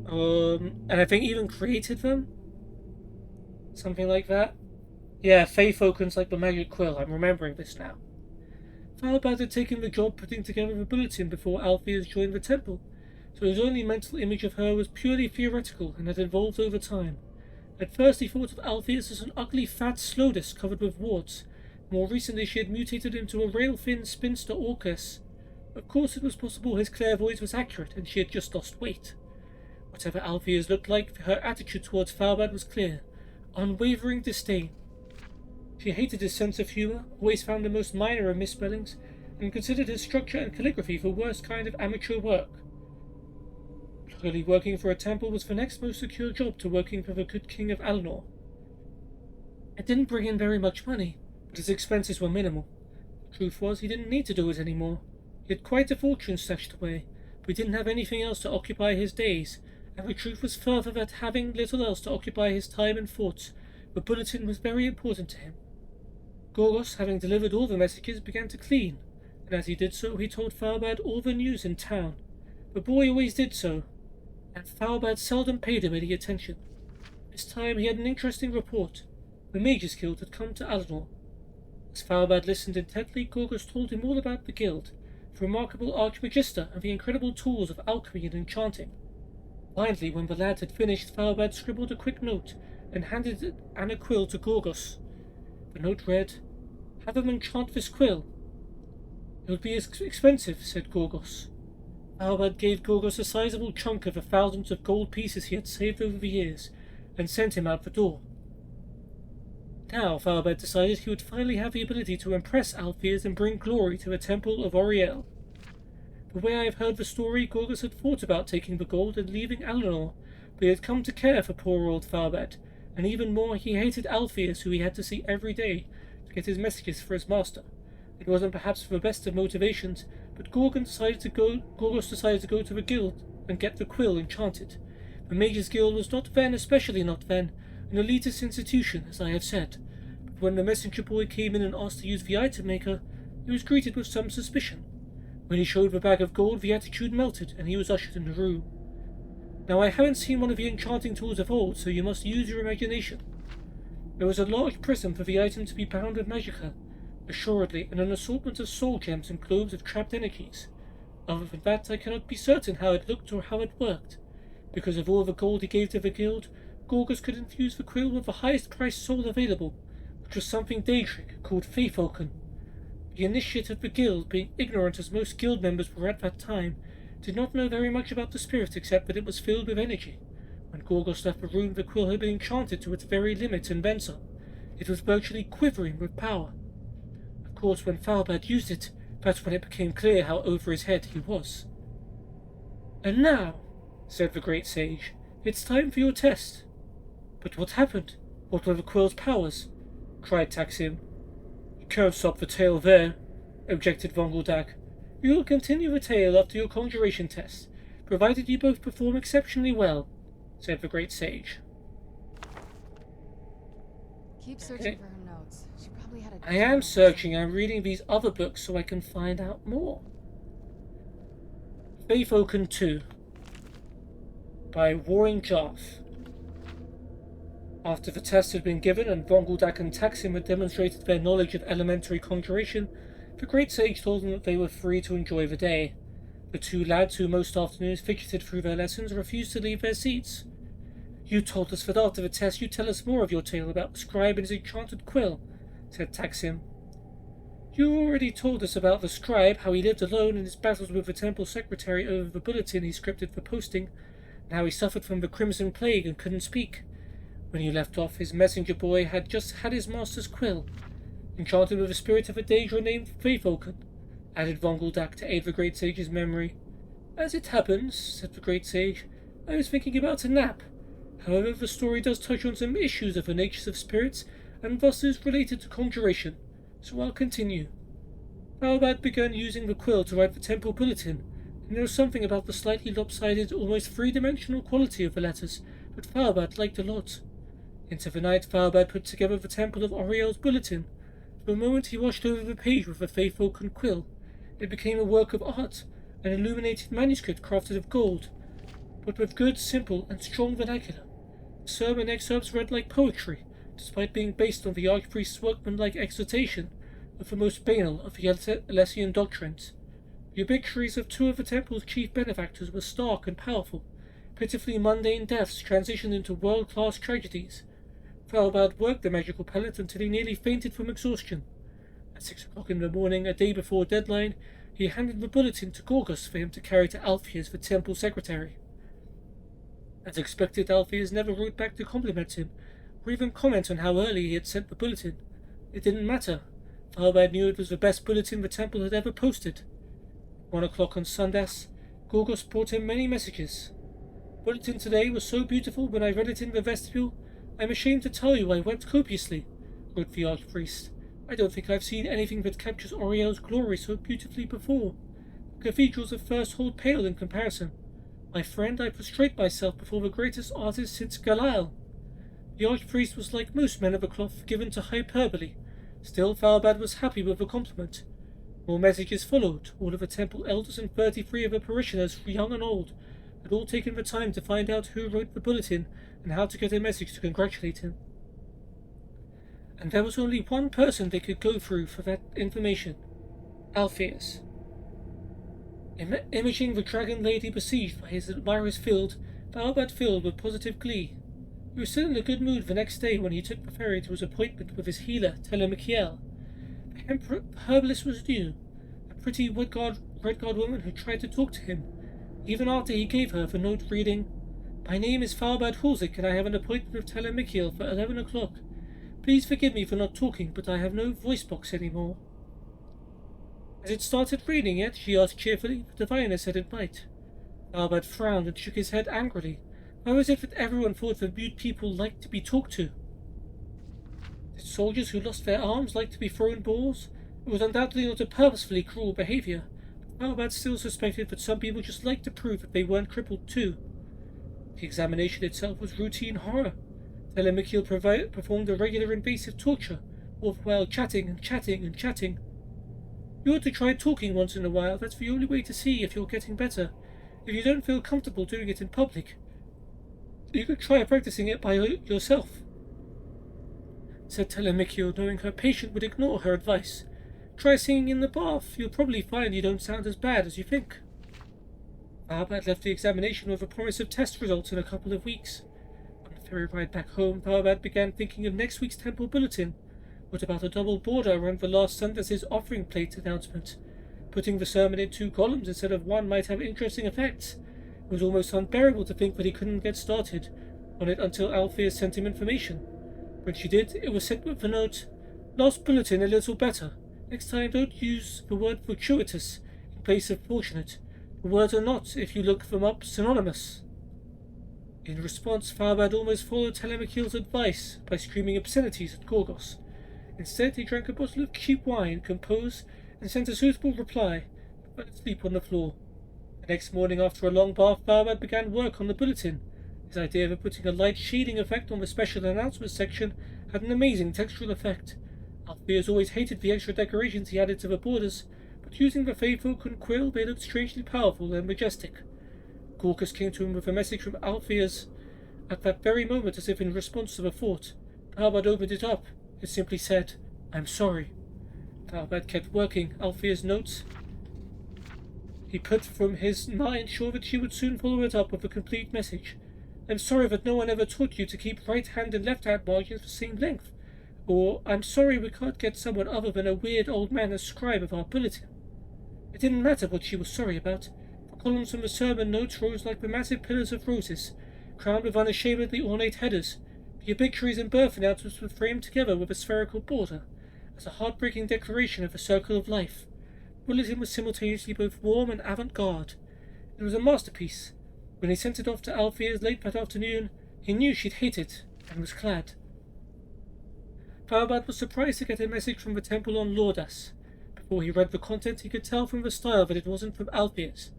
And I think even created them? Something like that? Yeah, Faith opens like the magic quill. I'm remembering this now. Falbad had taken the job putting together the bulletin before Alpheus joined the temple, so his only mental image of her was purely theoretical and had evolved over time. At first he thought of Alpheus as an ugly fat slowdus covered with warts. More recently she had mutated into a rail-thin spinster orcus. Of course it was possible his clairvoyance was accurate and she had just lost weight. Whatever Alpheus looked like, her attitude towards Falbad was clear. Unwavering disdain. She hated his sense of humour, always found the most minor of misspellings, and considered his structure and calligraphy the worst kind of amateur work. Clearly working for a temple was the next most secure job to working for the good king of Alinor. It didn't bring in very much money, but his expenses were minimal. The truth was, he didn't need to do it anymore. He had quite a fortune stashed away, but he didn't have anything else to occupy his days, and the truth was further that having little else to occupy his time and thoughts, the bulletin was very important to him. Gorgos, having delivered all the messages, began to clean, and as he did so, he told Falbad all the news in town. The boy always did so, and Falbad seldom paid him any attention. This time he had an interesting report. The Mages Guild had come to Alinor. As Falbad listened intently, Gorgos told him all about the guild, the remarkable Archmagister, and the incredible tools of alchemy and enchanting. Finally, when the lad had finished, Falbad scribbled a quick note and handed it and a quill to Gorgos. The note read, "Have him enchant this quill." "It would be expensive," said Gorgos. Falbad gave Gorgos a sizable chunk of the thousands of gold pieces he had saved over the years, and sent him out the door. Now Falbad decided he would finally have the ability to impress Alpheus and bring glory to the Temple of Oriel. The way I have heard the story, Gorgos had thought about taking the gold and leaving Alinor, but he had come to care for poor old Falbad, and even more he hated Alpheus, who he had to see every day to get his messages for his master. It wasn't perhaps for the best of motivations, but Gorgos decided to go to the guild and get the quill enchanted. The Mage's Guild was not then, especially not then, an elitist institution, as I have said. But when the messenger boy came in and asked to use the item maker, he was greeted with some suspicion. When he showed the bag of gold, the attitude melted, and he was ushered in the room. Now I haven't seen one of the enchanting tools of old, so you must use your imagination. There was a large prism for the item to be bound with magicka, assuredly, and an assortment of soul gems and globes of trapped energies. Other than that, I cannot be certain how it looked or how it worked. Because of all the gold he gave to the guild, Gorgos could infuse the quill with the highest priced soul available, which was something Daedric called Faefoken. The initiate of the guild, being ignorant as most guild members were at that time, did not know very much about the spirit except that it was filled with energy. When Gorgos left the room, the quill had been enchanted to its very limit and then some. It was virtually quivering with power. Of course, when Falbad used it, that's when it became clear how over his head he was. "And now," said the great sage, "it's time for your test." "But what happened? What were the quill's powers?" cried Taksim. "You can't stop the tale there," objected von Guldak. "We will continue the tale after your conjuration test, provided you both perform exceptionally well," said the great sage. Keep searching for her notes. She probably had a... I am searching. I'm reading these other books so I can find out more. Faefoken 2 by Warring Jarth. After the test had been given and von Guldak and Taksim had demonstrated their knowledge of elementary conjuration, the great sage told them that they were free to enjoy the day. The two lads, who most afternoons fidgeted through their lessons, refused to leave their seats. "You told us that after the test you'd tell us more of your tale about the scribe and his enchanted quill," said Taksim. "You already told us about the scribe, how he lived alone in his battles with the temple secretary over the bulletin he scripted for posting, and how he suffered from the crimson plague and couldn't speak. When you left off, his messenger boy had just had his master's quill, enchanted with the spirit of a Daedra named Faefoken," added von Guldak to aid the great sage's memory. "As it happens," said the great sage, "I was thinking about a nap. However, the story does touch on some issues of the natures of spirits, and thus is related to conjuration, so I'll continue. Falbad began using the quill to write the temple bulletin, and there was something about the slightly lopsided, almost three-dimensional quality of the letters that Falbad liked a lot. Into the night, Falbad put together the temple of Auriel's bulletin. The moment he washed over the page with the Faefoken quill, it became a work of art, an illuminated manuscript crafted of gold, but with good, simple, and strong vernacular. The sermon excerpts read like poetry, despite being based on the archpriest's workmanlike exhortation of the most banal of the Alessian doctrines. The obituaries of two of the temple's chief benefactors were stark and powerful. Pitifully mundane deaths transitioned into world-class tragedies. Falbad worked the magical pellet until he nearly fainted from exhaustion. At 6 o'clock in the morning, a day before deadline, he handed the bulletin to Gorgos for him to carry to Alpheus, the temple secretary. As expected, Alpheus never wrote back to compliment him, or even comment on how early he had sent the bulletin. It didn't matter. Falbad knew it was the best bulletin the temple had ever posted. 1 o'clock on Sundas, Gorgos brought him many messages. "The bulletin today was so beautiful when I read it in the vestibule, I'm ashamed to tell you I wept copiously," wrote the archpriest. "I don't think I've seen anything that captures Auriel's glory so beautifully before. The cathedrals at first hold pale in comparison. My friend, I prostrate myself before the greatest artist since Galal." The archpriest was like most men of the cloth, given to hyperbole. Still, Falbad was happy with the compliment. More messages followed. All of the temple elders and 33 of the parishioners, young and old, had all taken the time to find out who wrote the bulletin and how to get a message to congratulate him. And there was only one person they could go through for that information: Alpheus. Imaging the dragon lady besieged by his admirers Falbad filled with positive glee. He was still in a good mood the next day when he took the ferry to his appointment with his healer, Telemachiel. The herbalist was new, a pretty red-guard woman who tried to talk to him, even after he gave her the note reading, "My name is Falbad Hulzik, and I have an appointment with Telemachiel for 11 o'clock. Please forgive me for not talking, but I have no voice box anymore." As it started raining yet, she asked cheerfully. The diviners said it might. Falbad frowned and shook his head angrily. Why was it that everyone thought the mute people liked to be talked to? Did soldiers who lost their arms like to be thrown balls? It was undoubtedly not a purposefully cruel behavior, but Albert still suspected that some people just liked to prove that they weren't crippled too. The examination itself was routine horror. Telemachiel performed a regular invasive torture, all the while chatting and chatting and chatting. You ought to try talking once in a while. That's the only way to see if you're getting better. If you don't feel comfortable doing it in public, you could try practicing it by yourself, said Telemachiel, knowing her patient would ignore her advice. Try singing in the bath. You'll probably find you don't sound as bad as you think. Albert left the examination with a promise of test results in a couple of weeks. On the ferry ride back home, Albert began thinking of next week's temple bulletin. What about a double border around the last Sunday's offering plate announcement? Putting the sermon in 2 columns instead of 1 might have interesting effects. It was almost unbearable to think that he couldn't get started on it until Althea sent him information. When she did, it was sent with the note, "Last bulletin a little better. Next time don't use the word fortuitous in place of fortunate. The words are not, if you look them up, synonymous." In response, Farbad almost followed Telemachiel's advice by screaming obscenities at Gorgos. Instead, he drank a bottle of cheap wine, composed, and sent a suitable reply, but fell asleep on the floor. The next morning, after a long bath, Farbad began work on the bulletin. His idea of putting a light shading effect on the special announcements section had an amazing textural effect. Althea's always hated the extra decorations he added to the borders, but using the Feyfolk quill, they looked strangely powerful and majestic. Gorgas came to him with a message from Althea's at that very moment, as if in response to the thought. Farbad opened it up. It simply said, "I'm sorry." Farbad kept working Althea's notes. He put from his mind, sure that she would soon follow it up with a complete message. "I'm sorry that no one ever taught you to keep right hand and left hand margins the same length. Or, I'm sorry we can't get someone other than a weird old man as scribe of our bulletin." It didn't matter what she was sorry about. The columns from the sermon notes rose like the massive pillars of roses, crowned with unashamedly ornate headers. The obituaries and birth announcements were framed together with a spherical border, as a heartbreaking declaration of the circle of life. The bulletin was simultaneously both warm and avant-garde. It was a masterpiece. When he sent it off to Althea's late that afternoon, he knew she'd hate it, and was glad. Farbad was surprised to get a message from the temple on Lordas. Before he read the content, he could tell from the style that it wasn't from Althea's.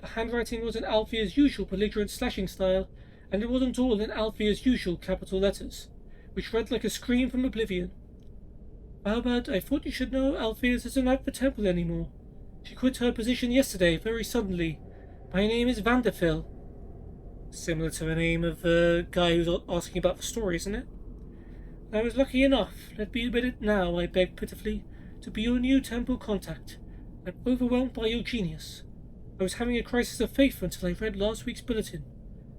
The handwriting wasn't Althea's usual belligerent slashing style, and it wasn't all in Althea's usual capital letters, which read like a scream from oblivion. "Farbad, I thought you should know Althea's isn't at the temple anymore. She quit her position yesterday, very suddenly. My name is Vanderfil." Similar to the name of the guy who's asking about the story, isn't it? "I was lucky enough, let me admit it now, I beg pitifully, to be your new temple contact. I'm overwhelmed by your genius. I was having a crisis of faith until I read last week's bulletin.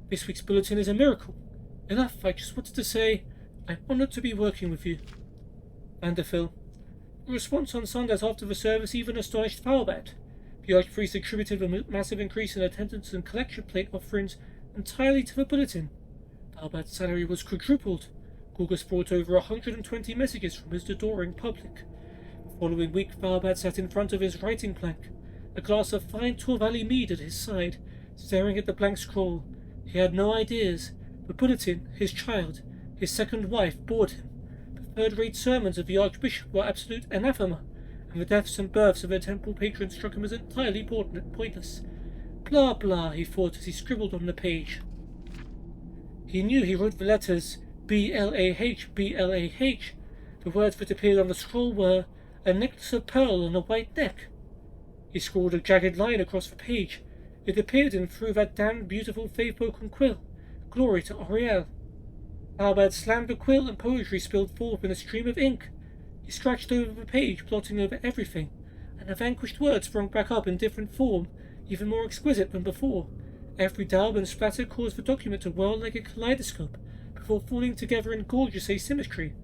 This week's bulletin is a miracle. Enough, I just wanted to say, I'm honored to be working with you." Vanderfil. The response on Sundays after the service even astonished Farbad. The Archpriest attributed the massive increase in attendance and collection plate offerings entirely to the bulletin. Farbad's salary was quadrupled. Gorgas brought over 120 messages from his adoring public. The following week, Farbad sat in front of his writing plank, a glass of fine Torvally mead at his side, staring at the blank scroll. He had no ideas. The bulletin, his child, his second wife, bored him. The third-rate sermons of the Archbishop were absolute anathema, and the deaths and births of their temple patrons struck him as entirely pointless. Blah blah, he thought as he scribbled on the page. He knew he wrote the letters B-L-A-H, B-L-A-H. The words that appeared on the scroll were, "A necklace of pearl on a white neck." He scrawled a jagged line across the page. It appeared in through that damned beautiful Feyfolk quill. Glory to Auriel. Farbad slammed the quill and poetry spilled forth in a stream of ink. He scratched over the page, blotting over everything, and the vanquished words sprung back up in different form, even more exquisite than before. Every daub and splatter caused the document to whirl like a kaleidoscope, before falling together in gorgeous asymmetry.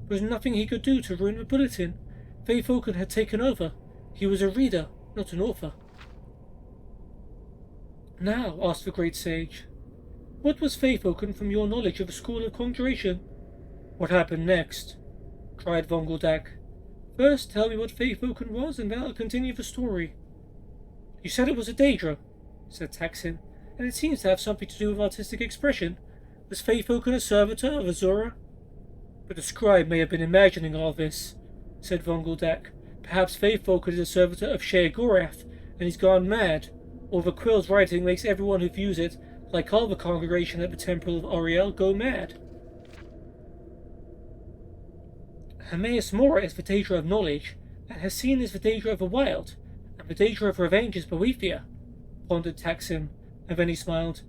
There was nothing he could do to ruin the bulletin. Feyfolk had taken over. He was a reader, not an author. "Now," asked the great sage, "what was Feyfolk from your knowledge of the school of conjuration?" "What happened next?" cried Vongeldak. "First tell me what Feyfolk was, and then I'll continue the story." "You said it was a Daedra," said Taksin, "and it seems to have something to do with artistic expression. Was Feyfolk a servitor of Azura?" "But the scribe may have been imagining all this," said Vongeldak. Perhaps Faithfulker is a servitor of Shea Gorath, and he's gone mad. Or the Quill's writing makes everyone who views it, like all the congregation at the Temple of Oriel, go mad. Hermaeus Mora is the Daedra of knowledge, and Hesine is the Daedra of the wild, and the Daedra of revenge is Boethia, pondered Taksim, and then he smiled.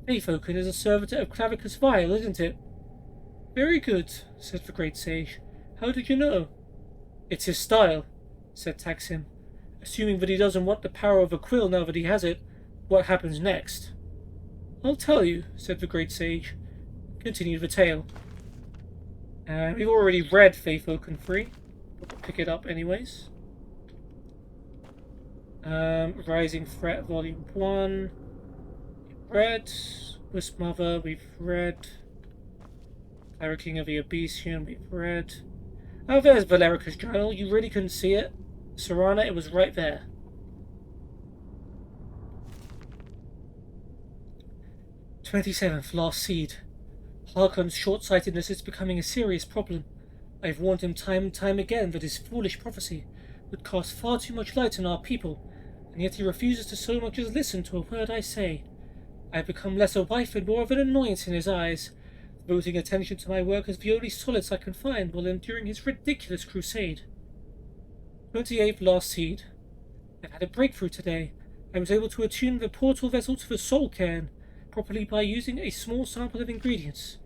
Faithfulker is a servitor of Clavicus Vile, isn't it? Very good, said the great sage. How did you know? It's his style, said Taksim. Assuming that he doesn't want the power of a quill now that he has it, what happens next? I'll tell you, said the great sage. Continued the tale. We've already read Faithfulker 3. We'll pick it up anyways. Rising Threat Volume 1. We've read. Wisp Mother, we've read. Cleriking of the Abyssian, we've read. Oh, there's Valerica's journal. You really couldn't see it. Serana, it was right there. 27th, last seed. Harkon's short-sightedness is becoming a serious problem. I've warned him time and time again that his foolish prophecy would cast far too much light on our people, and yet he refuses to so much as listen to a word I say. I've become less a wife and more of an annoyance in his eyes, devoting attention to my work as the only solace I can find while enduring his ridiculous crusade. 28th, last seed. I've had a breakthrough today. I was able to attune the portal vessel to the soul cairn properly by using a small sample of ingredients.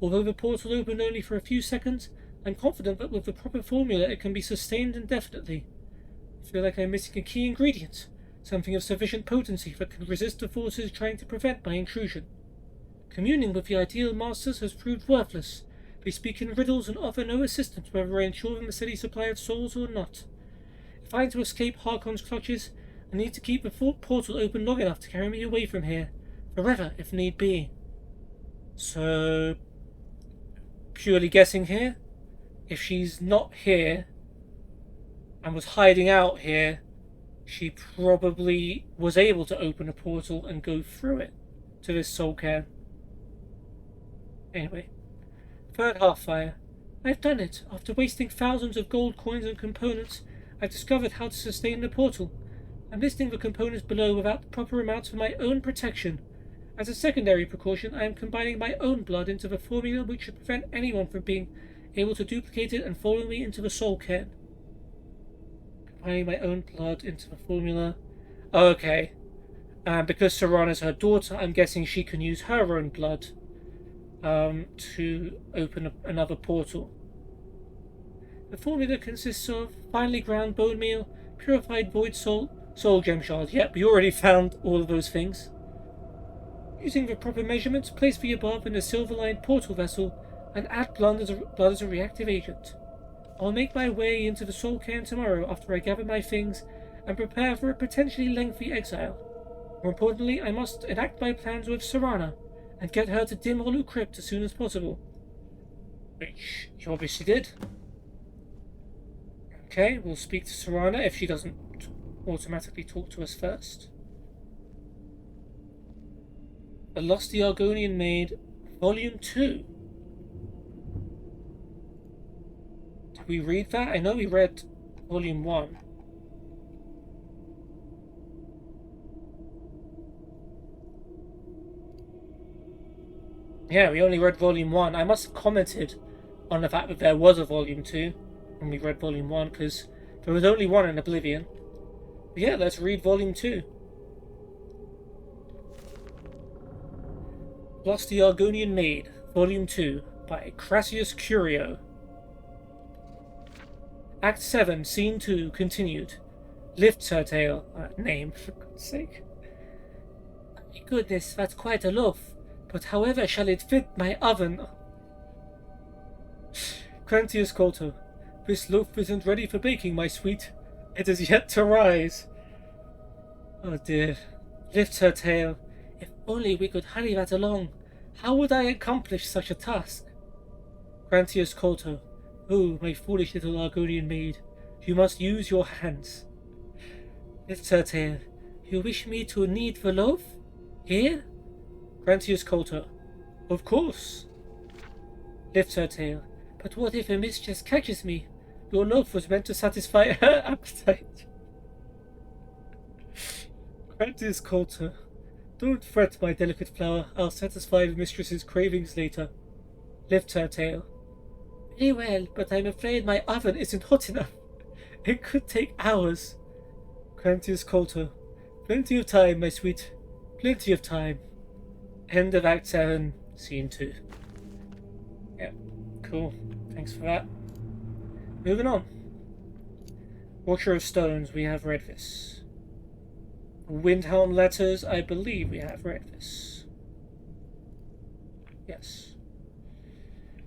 Although the portal opened only for a few seconds, I'm confident that with the proper formula it can be sustained indefinitely. I feel like I'm missing a key ingredient, something of sufficient potency that can resist the forces trying to prevent my intrusion. Communing with the ideal masters has proved worthless. They speak in riddles and offer no assistance whether I ensure them a steady supply of souls or not. If I am to escape Harkon's clutches, I need to keep the portal open long enough to carry me away from here, forever if need be. So, purely guessing here, if she's not here and was hiding out here, she probably was able to open a portal and go through it to this soul cairn. Anyway, third Half-Fire. I've done it. After wasting thousands of gold coins and components, I've discovered how to sustain the portal. I'm listing the components below without the proper amounts for my own protection. As a secondary precaution, I am combining my own blood into the formula which should prevent anyone from being able to duplicate it and follow me into the soul cairn. Combining my own blood into the formula. Okay. Because Serana's her daughter, I'm guessing she can use her own blood to open another portal. The formula consists of finely ground bone meal, purified void salt, soul gem shards. Yep, we already found all of those things. Using the proper measurements, place the above in a silver-lined portal vessel and add blood as a reactive agent. I'll make my way into the soul cairn tomorrow after I gather my things and prepare for a potentially lengthy exile. More importantly, I must enact my plans with Serana and get her to Dim Hollow Crypt as soon as possible. Which you obviously did. Okay, we'll speak to Serana if she doesn't automatically talk to us first. The Lusty Argonian Maid, Volume 2. Did we read that? I know we read Volume 1. Yeah, we only read Volume 1. I must have commented on the fact that there was a Volume 2 when we read Volume 1, because there was only one in Oblivion. But yeah, let's read Volume 2. Lusty Argonian Maid, Volume 2, by Crassius Curio. Act 7, Scene 2, continued. Lifts her tail. Name, for God's sake. My goodness, that's quite a loaf. But however shall it fit my oven? Crantius Colto. This loaf isn't ready for baking, my sweet. It is yet to rise. Oh dear. Lifts her tail. If only we could hurry that along. How would I accomplish such a task? Crantius Colto. Oh, my foolish little Argonian maid. You must use your hands. Lifts her tail. You wish me to knead the loaf? Here? Crantius Colto. Of course. Lifts her tail. But what if a mistress catches me? Your love was meant to satisfy her appetite. Quentin's Coulter. Don't fret, my delicate flower. I'll satisfy the mistress's cravings later. Lift her tail. Very well, but I'm afraid my oven isn't hot enough. It could take hours. Quentin's Coulter. Plenty of time, my sweet. Plenty of time. End of Act 7, Scene 2. Yep, cool. Thanks for that. Moving on. Watcher of Stones, we have read this. Windhelm Letters, I believe we have read this. Yes.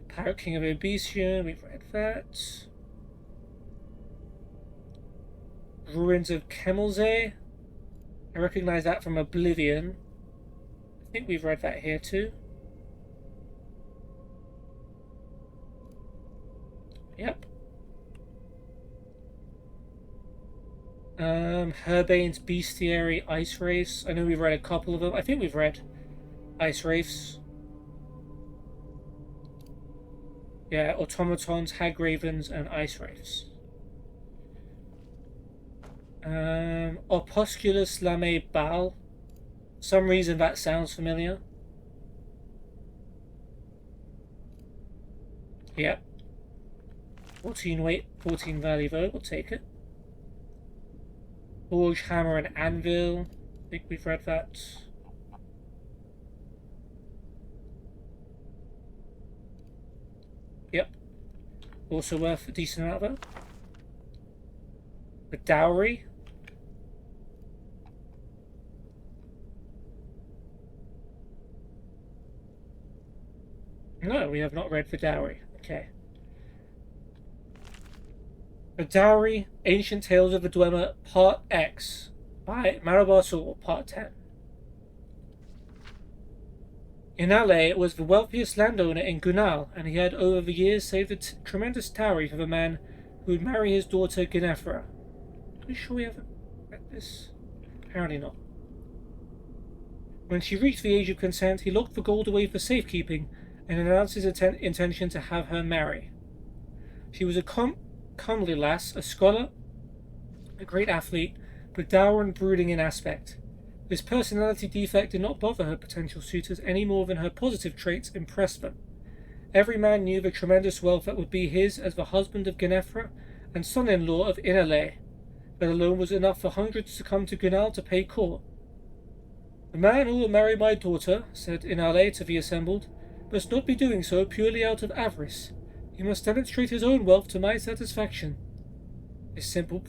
Pirate King of Abyssian, we've read that. Ruins of Kemmelze. I recognise that from Oblivion. I think we've read that here too. Yep. Herbane's Bestiary Ice Wraiths. I know we've read a couple of them. I think we've read Ice Wraiths. Yeah, Automatons, Hag Ravens, and Ice Wraiths. Opusculus Lame Bal. For some reason that sounds familiar. Yep. 14 weight, 14 value though, we'll take it. Forge, Hammer, and Anvil. I think we've read that. Yep. Also worth a decent amount though. The Dowry. No, we have not read The Dowry. Okay. The Dowry, Ancient Tales of the Dwemer, Part X, by Marabar Saul, Part 10. Inale was the wealthiest landowner in Gunal, and he had over the years saved a tremendous dowry for the man who would marry his daughter Ginefra. Are we sure we haven't read this? Apparently not. When she reached the age of consent, he locked the gold away for safekeeping and announced his intention to have her marry. She was a comely lass, a scholar, a great athlete, but dour and brooding in aspect. This personality defect did not bother her potential suitors any more than her positive traits impressed them. Every man knew the tremendous wealth that would be his as the husband of Ginefra and son-in-law of Inale. That alone was enough for hundreds to come to Gunal to pay court. The man who will marry my daughter, said Inale to the assembled, must not be doing so purely out of avarice. He must demonstrate his own wealth to my satisfaction. This simple...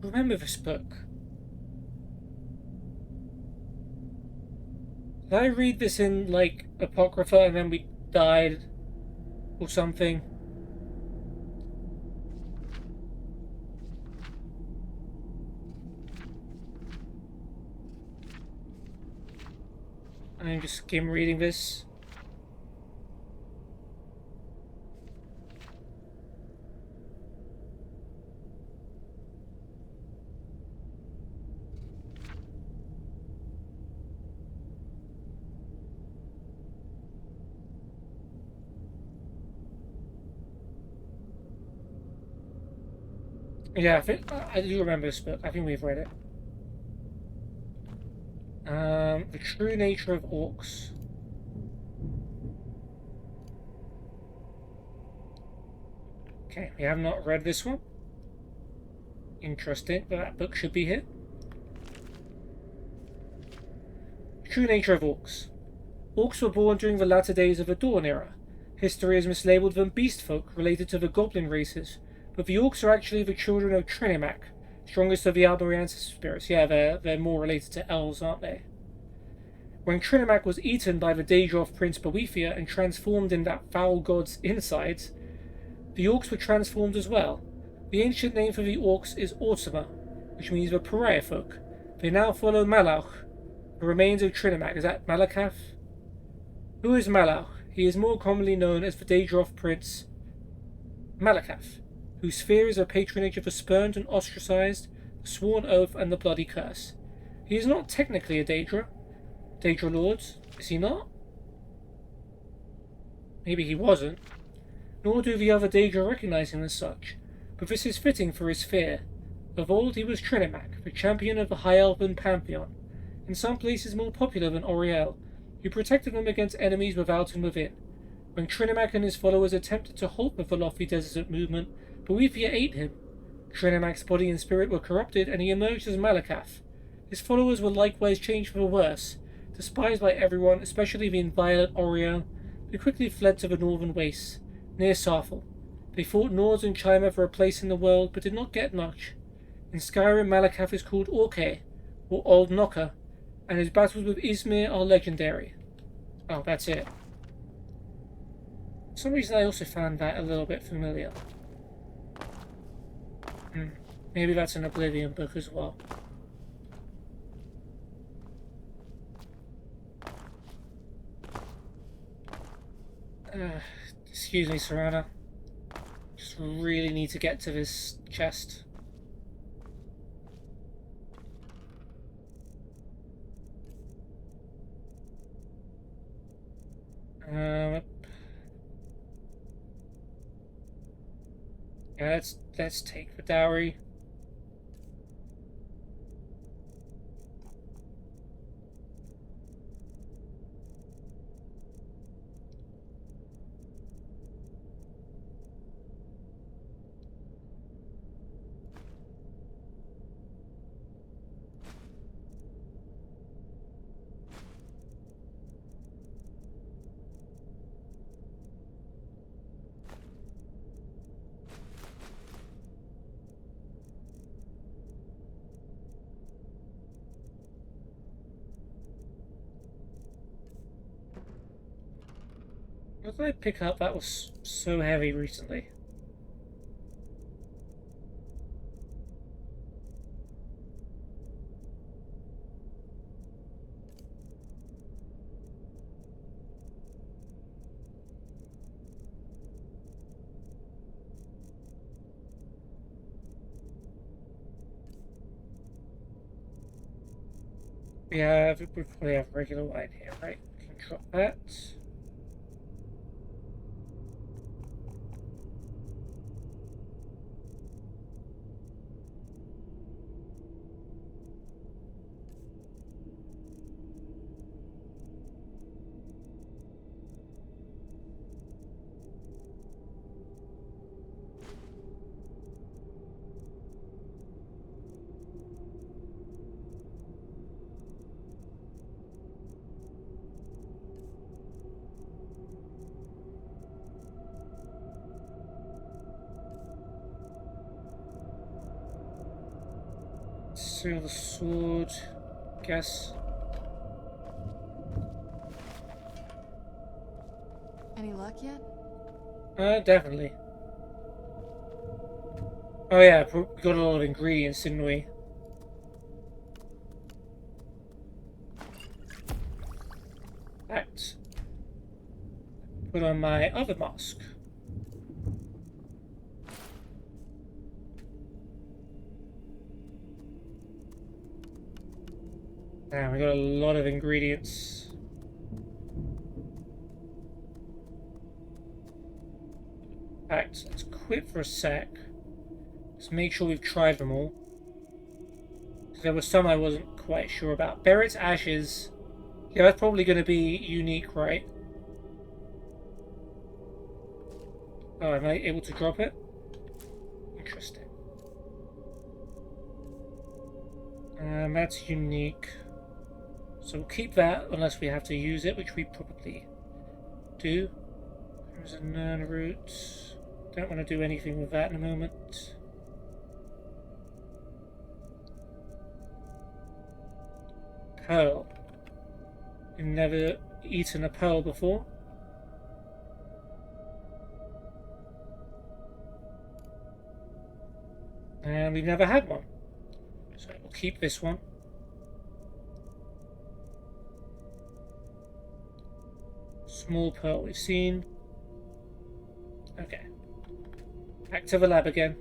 Remember this book. Did I read this in, like, Apocrypha and then we died? Or something? I'm just skim reading this. Yeah, I do remember this book. I think we've read it. The True Nature of Orcs. Okay, we have not read this one. Interesting, but that book should be here. True Nature of Orcs. Orcs were born during the latter days of the Dawn era. History has mislabeled them beast folk related to the goblin races, but the Orcs are actually the children of Trinimac, strongest of the Alberian spirits. Yeah, they're more related to elves, aren't they? When Trinimac was eaten by the Daedroth Prince Boethia and transformed in that foul god's insides, the Orcs were transformed as well. The ancient name for the Orcs is Ortama, which means the pariah folk. They now follow Malach, the remains of Trinimac. Is that Malakath? Who is Malach? He is more commonly known as the Daedroth Prince Malakath, whose sphere is a patronage of the spurned and ostracized, the sworn oath, and the bloody curse. He is not technically a Daedra Lord, is he not? Maybe he wasn't. nor do the other Daedra recognize him as such, but this is fitting for his fear. Of old he was Trinimac, the champion of the High Elven Pantheon, in some places more popular than Auriel, who protected them against enemies without and within. When Trinimac and his followers attempted to halt the Velothi Desert movement, Boethia ate him. Trinimac's body and spirit were corrupted, and he emerged as Malakath. His followers were likewise changed for the worse. Despised by everyone, especially the inviolate Auriel, they quickly fled to the northern wastes, near Sarthal. They fought Nords and Chima for a place in the world, but did not get much. In Skyrim, Malakath is called Orke, or Old Knocker, and his battles with Izmir are legendary. Oh, that's it. For some reason I also found that a little bit familiar. Maybe that's an Oblivion book as well. Excuse me, Serana. Just really need to get to this chest. Yeah, let's take the dowry. What did I pick up that was so heavy recently? Yeah, we probably have regular wine here, right? We can drop that. The sword, guess. Any luck yet? Definitely. Oh yeah, we got a lot of ingredients, didn't we? Right. Put on my other mask. Damn, we got a lot of ingredients. Alright, let's quit for a sec. Let's make sure we've tried them all. There were some I wasn't quite sure about. Barrett's Ashes. Yeah, that's probably going to be unique, right? Oh, am I able to drop it? Interesting. That's unique. So we'll keep that unless we have to use it, which we probably do. There's a Nern root. Don't want to do anything with that in a moment. Pearl. You've never eaten a pearl before? And we've never had one. So we'll keep this one. Small pearl we've seen. Okay. Back to the lab again.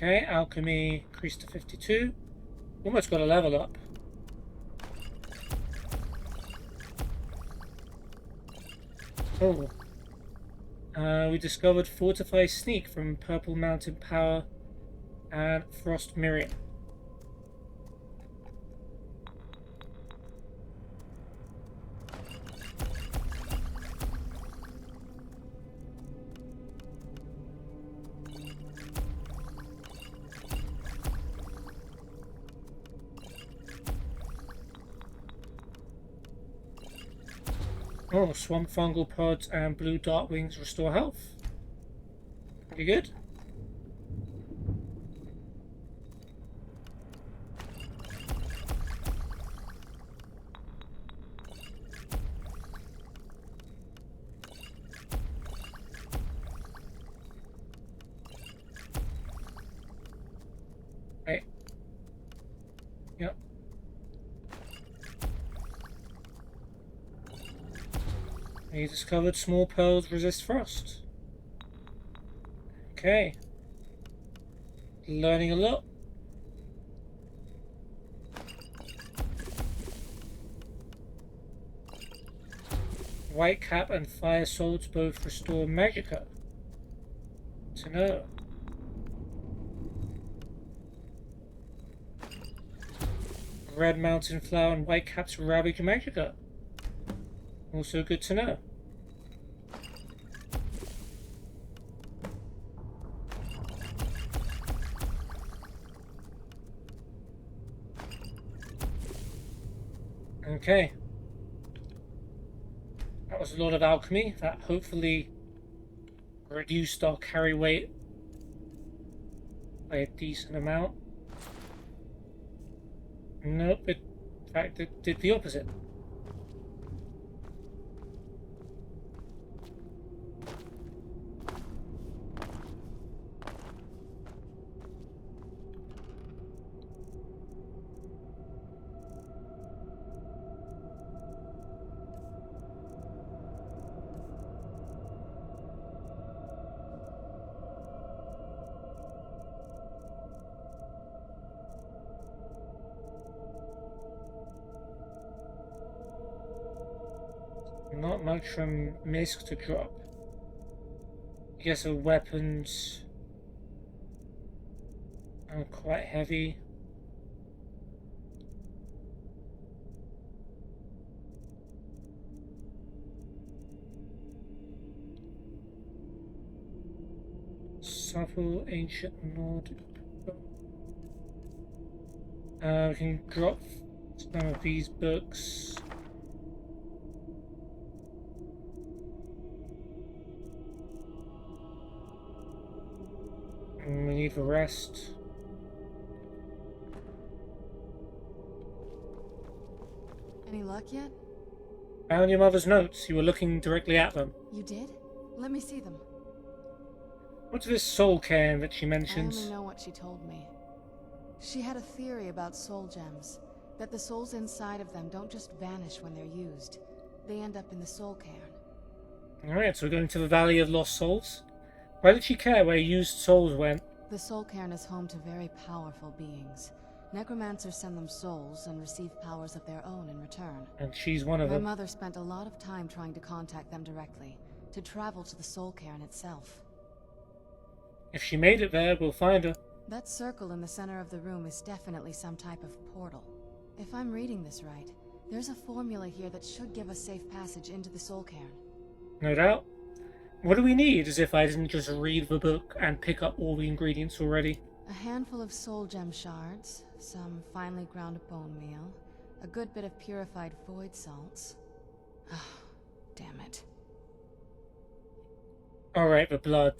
Okay, alchemy increased to 52. Almost got a level up. Oh. We discovered Fortify Sneak from Purple Mountain Power and Frost Miriam. Oh, Swamp Fungal Pods and Blue Dart Wings restore health. Pretty good. Right. Yep. You discovered small pearls resist frost. Okay. Learning a lot. White Cap and Fire Swords both restore Magicka. To know. Red Mountain Flower and White Cap's Ravage Magicka. Also good to know. Okay. That was a lot of alchemy. That hopefully reduced our carry weight by a decent amount. Nope, in fact it did the opposite. Not much from Misk to drop. I guess the weapons are quite heavy. Supple ancient Nordic. We can drop some of these books. We need a rest. Any luck yet? Found your mother's notes. You were looking directly at them. You did? Let me see them. What's this soul cairn that she I mentions? only know what she told me. She had a theory about soul gems, that the souls inside of them don't just vanish when they're used. They end up in the soul cairn. Alright, so we're going to the Valley of Lost Souls. Why did she care where used souls went? The soul cairn is home to very powerful beings. Necromancers send them souls and receive powers of their own in return. And she's one of My them. mother spent a lot of time trying to contact them directly, to travel to the soul cairn itself. If she made it there, we'll find her. That circle in the center of the room is definitely some type of portal. If I'm reading this right, there's a formula here that should give us safe passage into the soul cairn. No doubt. What do we need, as if I didn't just read the book and pick up all the ingredients already? A handful of soul gem shards, some finely ground bone meal, a good bit of purified void salts. Ah, damn it. Alright, the blood.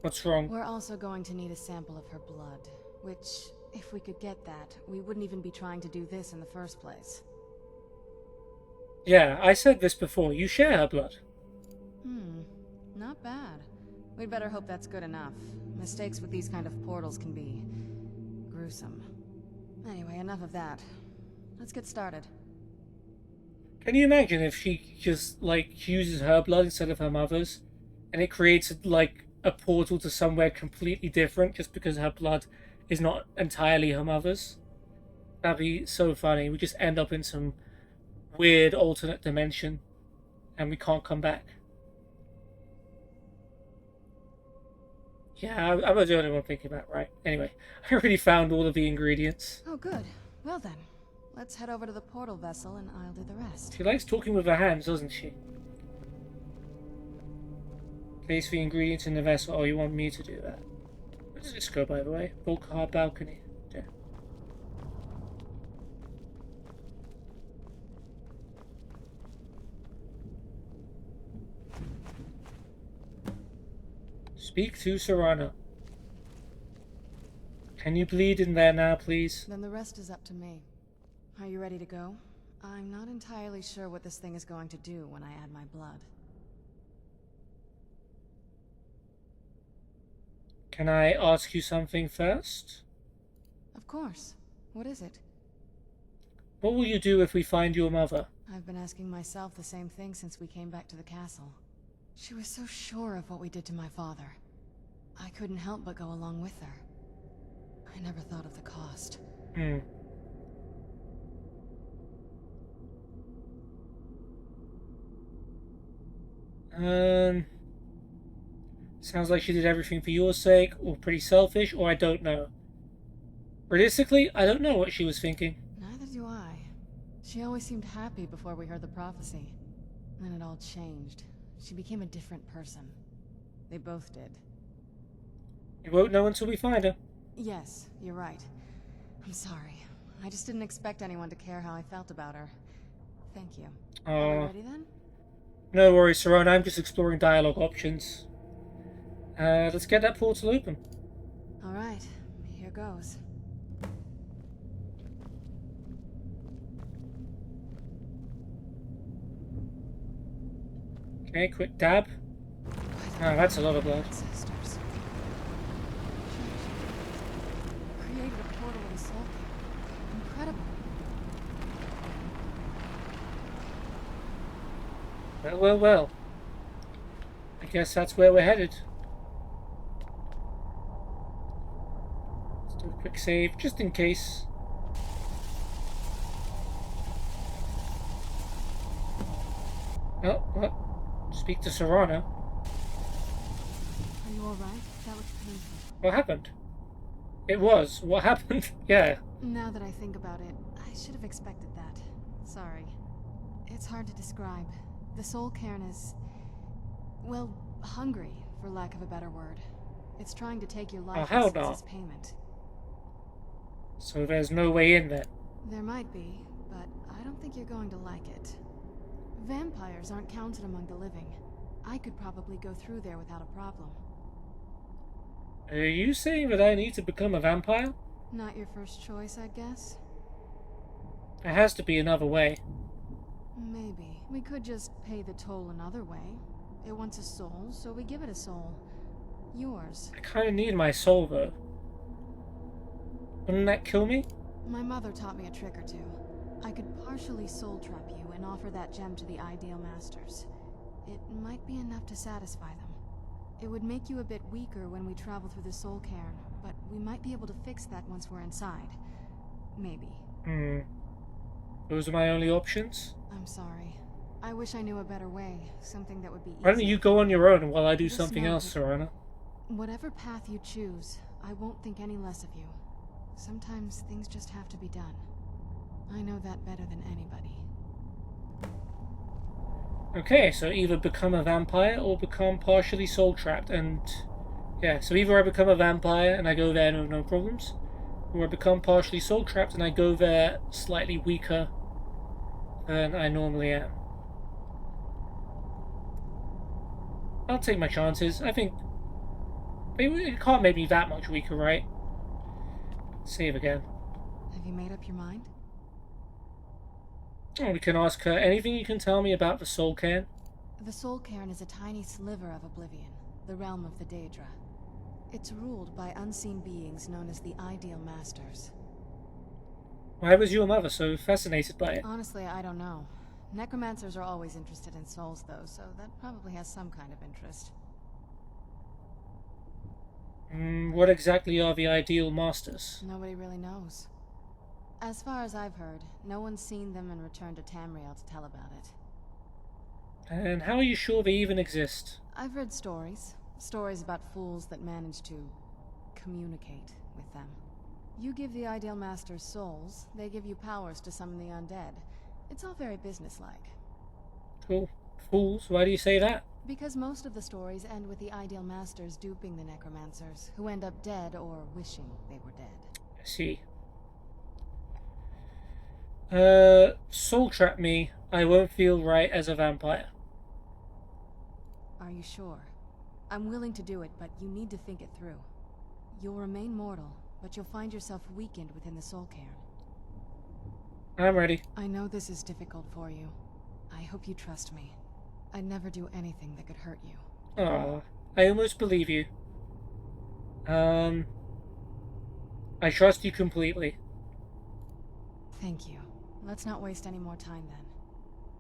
What's wrong? We're also going to need a sample of her blood, which, if we could get that, we wouldn't even be trying to do this in the first place. Yeah, I said this before. You share her blood. Not bad. We'd better hope that's good enough. Mistakes with these kind of portals can be gruesome. Anyway, enough of that. Let's get started. Can you imagine if she just, like, uses her blood instead of her mother's? And it creates, like, a portal to somewhere completely different just because her blood is not entirely her mother's. That'd be so funny. We just end up in some weird alternate dimension and we can't come back. Yeah, I'm not the only one thinking about it, right? Anyway, I already found all of the ingredients. Oh, good. Well then, let's head over to the portal vessel and I'll do the rest. She likes talking with her hands, doesn't she? Place the ingredients in the vessel. Oh, you want me to do that? Where does this go, by the way? Volcar balcony. Yeah. Speak to Serana. Can you bleed in there now, please? Then the rest is up to me. Are you ready to go? I'm not entirely sure what this thing is going to do when I add my blood. Can I ask you something first? Of course. What is it? What will you do if we find your mother? I've been asking myself the same thing since we came back to the castle. She was so sure of what we did to my father. I couldn't help but go along with her. I never thought of the cost. Sounds like she did everything for your sake, or pretty selfish, or I don't know. Realistically, I don't know what she was thinking. Neither do I. She always seemed happy before we heard the prophecy. Then it all changed. She became a different person. They both did. We won't know until we find her. Yes, you're right. I'm sorry. I just didn't expect anyone to care how I felt about her. Thank you. Are we ready then? No worries, Serana. I'm just exploring dialogue options. Let's get that portal open. Alright, here goes. Okay, quick dab. Oh, that's a lot of blood. Ancestors. Created a portal in Soul Cairn. Incredible. Well, well, well. I guess that's where we're headed. Let's do a quick save, just in case. Oh, what? Speak to Serana. Are you alright? That was painful. What happened? It was. What happened? Yeah. Now that I think about it, I should have expected that. Sorry. It's hard to describe. The Soul Cairn is... well, hungry, for lack of a better word. It's trying to take your life hell essence no. as payment. So there's no way in there. There might be, but I don't think you're going to like it. Vampires aren't counted among the living. I could probably go through there without a problem. Are you saying that I need to become a vampire? Not your first choice, I guess? There has to be another way. Maybe. We could just pay the toll another way. It wants a soul, so we give it a soul. Yours. I kind of need my soul, though. Wouldn't that kill me? My mother taught me a trick or two. I could partially soul trap you and offer that gem to the Ideal Masters. It might be enough to satisfy them. It would make you a bit weaker when we travel through the Soul Cairn, but we might be able to fix that once we're inside. Maybe. Those are my only options? I'm sorry. I wish I knew a better way, something that would be easy. Why don't you go on your own while I do This something might else, be- Serana? Whatever path you choose, I won't think any less of you. Sometimes things just have to be done. I know that better than anybody. Okay, so either become a vampire or become partially soul-trapped, and... yeah, so either I become a vampire and I go there no problems, or I become partially soul-trapped and I go there slightly weaker than I normally am. I'll take my chances. I think... it can't make me that much weaker, right? Save again. Have you made up your mind? Oh, we can ask her anything you can tell me about the Soul Cairn. The Soul Cairn is a tiny sliver of Oblivion, the realm of the Daedra. It's ruled by unseen beings known as the Ideal Masters. Why was your mother so fascinated by it? Honestly, I don't know. Necromancers are always interested in souls, though, so that probably has some kind of interest. What exactly are the ideal masters? Nobody really knows. As far as I've heard, no one's seen them and returned to Tamriel to tell about it. And how are you sure they even exist? I've read stories. Stories about fools that manage to communicate with them. You give the Ideal Masters souls, they give you powers to summon the undead. It's all very businesslike. Cool. Fools, why do you say that? Because most of the stories end with the Ideal Masters duping the necromancers, who end up dead or wishing they were dead. I see. Soul trap me. I won't feel right as a vampire. Are you sure? I'm willing to do it, but you need to think it through. You'll remain mortal, but you'll find yourself weakened within the Soul Cairn. I'm ready. I know this is difficult for you. I hope you trust me. I'd never do anything that could hurt you. Aw, I almost believe you. I trust you completely. Thank you. Let's not waste any more time then.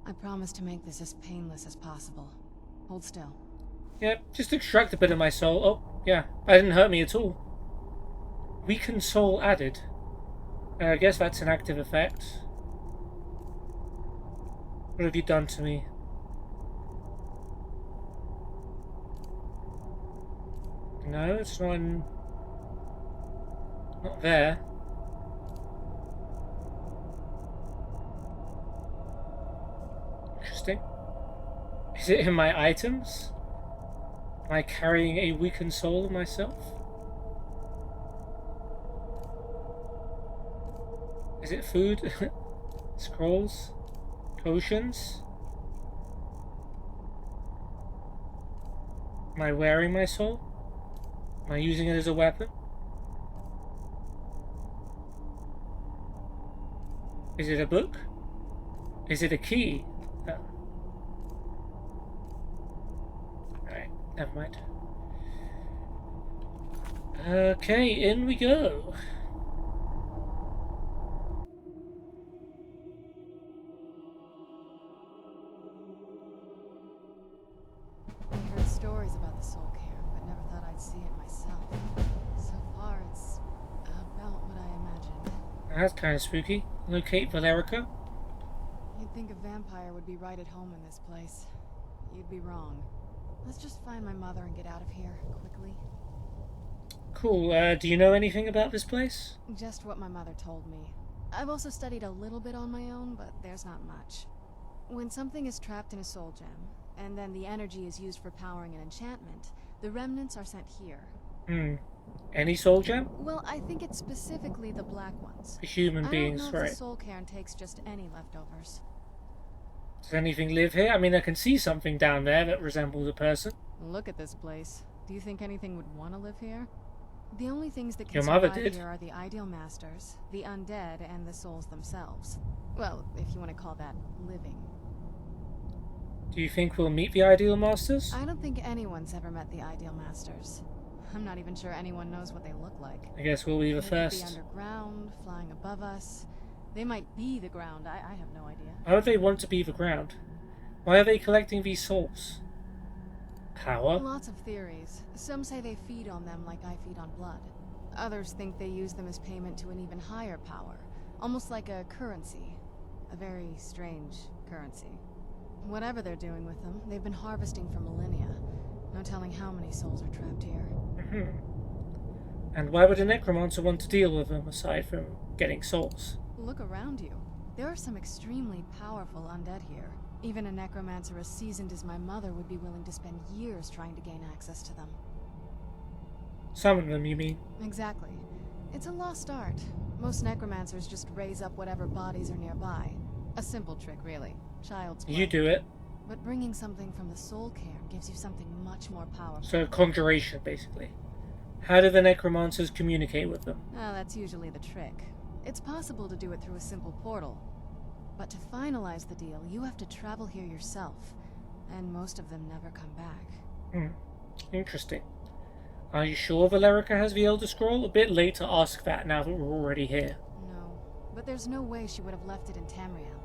I promise to make this as painless as possible. Hold still. Yep, just extract a bit of my soul. Oh, yeah, that didn't hurt me at all. Weakened soul added. I guess that's an active effect. What have you done to me? No, it's not there. Interesting. Is it in my items? Am I carrying a weakened soul of myself? Is it food? Scrolls? Potions? Am I wearing my soul? Am I using it as a weapon? Is it a book? Is it a key? Oh. Alright, never mind. Okay, in we go. I heard stories about the Soul Cairn, but never thought I'd see it myself. So far, it's about what I imagined. That's kind of spooky. Locate Valerica. You'd think a vampire would be right at home in this place. You'd be wrong. Let's just find my mother and get out of here, quickly. Cool, do you know anything about this place? Just what my mother told me. I've also studied a little bit on my own, but there's not much. When something is trapped in a soul gem, and then the energy is used for powering an enchantment, the remnants are sent here. Any soul gem? Well, I think it's specifically the black ones. The human I beings, don't know if right. the Soul Cairn takes just any leftovers. Does anything live here? I mean, I can see something down there that resembles a person. Look at this place. Do you think anything would want to live here? The only things that can Your mother survive did. here are the Ideal Masters, the undead, and the souls themselves. Well, if you want to call that living. Do you think we'll meet the Ideal Masters? I don't think anyone's ever met the Ideal Masters. I'm not even sure anyone knows what they look like. I guess we'll be the They could be first. underground, flying above us. They might be the ground. I have no idea. Why would they want to be the ground? Why are they collecting these souls? Power? Lots of theories. Some say they feed on them like I feed on blood. Others think they use them as payment to an even higher power. Almost like a currency. A very strange currency. Whatever they're doing with them, they've been harvesting for millennia. No telling how many souls are trapped here. And why would a necromancer want to deal with them, aside from getting souls? Look around you. There are some extremely powerful undead here. Even a necromancer as seasoned as my mother would be willing to spend years trying to gain access to them. Summon them, you mean? Exactly. It's a lost art. Most necromancers just raise up whatever bodies are nearby. A simple trick, really. Child's play. You do it. But bringing something from the Soul Cairn gives you something much more powerful. So, conjuration, basically. How do the necromancers communicate with them? Ah, that's usually the trick. It's possible to do it through a simple portal. But to finalize the deal, you have to travel here yourself. And most of them never come back. Interesting. Are you sure Valerica has the Elder Scroll? A bit late to ask that now that we're already here. No, but there's no way she would have left it in Tamriel.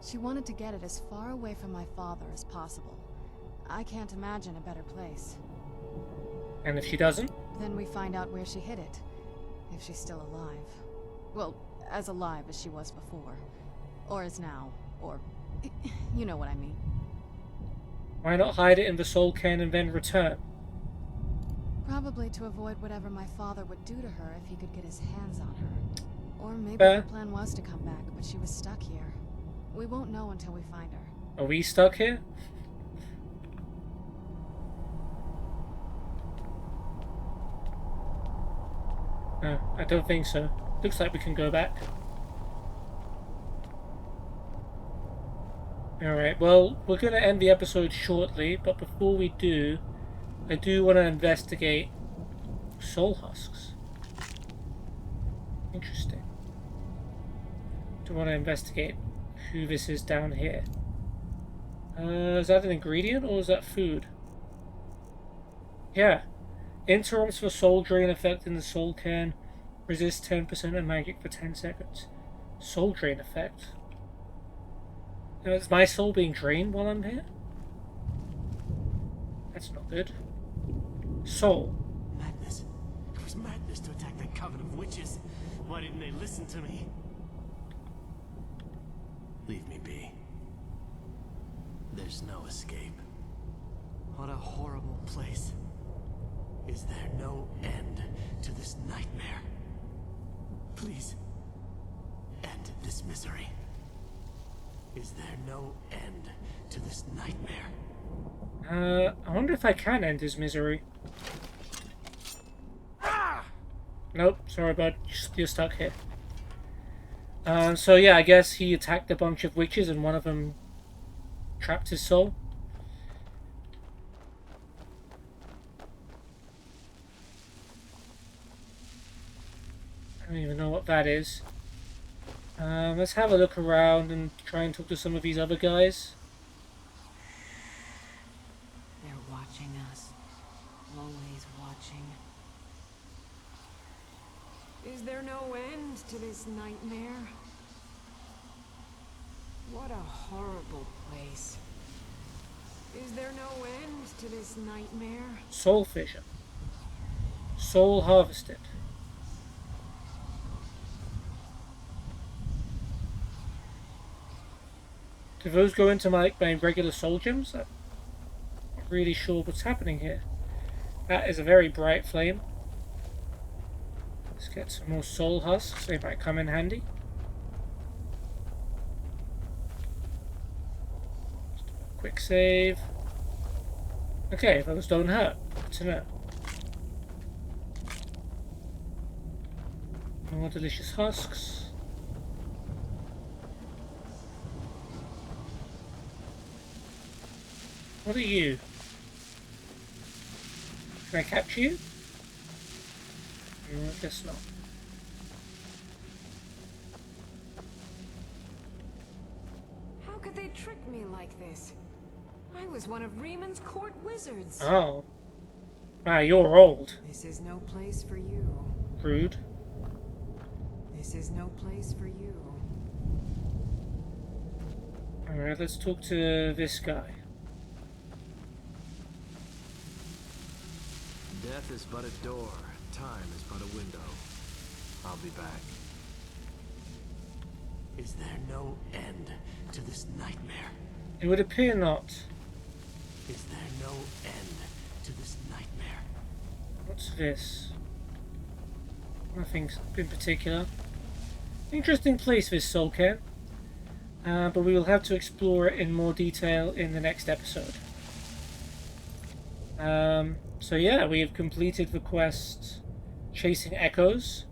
She wanted to get it as far away from my father as possible. I can't imagine a better place. And if she doesn't? Then we find out where she hid it. If she's still alive. Well, as alive as she was before. Or is now. Or... you know what I mean. Why not hide it in the soul cairn and then return? Probably to avoid whatever my father would do to her if he could get his hands on her. Or maybe Fair. her plan was to come back, but she was stuck here. We won't know until we find her. Are we stuck here? No, I don't think so. Looks like we can go back. Alright, well, we're going to end the episode shortly, but before we do, I do want to investigate soul husks. Interesting. Do want to investigate who this is down here. Is that an ingredient or is that food? Yeah. Interrupts for soul drain effect in the soul cairn. Resist 10% of magic for 10 seconds. Soul drain effect. Now, is my soul being drained while I'm here? That's not good. Soul. Madness. It was madness to attack that coven of witches. Why didn't they listen to me? Leave me be. There's no escape. What a horrible place. Is there no end to this nightmare? Please, end this misery. Is there no end to this nightmare? I wonder if I can end his misery. Ah! Nope, sorry bud, you're stuck here. So yeah, I guess he attacked a bunch of witches and one of them trapped his soul. I don't even know what that is. Let's have a look around and try and talk to some of these other guys. They're watching us. Always watching. Is there no end to this nightmare? What a horrible place. Is there no end to this nightmare? Soul fission. Soul harvested. Do those go into my regular soul gems? I'm not really sure what's happening here. That is a very bright flame. Let's get some more soul husks. They might come in handy. Quick save. Okay, those don't hurt. Good to know. More delicious husks. What are you? Can I capture you? No, I guess not. How could they trick me like this? I was one of Rieman's court wizards. Oh. Ah, you're old. This is no place for you. Rude. This is no place for you. Alright, let's talk to this guy. Death is but a door, time is but a window. I'll be back. Is there no end to this nightmare? It would appear not. Is there no end to this nightmare? What's this? Nothing in particular. Interesting place, this soul cairn. But we will have to explore it in more detail in the next episode. So yeah, we have completed the quest Chasing Echoes.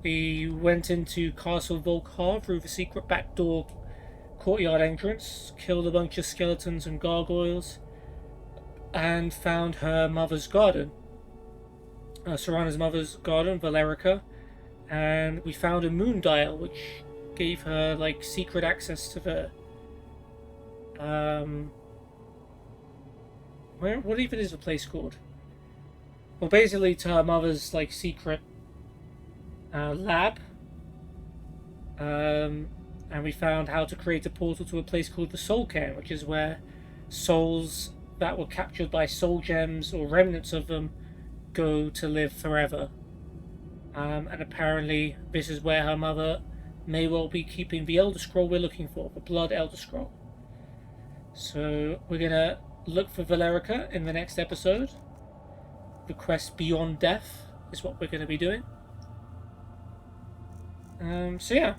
We went into Castle Volkar through the secret back door courtyard entrance, killed a bunch of skeletons and gargoyles, and found her mother's garden. Serana's mother's garden, Valerica, and we found a moon dial which gave her like secret access to the what even is the place called? Well, basically to her mother's like secret lab, and we found how to create a portal to a place called the Soul Cairn, which is where souls that were captured by soul gems or remnants of them go to live forever. And apparently this is where her mother may well be keeping the Elder Scroll we're looking for, the Blood Elder Scroll. So we're gonna look for Valerica in the next episode. The quest Beyond Death is what we're gonna be doing. So yeah.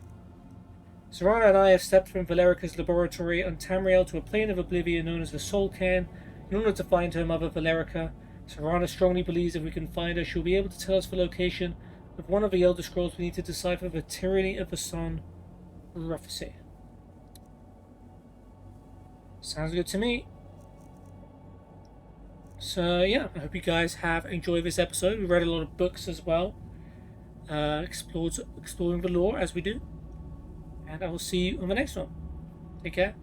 Serana and I have stepped from Valerica's laboratory on Tamriel to a plane of oblivion known as the Soul Cairn in order to find her mother Valerica. Serana strongly believes if we can find her, she'll be able to tell us the location of one of the Elder Scrolls we need to decipher the Tyranny of the Sun prophecy. Sounds good to me. So yeah, I hope you guys have enjoyed this episode. We read a lot of books as well. Exploring the lore as we do. And I will see you on the next one. Take care.